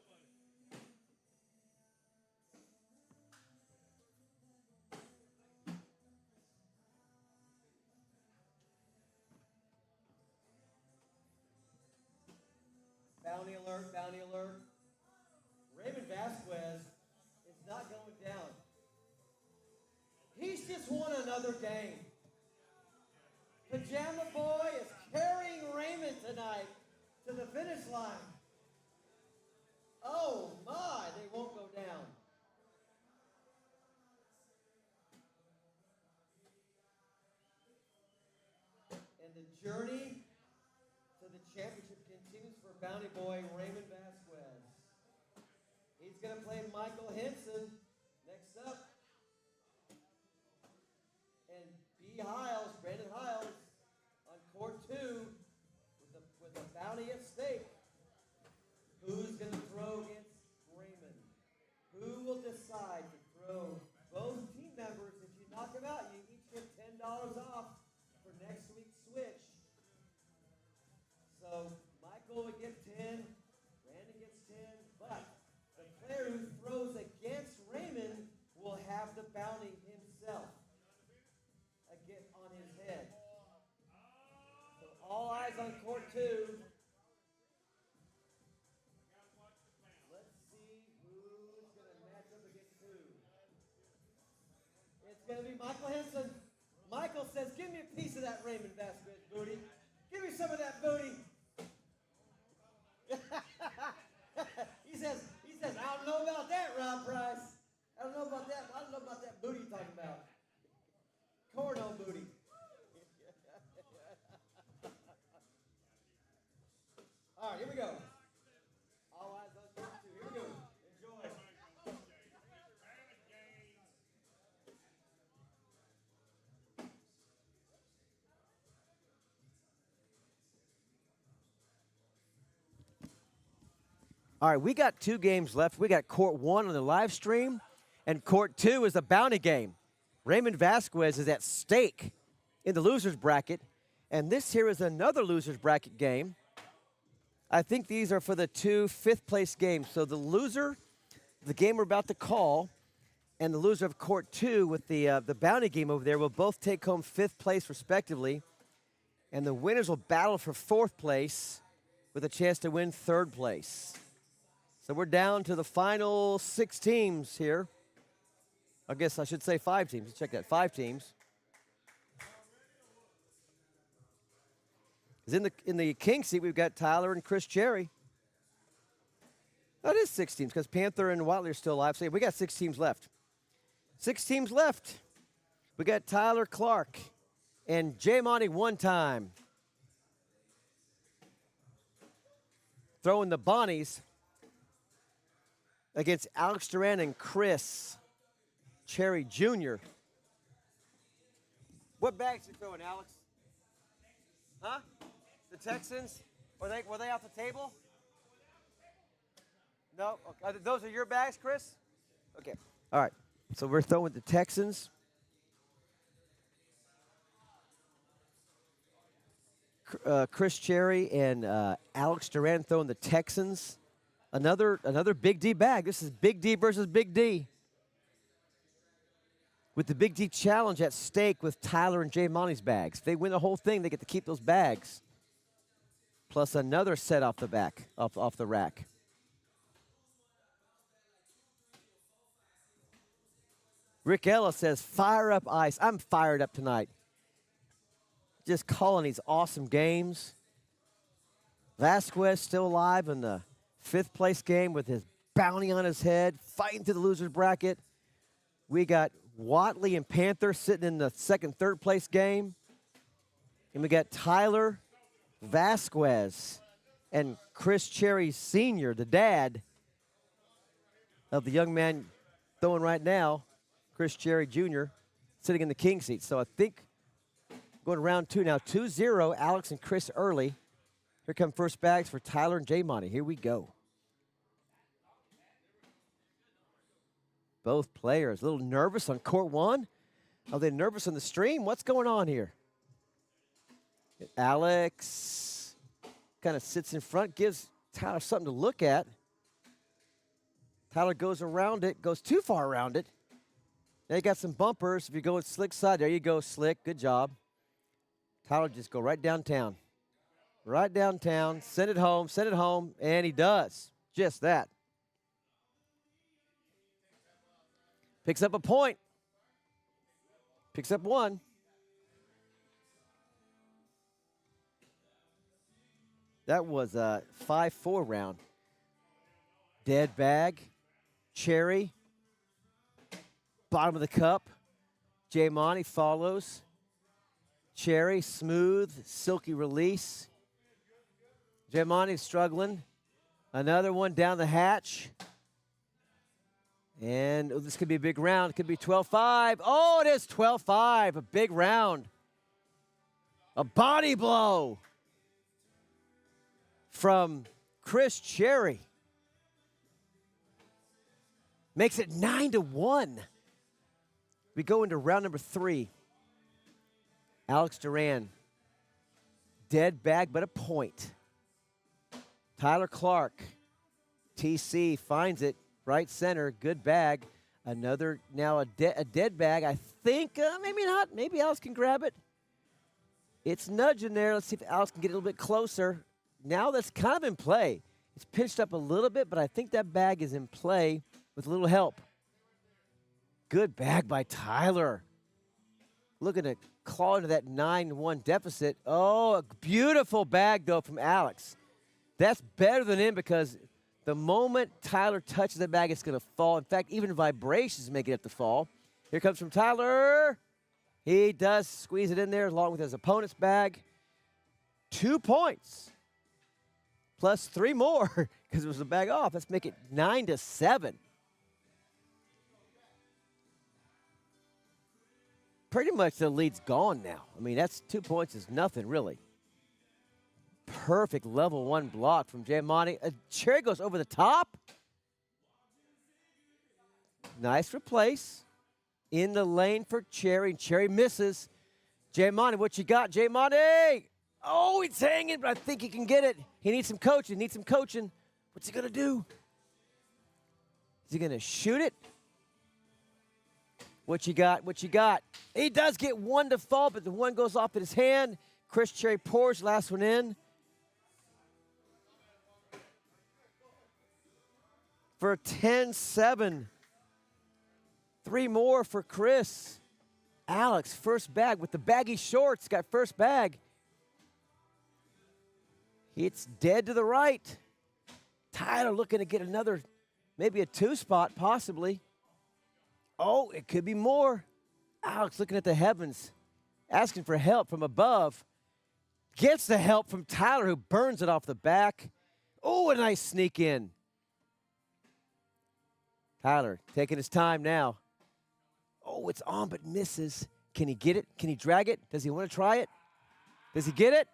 Bounty alert, bounty alert. Raymond Vasquez is not going down. He's just won another game. Pajama Boy is carrying Raymond tonight to the finish line. Oh my, they won't go down. And the journey to the championship continues for Bounty Boy Raymond Vasquez. He's going to play Michael Henson next up. And B. Hiles, Brandon Hiles, on court 2 with a bounty at stake. Who's going to throw against Raymond? Who will decide to throw? Both team members, if you knock them out, you each get $10 off for next week's switch. So Michael would get 10, Brandon gets 10, but the player who throws against Raymond will have the bounty himself again on his head. So all eyes on court 2. Let's see who's going to match up against who. It's going to be Michael Henson. Michael says, give me a piece of that Raymond Vasquez booty. Give me some of that booty. he says, I don't know about that, Rob Price. I don't know about that. I don't know about that booty you're talking about. Cornhole booty. All right, here we go. All eyes on court 2. Here we go. Enjoy. All right, we got 2 games left. We got court 1 on the live stream, and court 2 is a bounty game. Raymond Vasquez is at stake in the loser's bracket, and this here is another loser's bracket game. I think these are for the 2 fifth-place games. So the loser, the game we're about to call, and the loser of court 2 with the bounty game over there will both take home 5th place respectively, and the winners will battle for 4th place with a chance to win 3rd place. So we're down to the final 6 teams here. I guess I should say 5 teams. Let's check that. 5 teams. 'Cause in the king seat, we've got Tyler and Chris Cherry. That is 6 teams because Panther and Watley are still alive. So we got 6 teams left. 6 teams left. We got Tyler Clark and J Monty one time. Throwing the Bonnies against Alex Duran and Chris Cherry Jr. What bags you throwing, Alex? Huh? The Texans? Were they off the table? No? Okay. Those are your bags, Chris? Okay. All right. So we're throwing the Texans. Chris Cherry and Alex Duran throwing the Texans. Another Big D bag. This is Big D versus Big D. With the Big D challenge at stake with Tyler and Jay Monty's bags. If they win the whole thing, they get to keep those bags. Plus another set off the rack. Rick Ellis says, fire up ice. I'm fired up tonight. Just calling these awesome games. Vasquez still alive in the 5th place game with his bounty on his head, fighting to the loser's bracket. We got Watley and Panther sitting in the 2nd, 3rd place game. And we got Tyler, Vasquez, and Chris Cherry Sr., the dad of the young man throwing right now, Chris Cherry Jr., sitting in the king seat. So I think going to round 2 now, 2-0, Alex and Chris early. Here come first bags for Tyler and Jay Monty. Here we go. Both players a little nervous on court 1. Are they nervous on the stream? What's going on here? Alex kind of sits in front, gives Tyler something to look at. Tyler goes around it, goes too far around it. Now you got some bumpers. If you go with Slick side, there you go, Slick. Good job. Tyler just go right downtown. Right downtown. Send it home, and he does. Just that. Picks up a point. Picks up 1. That was a 5-4 round. Dead bag. Cherry. Bottom of the cup. Jay Monty follows. Cherry, smooth, silky release. Jay Monty struggling. Another one down the hatch. And this could be a big round. It could be 12-5. Oh, it is 12-5. A big round. A body blow from Chris Cherry. Makes it 9-1. We go into round number 3. Alex Duran. Dead bag, but a point. Tyler Clark. TC finds it. Right center. Good bag. Another, now a dead bag. I think, maybe not. Maybe Alex can grab it. It's nudging there. Let's see if Alex can get a little bit closer. Now that's kind of in play. It's pinched up a little bit, but I think that bag is in play with a little help. Good bag by Tyler. Looking to claw into that 9-1 deficit. Oh, a beautiful bag, though, from Alex. That's better than in because the moment Tyler touches the bag, it's going to fall. In fact, even vibrations make it have to fall. Here comes from Tyler. He does squeeze it in there along with his opponent's bag. 2 points. Plus 3 more because it was a bag off. Let's make it 9-7. Pretty much the lead's gone now. I mean, that's 2 points is nothing, really. Perfect level 1 block from Jay Monty. Cherry goes over the top. Nice replace. In the lane for Cherry, and Cherry misses. Jay Monty, what you got, Jay Monty? Oh, he's hanging, but I think he can get it. He needs some coaching, What's he going to do? Is he going to shoot it? What you got? He does get 1 to fall, but the 1 goes off in his hand. Chris Cherry pours last one in. For 10-7. 3 more for Chris. Alex, first bag with the baggy shorts, got first bag. It's dead to the right. Tyler looking to get another, maybe a 2 spot, possibly. Oh, it could be more. Alex looking at the heavens, asking for help from above. Gets the help from Tyler, who burns it off the back. Oh, a nice sneak in. Tyler taking his time now. Oh, it's on but misses. Can he get it? Can he drag it? Does he want to try it? Does he get it?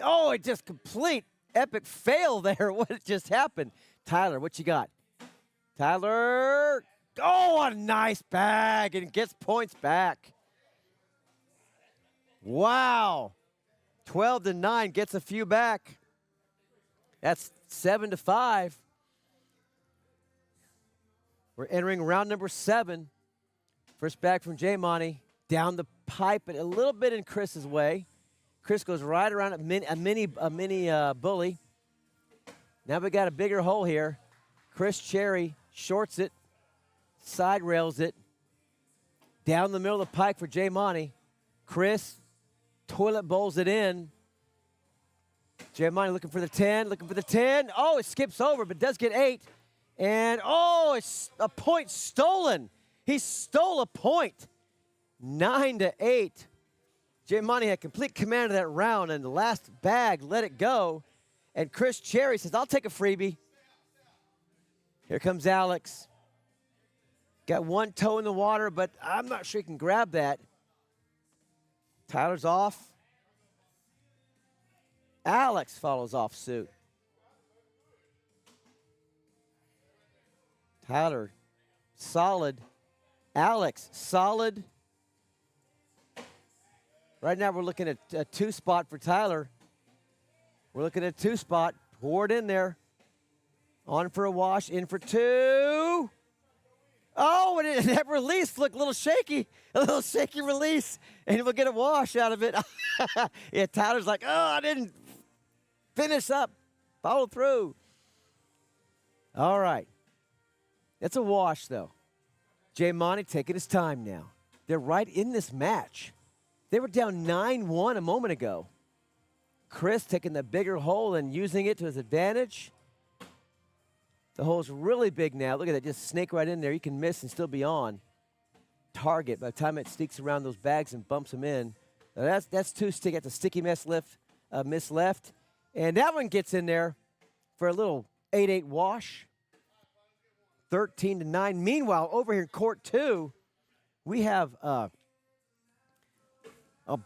Oh, it just complete epic fail there. What just happened? Tyler, what you got? Tyler. Oh, a nice bag, and gets points back. Wow. 12-9, gets a few back. That's 7-5. We're entering round number 7. First bag from J Monty. Down the pipe and a little bit in Chris's way. Chris goes right around a mini bully. Now we got a bigger hole here. Chris Cherry shorts it, side rails it. Down the middle of the pike for J Monty. Chris toilet bowls it in. J Monty looking for the 10, looking for the 10. Oh, it skips over, but does get 8. And, oh, it's a point stolen. He stole a point. 9-8. J Monty had complete command of that round, and the last bag let it go. And Chris Cherry says, I'll take a freebie. Here comes Alex. Got one toe in the water, but I'm not sure he can grab that. Tyler's off. Alex follows off suit. Tyler, solid. Alex, solid. Right now we're looking at a 2-spot for Tyler. We're looking at a 2-spot. Pour it in there. On for a wash, in for 2. Oh, and that release looked a little shaky. A little shaky release. And we'll get a wash out of it. Yeah, Tyler's like, oh, I didn't finish up. Follow through. All right. That's a wash, though. J Monty taking his time now. They're right in this match. They were down 9-1 a moment ago. Chris taking the bigger hole and using it to his advantage. The hole's really big now. Look at that, just snake right in there. You can miss and still be on target by the time it sneaks around those bags and bumps them in. Now that's 2 stick. That's a sticky miss left. And that one gets in there for a little 8-8 wash. 13-9. Meanwhile, over here in court 2, we have a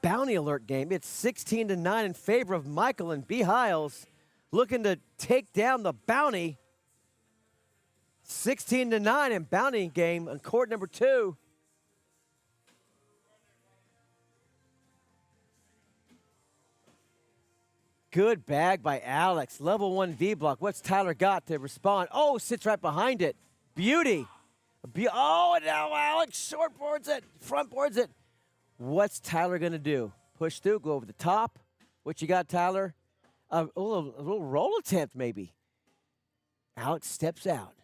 bounty alert game. It's 16-9 in favor of Michael and B. Hiles, looking to take down the bounty. 16-9 in bounty game on court number 2. Good bag by Alex. Level 1 V block. What's Tyler got to respond? Oh, sits right behind it. Beauty. Oh, and now Alex short boards it, front boards it. What's Tyler going to do? Push through, go over the top. What you got, Tyler? A little roll attempt, maybe. Alex steps out.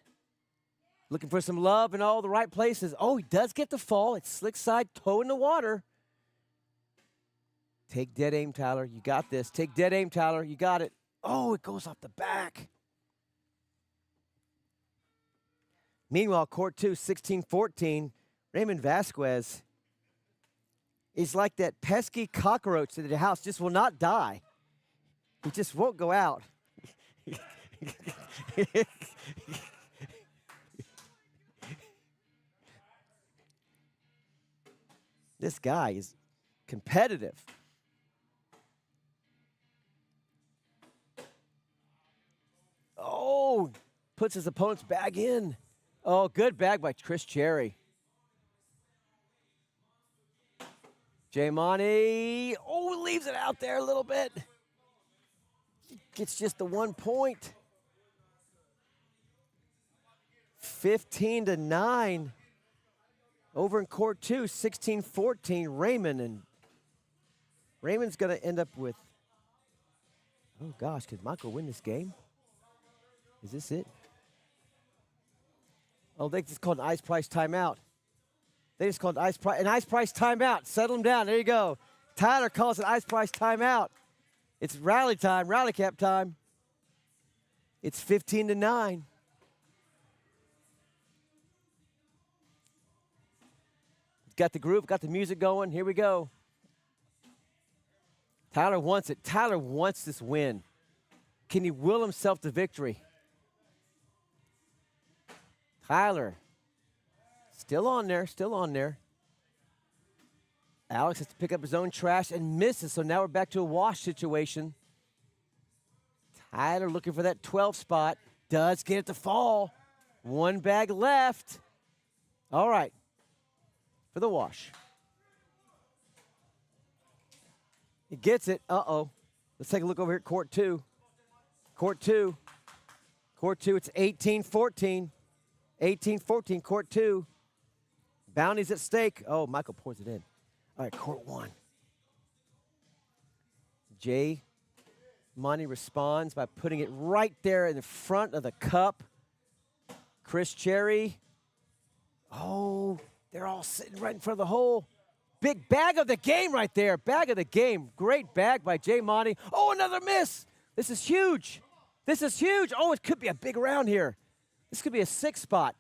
Looking for some love in all the right places. Oh, he does get the fall. It's slick side, toe in the water. Take dead aim, Tyler. You got this. Take dead aim, Tyler. You got it. Oh, it goes off the back. Meanwhile, court 2, 16-14. Raymond Vasquez is like that pesky cockroach that the house just will not die. He just won't go out. This guy is competitive. Oh, puts his opponent's bag in. Oh, good bag by Chris Cherry. J Monty, oh, leaves it out there a little bit. Gets just the 1 point. 15-9. Over in court 2, 16-14, Raymond. And Raymond's going to end up with, oh gosh, could Michael win this game? Is this it? Oh, they just called an ice price timeout. They just called an ice price timeout. Settle them down. There you go. Tyler calls an ice price timeout. It's rally time, rally cap time. It's 15-9. Got the groove, got the music going. Here we go. Tyler wants it. Tyler wants this win. Can he will himself to victory? Tyler, still on there, still on there. Alex has to pick up his own trash and misses, so now we're back to a wash situation. Tyler looking for that 12 spot. Does get it to fall. 1 bag left. All right, for the wash. He gets it. Uh-oh. Let's take a look over here at court 2. Court 2. Court 2, it's 18-14. 18-14, court 2. Bounties at stake. Oh, Michael pours it in. All right, court 1. Jay Monty responds by putting it right there in the front of the cup. Chris Cherry. Oh, they're all sitting right in front of the hole. Big bag of the game right there. Bag of the game. Great bag by Jay Monty. Oh, another miss. This is huge. This is huge. Oh, it could be a big round here. This could be a 6 spot.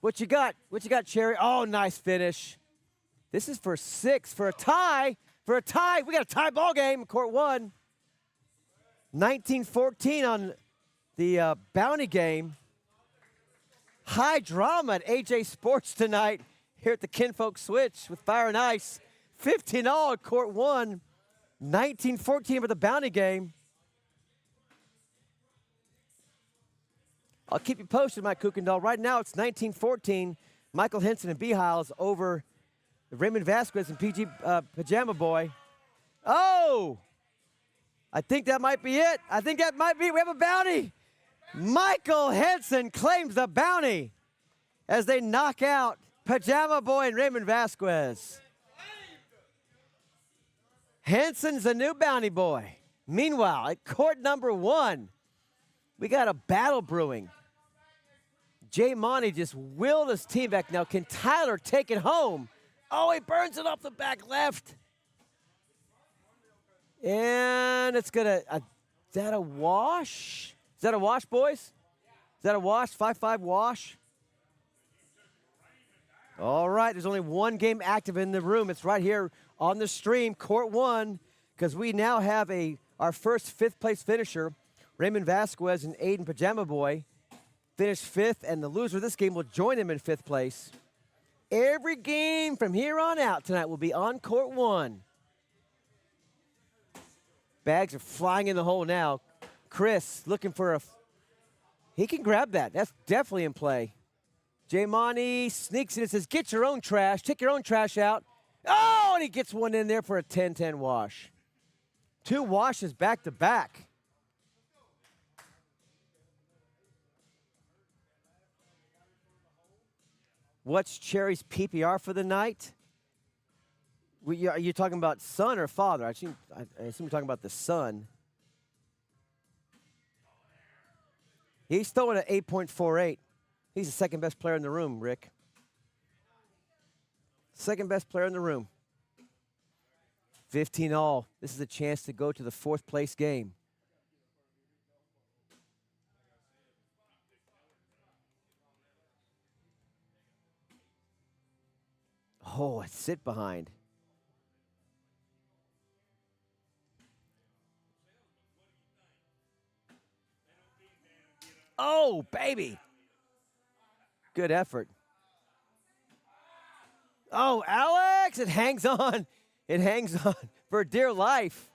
What you got? What you got, Cherry? Oh, nice finish. This is for 6, for a tie. For a tie. We got a tie ball game, court 1. 19-14 on the bounty game. High drama at AJ Sports tonight here at the Kinfolk Switch with Fire and Ice. 15-all at court 1. 19-14 for the bounty game. I'll keep you posted, Mike Kuykendall. Right now it's 19-14. Michael Henson and Behiles over Raymond Vasquez and PG Pajama Boy. Oh! I think that might be it. I think that might be. We have a bounty. Michael Henson claims the bounty as they knock out Pajama Boy and Raymond Vasquez. Henson's the new bounty boy. Meanwhile, at court number 1, we got a battle brewing. Jay Monty just willed his team back. Now, can Tyler take it home? Oh, he burns it off the back left. And it's going to, is that a wash? Is that a wash, boys? Is that a wash? 5-5 wash? All right, there's only one game active in the room. It's right here on the stream, court 1, because we now have our first 5th place finisher, Raymond Vasquez and Aiden Pajama Boy, finished 5th, and the loser of this game will join him in 5th place. Every game from here on out tonight will be on court 1. Bags are flying in the hole now. Chris looking for he can grab that. That's definitely in play. Jay Monty sneaks in and says, get your own trash. Take your own trash out. Oh, and he gets one in there for a 10-10 wash. 2 washes back to back. What's Cherry's PPR for the night? Are you talking about son or father? I assume you're talking about the son. He's throwing at 8.48. He's the second best player in the room, Rick. Second best player in the room. 15-all. This is a chance to go to the 4th place game. Oh, a sit behind. Oh, baby. Good effort. Oh, Alex, it hangs on. It hangs on for dear life.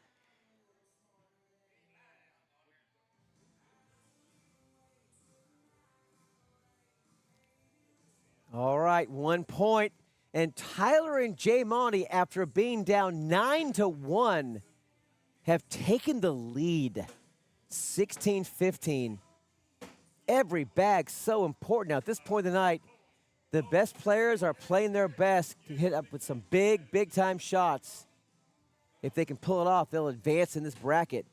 All right, 1 point. And Tyler and Jay Monty, after being down 9-1, have taken the lead. 16-15. Every bag so important. Now, at this point of the night, the best players are playing their best to hit up with some big-time shots. If they can pull it off, they'll advance in this bracket.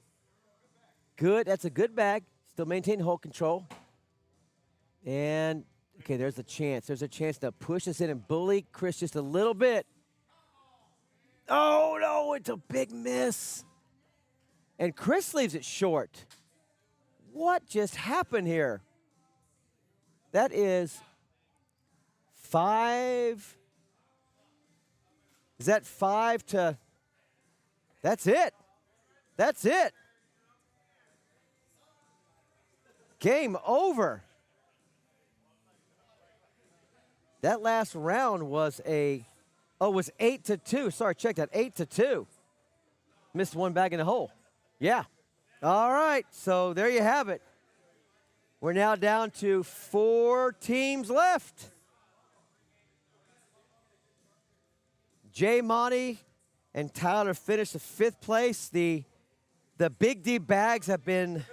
Good. That's a good bag. Still maintaining hole control. And, okay, there's a chance. There's a chance to push us in and bully Chris just a little bit. Oh, no, it's a big miss. And Chris leaves it short. What just happened here? That is 5. Is that 5 to? That's it. That's it. Game over. That last round was was 8-2. Sorry, check that. 8-2. Missed one bag in the hole. Yeah. All right, so there you have it. We're now down to 4 teams left. Jay Monty and Tyler finished the 5th place. The Big D bags have been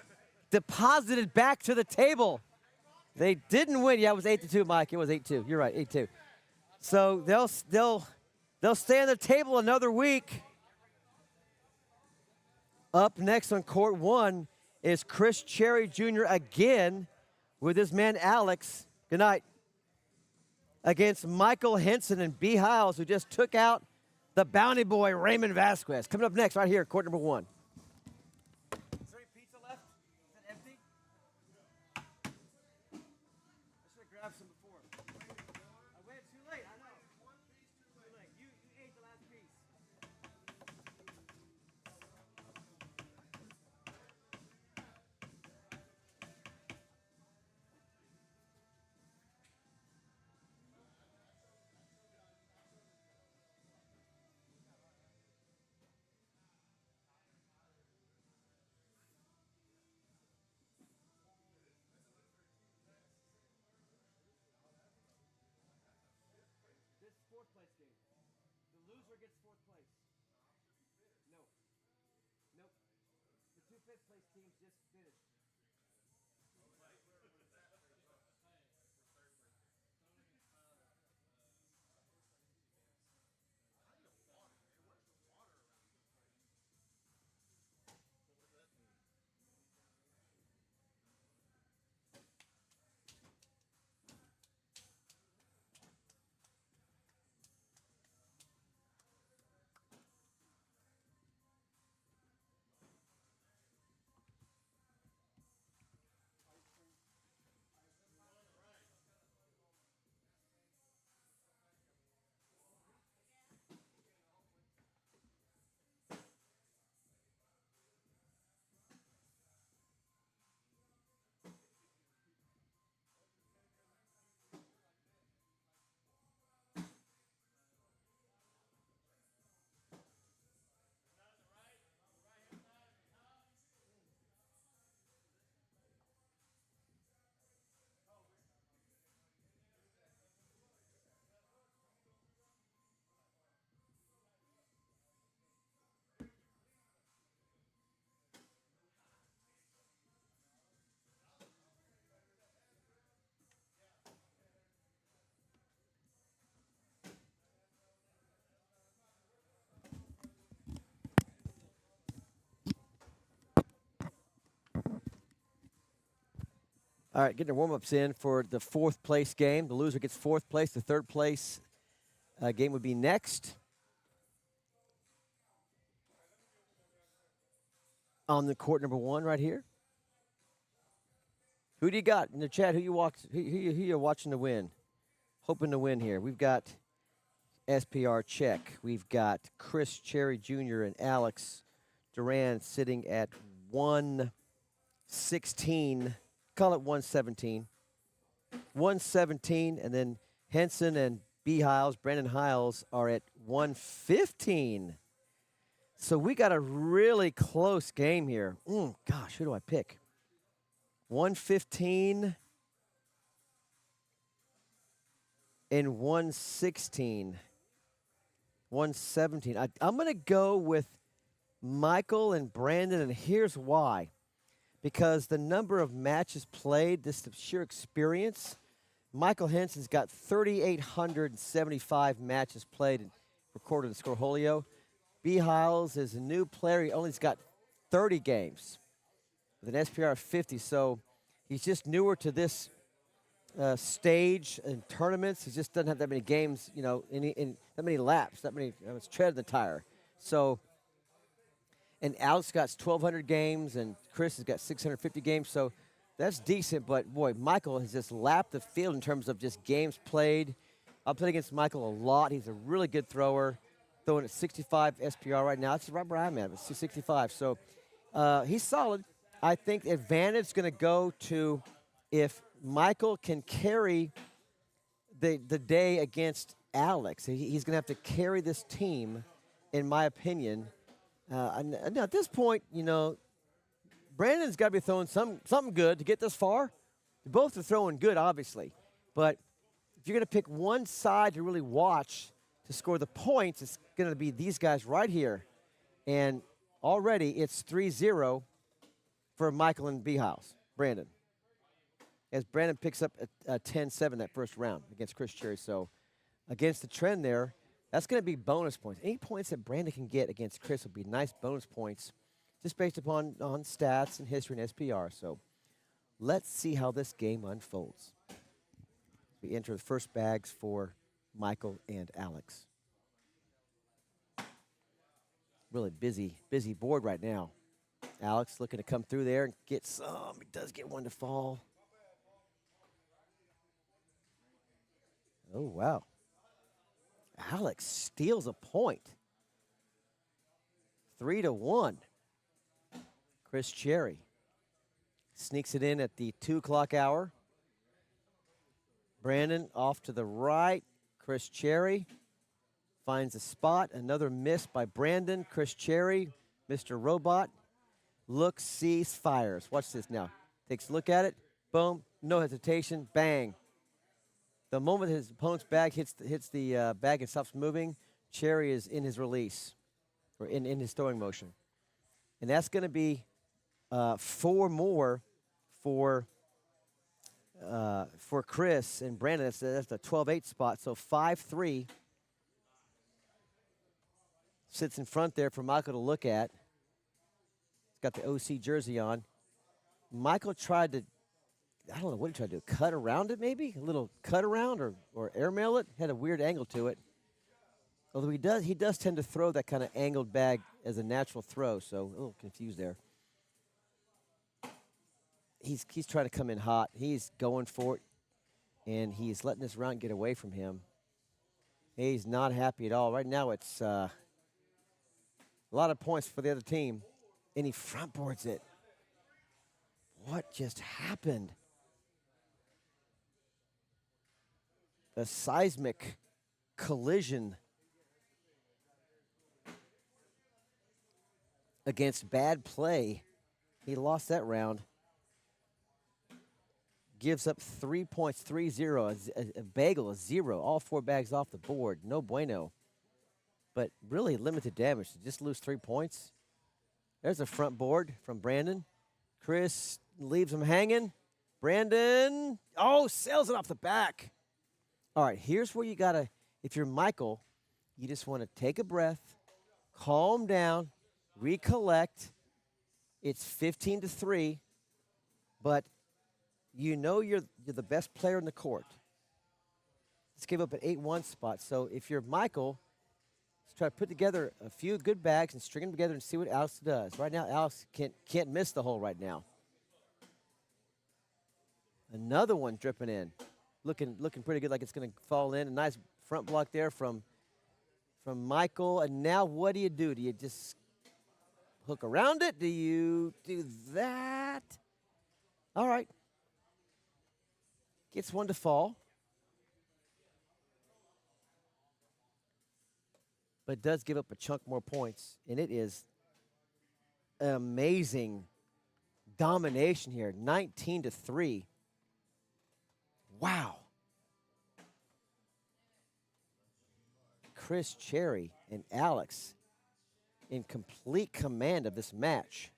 deposited back to the table. They didn't win. Yeah, it was 8-2, Mike. It was 8-2. You're right, 8-2. So they'll stay on the table another week. Up next on court one is Chris Cherry Jr. again with his man Alex. Good night. Against Michael Henson and B. Hiles, who just took out the bounty boy Raymond Vasquez. Coming up next right here, court number one. Is there any pizza left? Is it empty? I should have grabbed some before. I waited too late, I know. Too late. You ate the last piece. This is fourth place game. The loser gets fourth place. No. Nope. The two fifth place teams just finished. All right, getting the warm-ups in for the fourth place game. The loser gets fourth place. The third place game would be next. On the court number one right here. Who do you got in the chat? Who you watching to win? Hoping to win here. We've got SPR check. We've got Chris Cherry Jr. and Alex Duran sitting at 116. Call it 117. 117, and then Henson and B. Hiles, Brandon Hiles, are at 115. So we got a really close game here. Gosh, who do I pick? 115 and 116. 117. I'm going to go with Michael and Brandon, and here's why. Because the number of matches played, this the sheer experience. Michael Henson's got 3,875 matches played and recorded in Scorholio. B. Hiles is a new player. He only's got 30 games with an SPR of 50, so he's just newer to this stage in tournaments. He just doesn't have that many games, in that many laps, that many tread in the tire. So, and Alex got 1,200 games, and Chris has got 650 games, so that's decent. But, boy, Michael has just lapped the field in terms of just games played. I'll play against Michael a lot. He's a really good thrower, throwing at 65 SPR right now. That's right where I'm at, 65. So he's solid. I think the advantage is going to go to if Michael can carry the day against Alex. He's going to have to carry this team, in my opinion. And at this point, Brandon's got to be throwing something good to get this far. Both are throwing good, obviously. But if you're going to pick one side to really watch to score the points, it's going to be these guys right here. And already it's 3-0 for Michael and B. House. Brandon. as Brandon picks up a 10-7 that first round against Chris Cherry. So against the trend there, that's going to be bonus points. Any points that Brandon can get against Chris will be nice bonus points just based upon on stats and history and SPR. So let's see how this game unfolds. We enter the first bags for Michael and Alex. Really busy board right now. Alex looking to come through there and get some. He does get one to fall. Oh, wow. Alex steals a point. 3-1. Chris Cherry sneaks it in at the 2 o'clock hour. Brandon off to the right. Chris Cherry finds a spot. Another miss by Brandon. Chris Cherry, Mr. Robot, looks, sees, fires. Watch this now. Takes a look at it. Boom. No hesitation. Bang. The moment his opponent's bag hits the bag and stops moving, Cherry is in his release, or in his throwing motion. And that's going to be 4 more for Chris and Brandon. That's the 12-8 spot. So 5-3 sits in front there for Michael to look at. He's got the OC jersey on. Michael tried to, I don't know what he tried to do, cut around it maybe? A little cut around or airmail it. Had a weird angle to it. Although he does tend to throw that kind of angled bag as a natural throw, so a little confused there. He's trying to come in hot. He's going for it, and he's letting this round get away from him. He's not happy at all. Right now it's a lot of points for the other team, and he front boards it. What just happened? A seismic collision against bad play. He lost that round. Gives up 3 points, 3-0, a bagel, a 0. All 4 bags off the board. No bueno. But really limited damage to just lose 3 points. There's a front board from Brandon. Chris leaves him hanging. Brandon, sails it off the back. All right, here's where you got to, if you're Michael, you just want to take a breath, calm down, recollect. It's 15-3, but you know you're the best player in the court. Let's give up an 8-1 spot. So if you're Michael, let's try to put together a few good bags and string them together and see what Alex does. Right now, Alex can't miss the hole right now. Another one dripping in. Looking pretty good, like it's going to fall in. A nice front block there from Michael. And now what do? Do you just hook around it? Do you do that? All right. Gets one to fall. But does give up a chunk more points. And it is amazing domination here. 19-3. Wow. Chris Cherry and Alex in complete command of this match.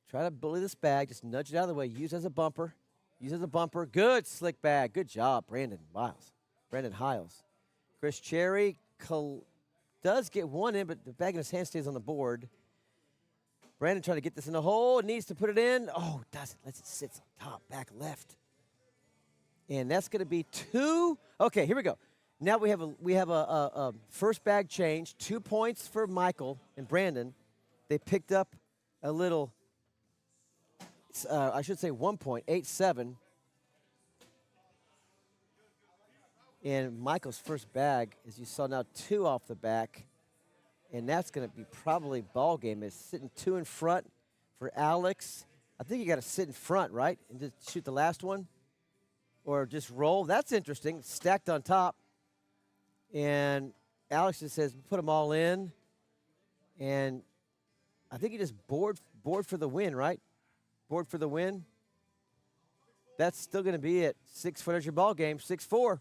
Try to bully this bag. Just nudge it out of the way. Use it as a bumper. Use it as a bumper. Good slick bag. Good job, Brandon Hiles. Chris Cherry does get one in, but the bag in his hand stays on the board. Brandon trying to get this in the hole. Needs to put it in. Oh, doesn't. Lets it sit on top, back left. And that's going to be 2. Okay, here we go. Now we have a first bag change. 2 points for Michael and Brandon. They picked up a little, I should say 1 point, 8-7. And Michael's first bag, as you saw now, 2 off the back. And that's going to be probably ball game. It's sitting 2 in front for Alex. I think you got to sit in front, right? And just shoot the last one. Or just roll. That's interesting. Stacked on top. And Alex just says, put them all in. And I think he just board for the win, right? Board for the win. That's still going to be it. 6 foot as your ball game. 6-4.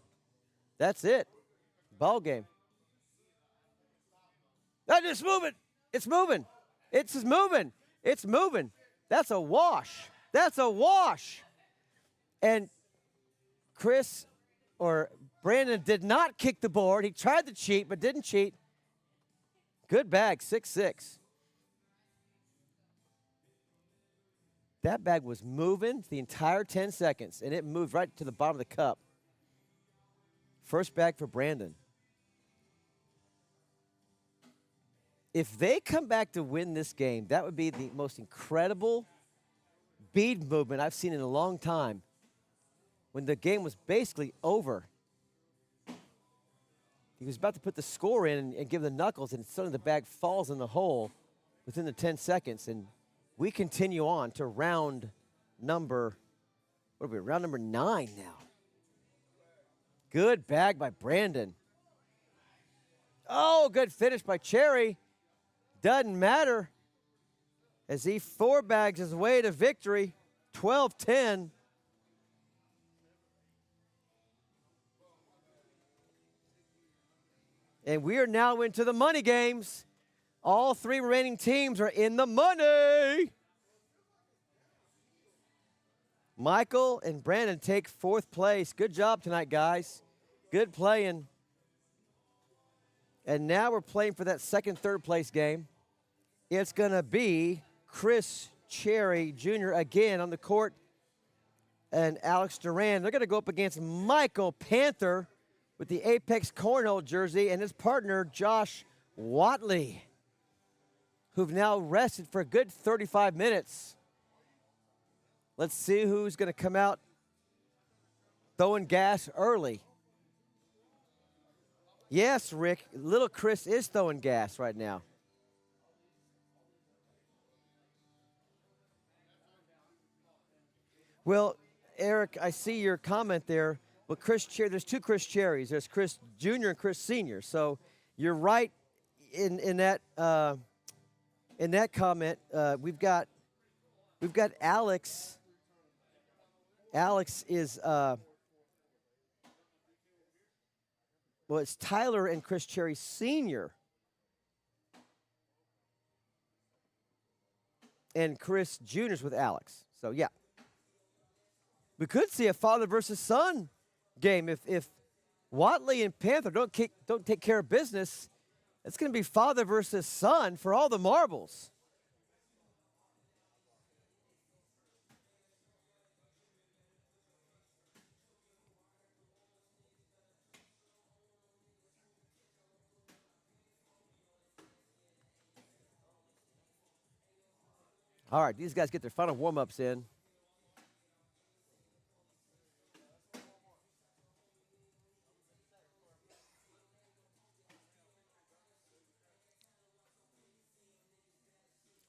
That's it. Ball game. That is moving. It's moving. It's moving. It's moving. That's a wash. That's a wash. And Chris or Brandon did not kick the board. He tried to cheat, but didn't cheat. Good bag, 6-6. That bag was moving the entire 10 seconds, and it moved right to the bottom of the cup. First bag for Brandon. If they come back to win this game, that would be the most incredible bead movement I've seen in a long time. When the game was basically over, he was about to put the score in and give the knuckles, and suddenly the bag falls in the hole within the 10 seconds. And we continue on to round number, what are we, round number 9 now. Good bag by Brandon. Oh, good finish by Cherry. Doesn't matter as he 4-bags his way to victory, 12-10. And we are now into the money games. All 3 remaining teams are in the money. Michael and Brandon take 4th place. Good job tonight, guys. Good playing. And now we're playing for that 2nd, 3rd place game. It's going to be Chris Cherry Jr. again on the court and Alex Duran. They're going to go up against Michael Panther with the Apex Cornhole jersey and his partner Josh Watley, who've now rested for a good 35 minutes. Let's see who's going to come out throwing gas early. Yes, Rick, little Chris is throwing gas right now. Well, Eric, I see your comment there. Well, there's 2 Chris Cherries. There's Chris Jr. and Chris Sr. So you're right in that comment. We've got Alex. Alex is well, it's Tyler and Chris Cherry Sr. And Chris Jr.'s with Alex. So yeah. We could see a father versus son game if Watley and Panther don't take care of business. It's going to be father versus son for all the marbles. All right, these guys get their final warm-ups in.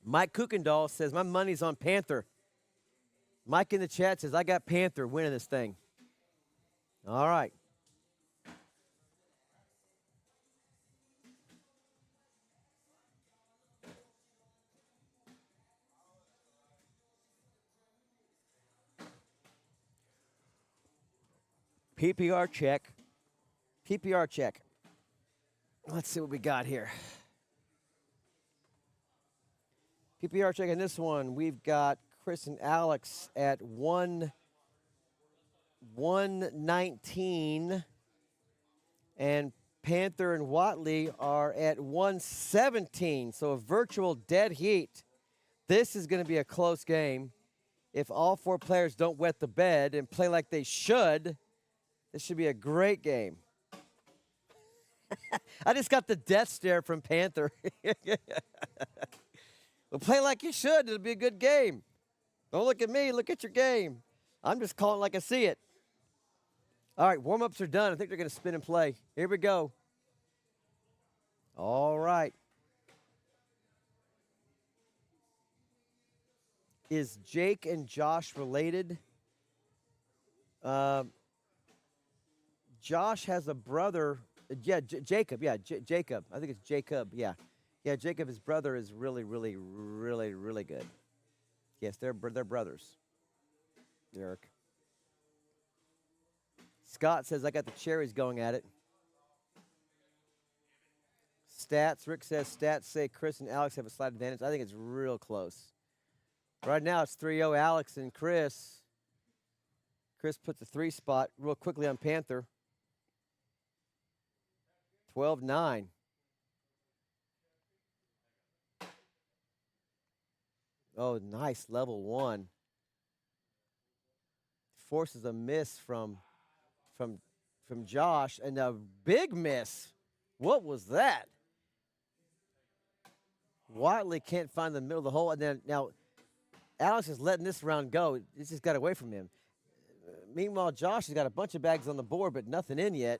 Mike Kuykendall says, my money's on Panther. Mike in the chat says, I got Panther winning this thing. All right. PPR check. PPR check. Let's see what we got here. PPR check on this one. We've got Chris and Alex at 119. And Panther and Watley are at 117. So a virtual dead heat. This is going to be a close game. If all 4 players don't wet the bed and play like they should, this should be a great game. I just got the death stare from Panther. Well, play like you should. It'll be a good game. Don't look at me. Look at your game. I'm just calling like I see it. All right, warm-ups are done. I think they're going to spin and play. Here we go. All right. Is Jake and Josh related? Josh has a brother. Yeah, Jacob. Yeah, Jacob. I think it's Jacob. Yeah. Yeah, Jacob, his brother, is really, really, really, really good. Yes, they're brothers. Eric. Scott says, I got the Cherries going at it. Stats. Rick says, stats say Chris and Alex have a slight advantage. I think it's real close. Right now it's 3-0 Alex and Chris. Chris puts the 3 spot real quickly on Panther. 12-9. Oh, nice level 1. Forces a miss from Josh, and a big miss. What was that? Watley can't find the middle of the hole, and then now Alex is letting this round go. It just got away from him. Meanwhile, Josh has got a bunch of bags on the board, but nothing in yet.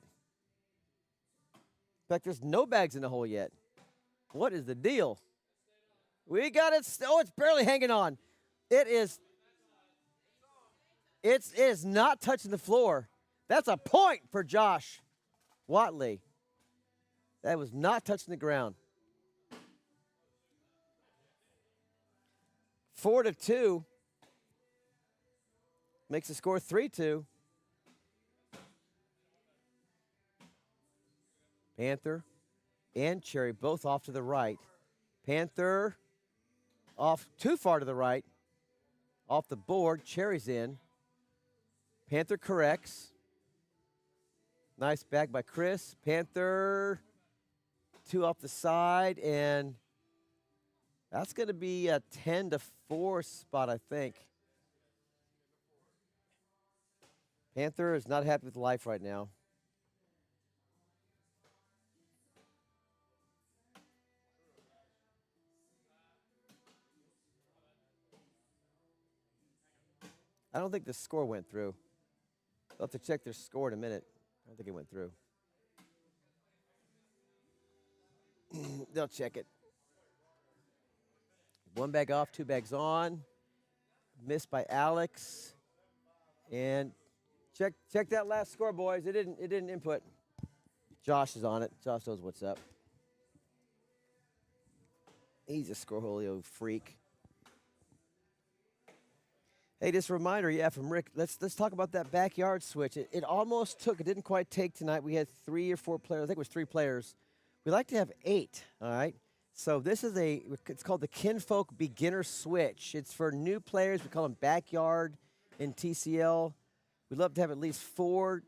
In fact, there's no bags in the hole yet. What is the deal? We got it. Oh, it's barely hanging on. It is not touching the floor. That's a point for Josh Watley. That was not touching the ground. 4-2 makes the score 3-2. Panther and Cherry both off to the right. Panther off too far to the right. Off the board. Cherry's in. Panther corrects. Nice bag by Chris. Panther 2 off the side, and that's going to be a 10-4 spot, I think. Panther is not happy with life right now. I don't think the score went through. I'll have to check their score in a minute. I don't think it went through. They'll check it. 1 bag off, 2 bags on. Missed by Alex. And check that last score, boys. It didn't input. Josh is on it. Josh knows what's up. He's a scoreholio freak. Hey, just a reminder, from Rick. Let's talk about that backyard switch. It almost took. It didn't quite take tonight. We had 3 or 4 players. I think it was 3 players. We like to have 8. All right. So this is it's called the Kinfolk Beginner Switch. It's for new players. We call them backyard in TCL. We'd love to have at least 4.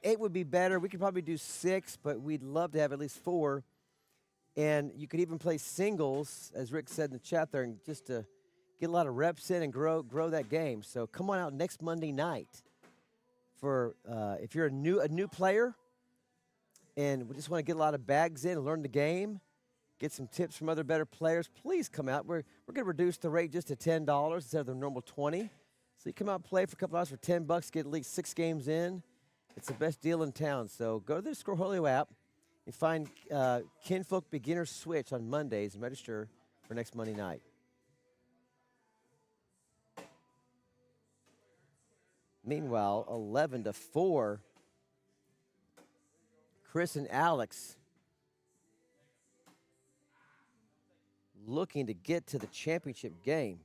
8 would be better. We could probably do 6, but we'd love to have at least 4. And you could even play singles, as Rick said in the chat there, and just to get a lot of reps in and grow that game. So come on out next Monday night for if you're a new player and we just want to get a lot of bags in and learn the game, get some tips from other better players, please come out. We're going to reduce the rate just to $10 instead of the normal $20. So you come out and play for a couple hours for $10, get at least 6 games in. It's the best deal in town. So go to the Scoreholio app and find Kinfolk Beginner Switch on Mondays and register for next Monday night. Meanwhile, 11-4. Chris and Alex looking to get to the championship game.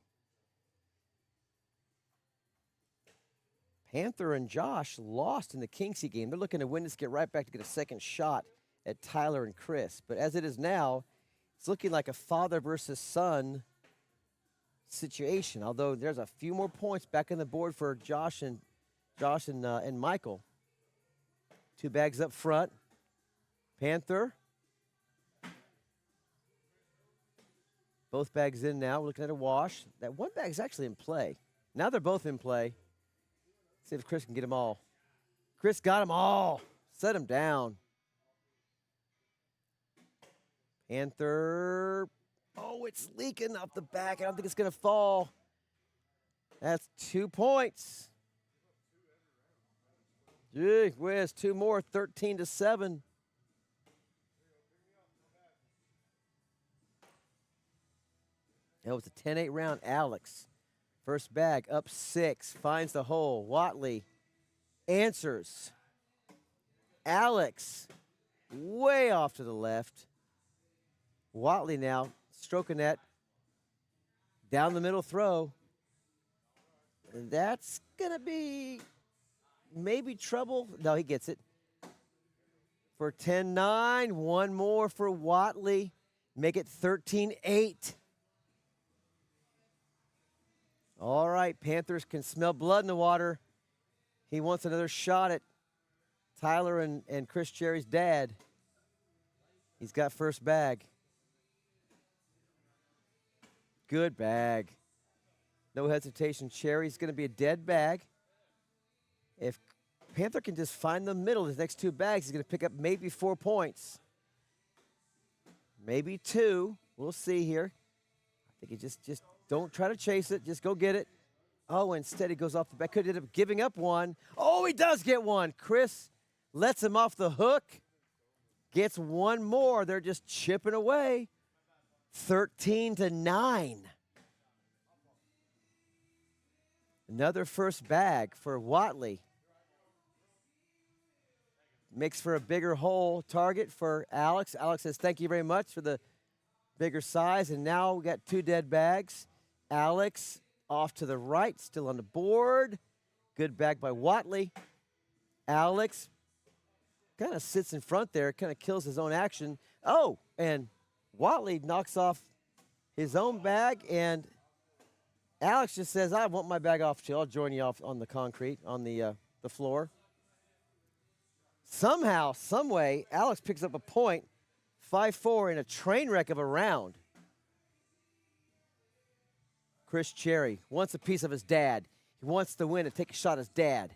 Panther and Josh lost in the Kingsley game. They're looking to win this, get right back to get a second shot at Tyler and Chris. But as it is now, it's looking like a father versus son situation. Although there's a few more points back on the board for Josh and Michael. 2 bags up front. Panther. Both bags in now. We're looking at a wash. That 1 bag's actually in play. Now they're both in play. See if Chris can get them all. Chris got them all. Set them down. Panther. Oh, it's leaking off the back. I don't think it's going to fall. That's 2 points. Gee whiz, 2 more, 13-7. That was a 10-8 round. Alex, first bag, up 6, finds the hole. Watley answers. Alex, way off to the left. Watley now stroking that down the middle throw. And that's going to be maybe trouble. No, he gets it. For 10-9, 1 more for Watley. Make it 13-8. All right, Panthers can smell blood in the water. He wants another shot at Tyler and Chris Cherry's dad. He's got first bag. Good bag. No hesitation. Cherry's going to be a dead bag. If Panther can just find the middle, his next two bags, he's going to pick up maybe 4 points. Maybe 2. We'll see here. I think he just don't try to chase it. Just go get it. Oh, instead he goes off the back. Could end up giving up one. Oh, he does get one. Chris lets him off the hook. Gets one more. They're just chipping away. 13-9. Another first bag for Watley. Makes for a bigger hole target for Alex. Alex says, thank you very much for the bigger size. And now we got 2 dead bags. Alex off to the right, still on the board. Good bag by Watley. Alex kind of sits in front there, kind of kills his own action. Oh, and Watley knocks off his own bag, and Alex just says, I want my bag off too. I'll join you off on the concrete, on the floor. Somehow, some way, Alex picks up a point, 5-4 in a train wreck of a round. Chris Cherry wants a piece of his dad. He wants to win and take a shot at his dad.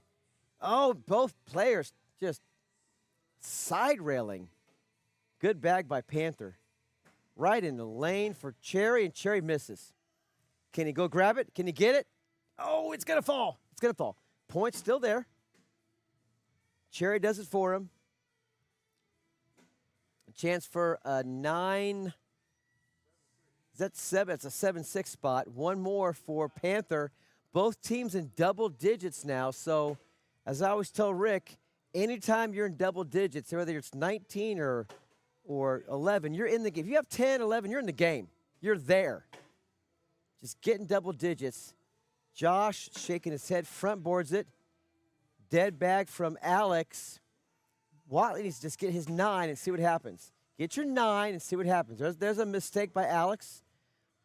Oh, both players just side railing. Good bag by Panther. Right in the lane for Cherry, and Cherry misses. Can he go grab it? Can he get it? Oh, it's going to fall. It's going to fall. Point still there. Cherry does it for him. A chance for a 9. Is that 7? It's a 7-6 spot. One more for Panther. Both teams in double digits now. So, as I always tell Rick, anytime you're in double digits, whether it's 19 or 11, you're in the game. If you have 10, 11, you're in the game. You're there. Just getting double digits. Josh shaking his head, front boards it. Dead bag from Alex. Watley needs to just get his 9 and see what happens. Get your 9 and see what happens. There's a mistake by Alex.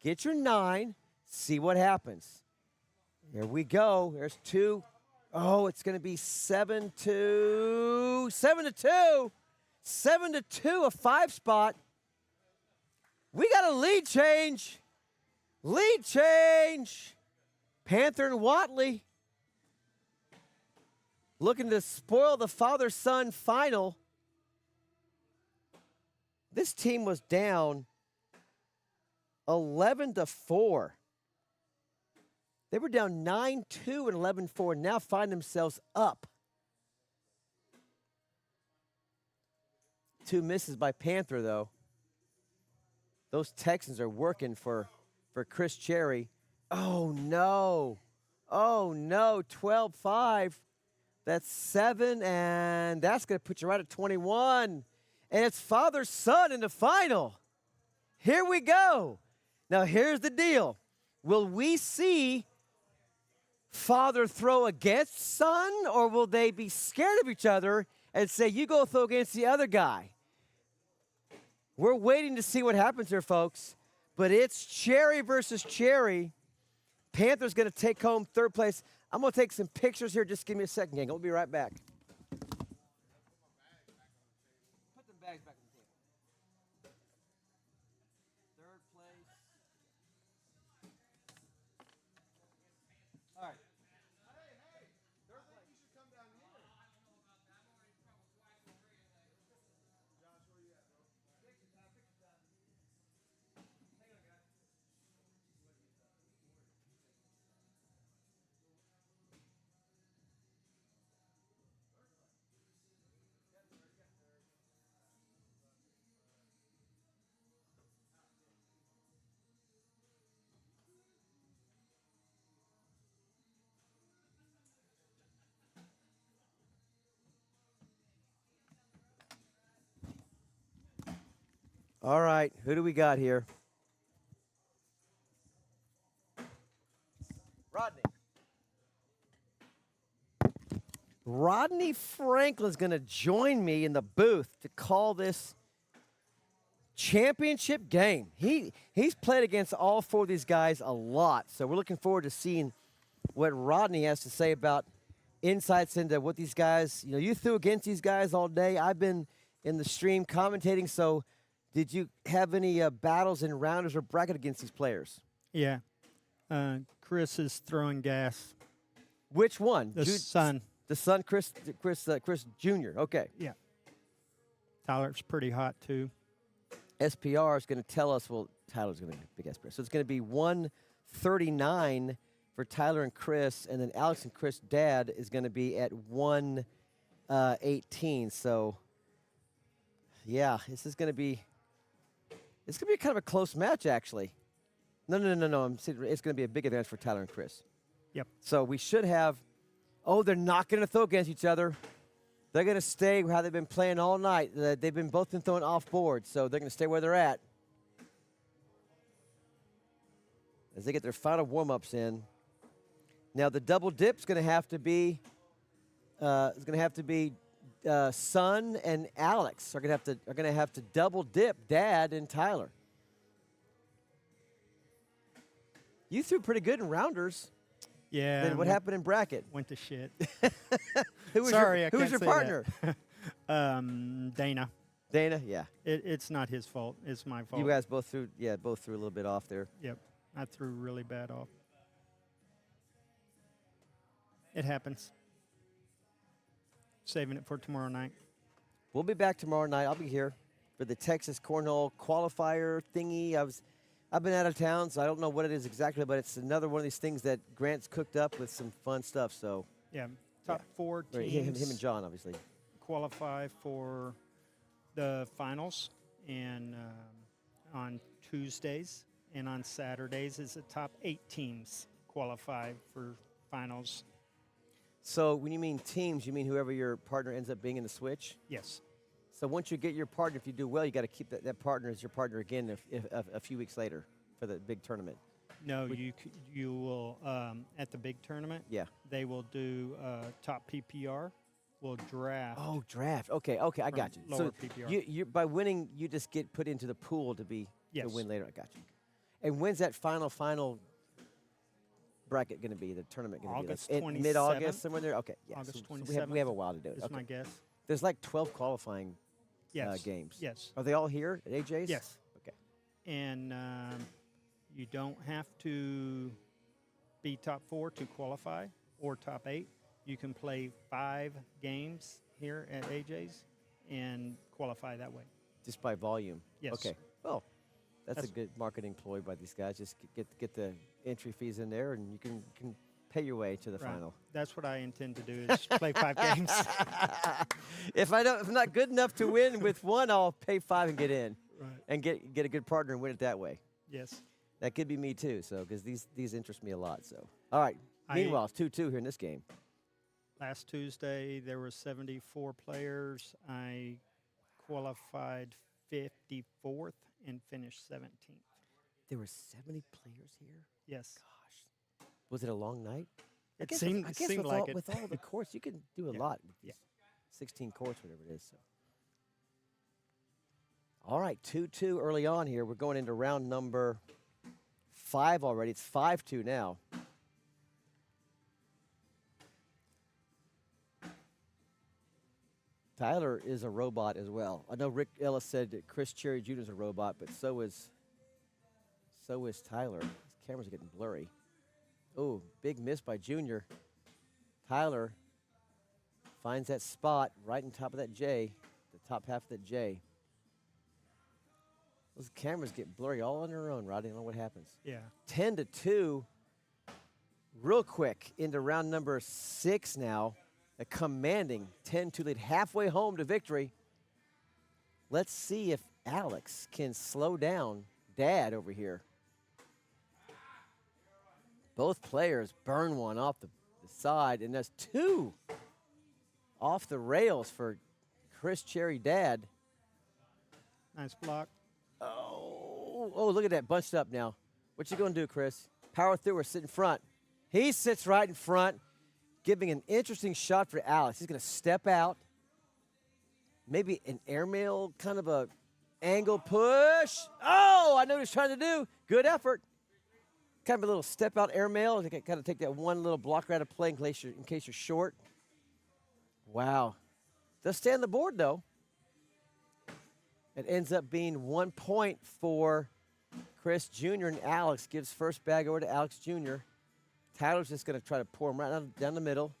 Get your 9, see what happens. Here we go. There's 2. Oh, it's going to be 7-2. 7-2. 7-2, a 5 spot. We got a lead change. Lead change. Panther and Watley looking to spoil the father-son final. This team was down 11-4. They were down 9-2 and 11-4, now find themselves up. 2 misses by Panther, though. Those Texans are working for Chris Cherry. Oh, no. Oh, no. 12-5. That's 7, and that's going to put you right at 21. And it's father-son in the final. Here we go. Now, here's the deal. Will we see father throw against son, or will they be scared of each other and say, you go throw against the other guy? We're waiting to see what happens here, folks. But it's Cherry versus Cherry. Panthers going to take home 3rd place. I'm going to take some pictures here. Just give me a second, gang. We'll be right back. Put the bags back on the table. 3rd place. All right. Hey, they're like you should come down here. Josh, where you at, bro? Picture time, picture time. Hang on, guys. All right, who do we got here? Rodney. Rodney Franklin's going to join me in the booth to call this championship game. He's played against all four of these guys a lot, so we're looking forward to seeing what Rodney has to say about insights into what these guys. You threw against these guys all day. I've been in the stream commentating. So, did you have any battles in rounders or bracket against these players? Yeah. Chris is throwing gas. Which one? The son. The son, Chris Jr. Okay. Yeah. Tyler's pretty hot, too. SPR is going to tell us, well, Tyler's going to be big SPR. So it's going to be 139 for Tyler and Chris, and then Alex and Chris' dad is going to be at 118. So, yeah, this is going to be kind of a close match, actually. No. It's going to be a big advance for Tyler and Chris. Yep. So we should have. Oh, they're not going to throw against each other. They're going to stay how they've been playing all night. They've both been throwing off board, so they're going to stay where they're at as they get their final warm-ups in. Now the double dip's going to have to be. Son and Alex are going to have to double dip Dad and Tyler. You threw pretty good in rounders. Yeah. Then what happened in bracket? Went to shit. Who was Sorry, your, I who was can't your say partner? Dana. Dana, yeah. It's not his fault. It's my fault. You guys both threw a little bit off there. Yep. I threw really bad off. It happens. Saving it for tomorrow night. We'll be back tomorrow night. I'll be here for the Texas Cornhole qualifier thingy. I've been out of town, so I don't know what it is exactly, but it's another one of these things that Grant's cooked up with some fun stuff. So Yeah. Top four Right, teams him and John, obviously. qualify for the finals, and on Tuesdays and on Saturdays is the top 8 teams qualify for finals. So when you mean teams, you mean whoever your partner ends up being in the switch? Yes. So once you get your partner, if you do well, you got to keep that partner as your partner again if a few weeks later for the big tournament. No, you will at the big tournament. Yeah. They will do top PPR. Will draft. Oh, draft. Okay, I from got you. lower So PPR. you by winning, you just get put into the pool to Yes. win later. I got you. And when's that final bracket going to be? The tournament going to be August like 27th. Mid-August, somewhere there. Okay, yeah. August so 27th. we have a while to do it. Is Okay. my guess. There's like 12 qualifying Yes. games. Yes. Are they all here at AJ's? Yes. Okay. And you don't have to be top 4 to qualify or top 8. You can play 5 games here at AJ's and qualify that way. Just by volume. Yes. Okay. Well, that's a That's- good marketing ploy by these guys. Just get the entry fees in there, and you can pay your way to the Right. final. That's what I intend to do is play 5 games. If I'm not good enough to win with one, I'll pay 5 and get in, Right. and get a good partner and win it that way. Yes. That could be me too. So because these interest me a lot. So all right. I- Meanwhile, it's 2-2 here in this game. Last Tuesday, there were 74 players. I qualified 54th and finished 17th. There were 70 players here. Yes. Gosh, was it a long night? I It guess seemed, with, I it guess seemed with like all, it. with all the courts, you can do a Yeah. lot. With Yeah. these 16 courts, whatever it is. So. All right, 2-2 early on here. We're going into round number 5 already. It's 5-2 now. Tyler is a robot as well. I know Rick Ellis said that Chris Cherry Jr. is a robot, but so is Tyler. His cameras are getting blurry. Oh, big miss by Junior. Tyler finds that spot right on top of that J, the top half of that J. Those cameras get blurry all on their own, Rodney. I don't know what happens. Yeah. 10-2, real quick into round number 6 now. A commanding 10-2 lead, halfway home to victory. Let's see if Alex can slow down Dad over here. Both players burn one off the side, and that's 2 off the rails for Chris Cherry Dad. Nice block. Oh, look at that, bunched up now. What you going to do, Chris? Power through or sit in front? He sits right in front, giving an interesting shot for Alex. He's going to step out. Maybe an airmail kind of a Angle push. Oh, I know what he's trying to do. Good effort. Kind of a little step out airmail. Kind of take that one little blocker out of play in case you're short. Wow. Does stay on the board, though. It ends up being 1 point for Chris Jr. and Alex gives first bag over to Alex Jr. Tyler's just going to try to pour him right down the middle.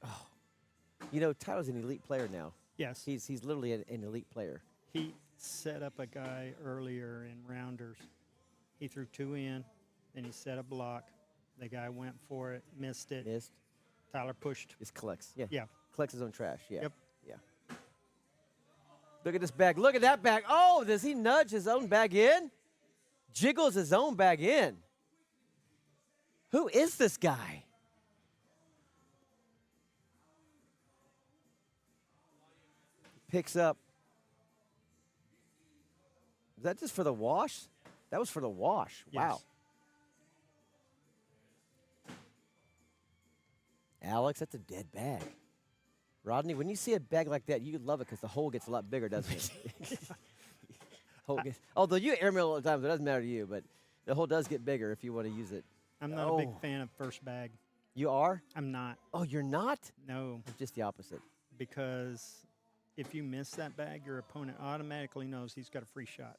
Oh, you know, Tyler's an elite player now. Yes. He's literally an elite player. He set up a guy earlier in rounders. He threw 2 in, then he set a block. The guy went for it, missed it. Missed. Tyler pushed. Just collects. Yeah. Yeah. Collects his own trash. Yeah. Yep. Yeah. Look at this bag. Look at that bag. Oh, does he nudge his own bag in? Jiggles his own bag in. Who is this guy? Picks up. Is that just for the wash? That was for the wash. Yes. Wow. Alex, that's a dead bag. Rodney, when you see a bag like that, you love it because the hole gets a lot bigger, doesn't it? Although you airmail all the time, so it doesn't matter to you, but the hole does get bigger if you want to use it. I'm not a big fan of first bag. You are? I'm not. Oh, you're not? No, I'm just the opposite. because if you miss that bag, your opponent automatically knows he's got a free shot.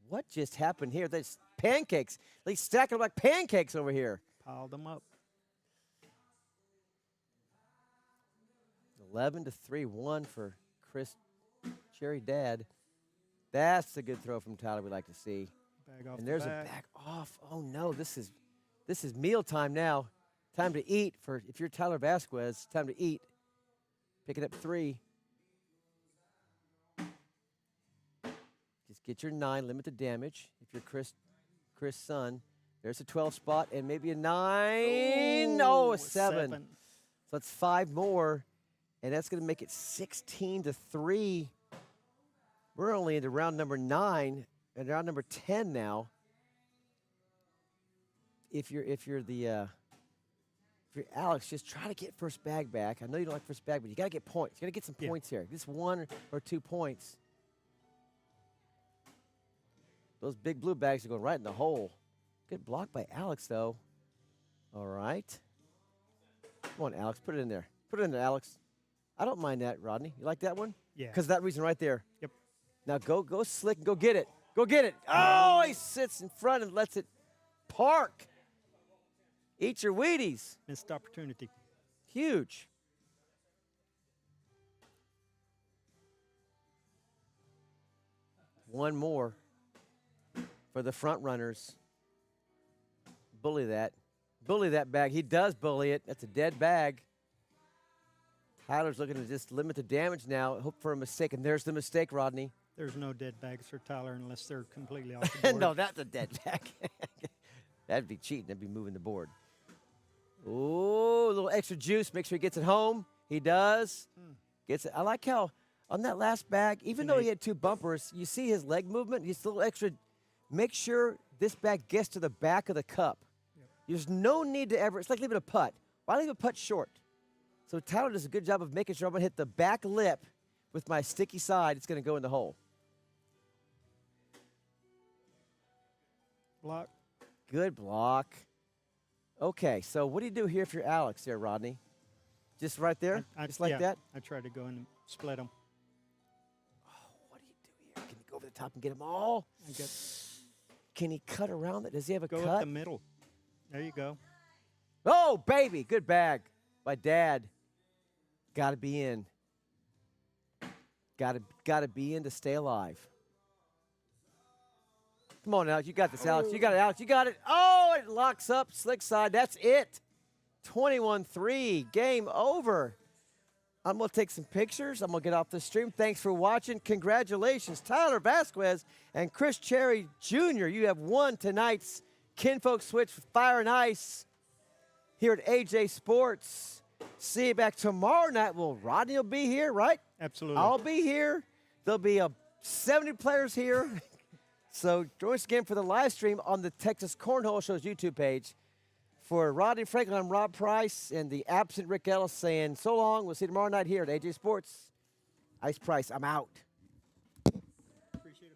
What just happened here? There's pancakes. They stack them like pancakes over here. Piled them up. 11-3-1 for Chris Cherry Dad. That's a good throw from Tyler we'd like to see. Bag off And the there's back. a back off. Oh no, this is meal time now. Time to eat for if you're Tyler Vasquez, time to eat. Picking up 3. Just get your 9, limit the damage. If you're Chris' son, there's a 12 spot and maybe a 9. Oh, a 7. So that's 5 more. And that's going to make it 16-3. We're only into round number 9 and round number 10 now. If you're Alex, just try to get first bag back. I know you don't like first bag, but you got to get points. You got to get some points here. Just 1 or 2 points. Those big blue bags are going right in the hole. Good block by Alex, though. All right. Come on, Alex. Put it in there. Put it in there, Alex. I don't mind that, Rodney. You like that one? Yeah. Because that reason right there. Yep. Now go slick and go get it. Go get it. Oh, he sits in front and lets it park. Eat your Wheaties. Missed opportunity. Huge. One more for the front runners. Bully that. Bully that bag. He does bully it. That's a dead bag. Tyler's looking to just limit the damage now. Hope for a mistake. And there's the mistake, Rodney. There's no dead bags for Tyler unless they're completely off the board. No, that's a dead bag. That'd be cheating. That'd be moving the board. Ooh, a little extra juice. Make sure he gets it home. He does. Gets it. I like how on that last bag, even though he had 2 bumpers, you see his leg movement. He's a little extra. Make sure this bag gets to the back of the cup. Yep. There's no need to ever. It's like leaving a putt. Why leave a putt short? So Tyler does a good job of making sure I'm going to hit the back lip with my sticky side. It's going to go in the hole. Block. Good block. Okay, so what do you do here if you're Alex there, Rodney? Just right there? Just like that? I tried to go in and split them. Oh, what do you do here? Can he go over the top and get them all? Can he cut around it? Does he have a Go cut? up the middle. There you go. Oh, baby. Good bag by Dad. Got to be in. Got to be in to stay alive. Come on, Alex. You got this, Alex. You got it, Alex. You got it. Oh, it locks up. Slick side. That's it. 21-3. Game over. I'm going to take some pictures. I'm going to get off the stream. Thanks for watching. Congratulations, Tyler Vasquez and Chris Cherry Jr. You have won tonight's Kinfolk Switch with Fire and Ice here at AJ Sports. See you back tomorrow night. Well, Rodney will be here, right? Absolutely. I'll be here. There'll be 70 players here. So join us again for the live stream on the Texas Cornhole Show's YouTube page. For Rodney Franklin, I'm Rob Price, and the absent Rick Ellis saying so long. We'll see you tomorrow night here at AJ Sports. Ice Price, I'm out.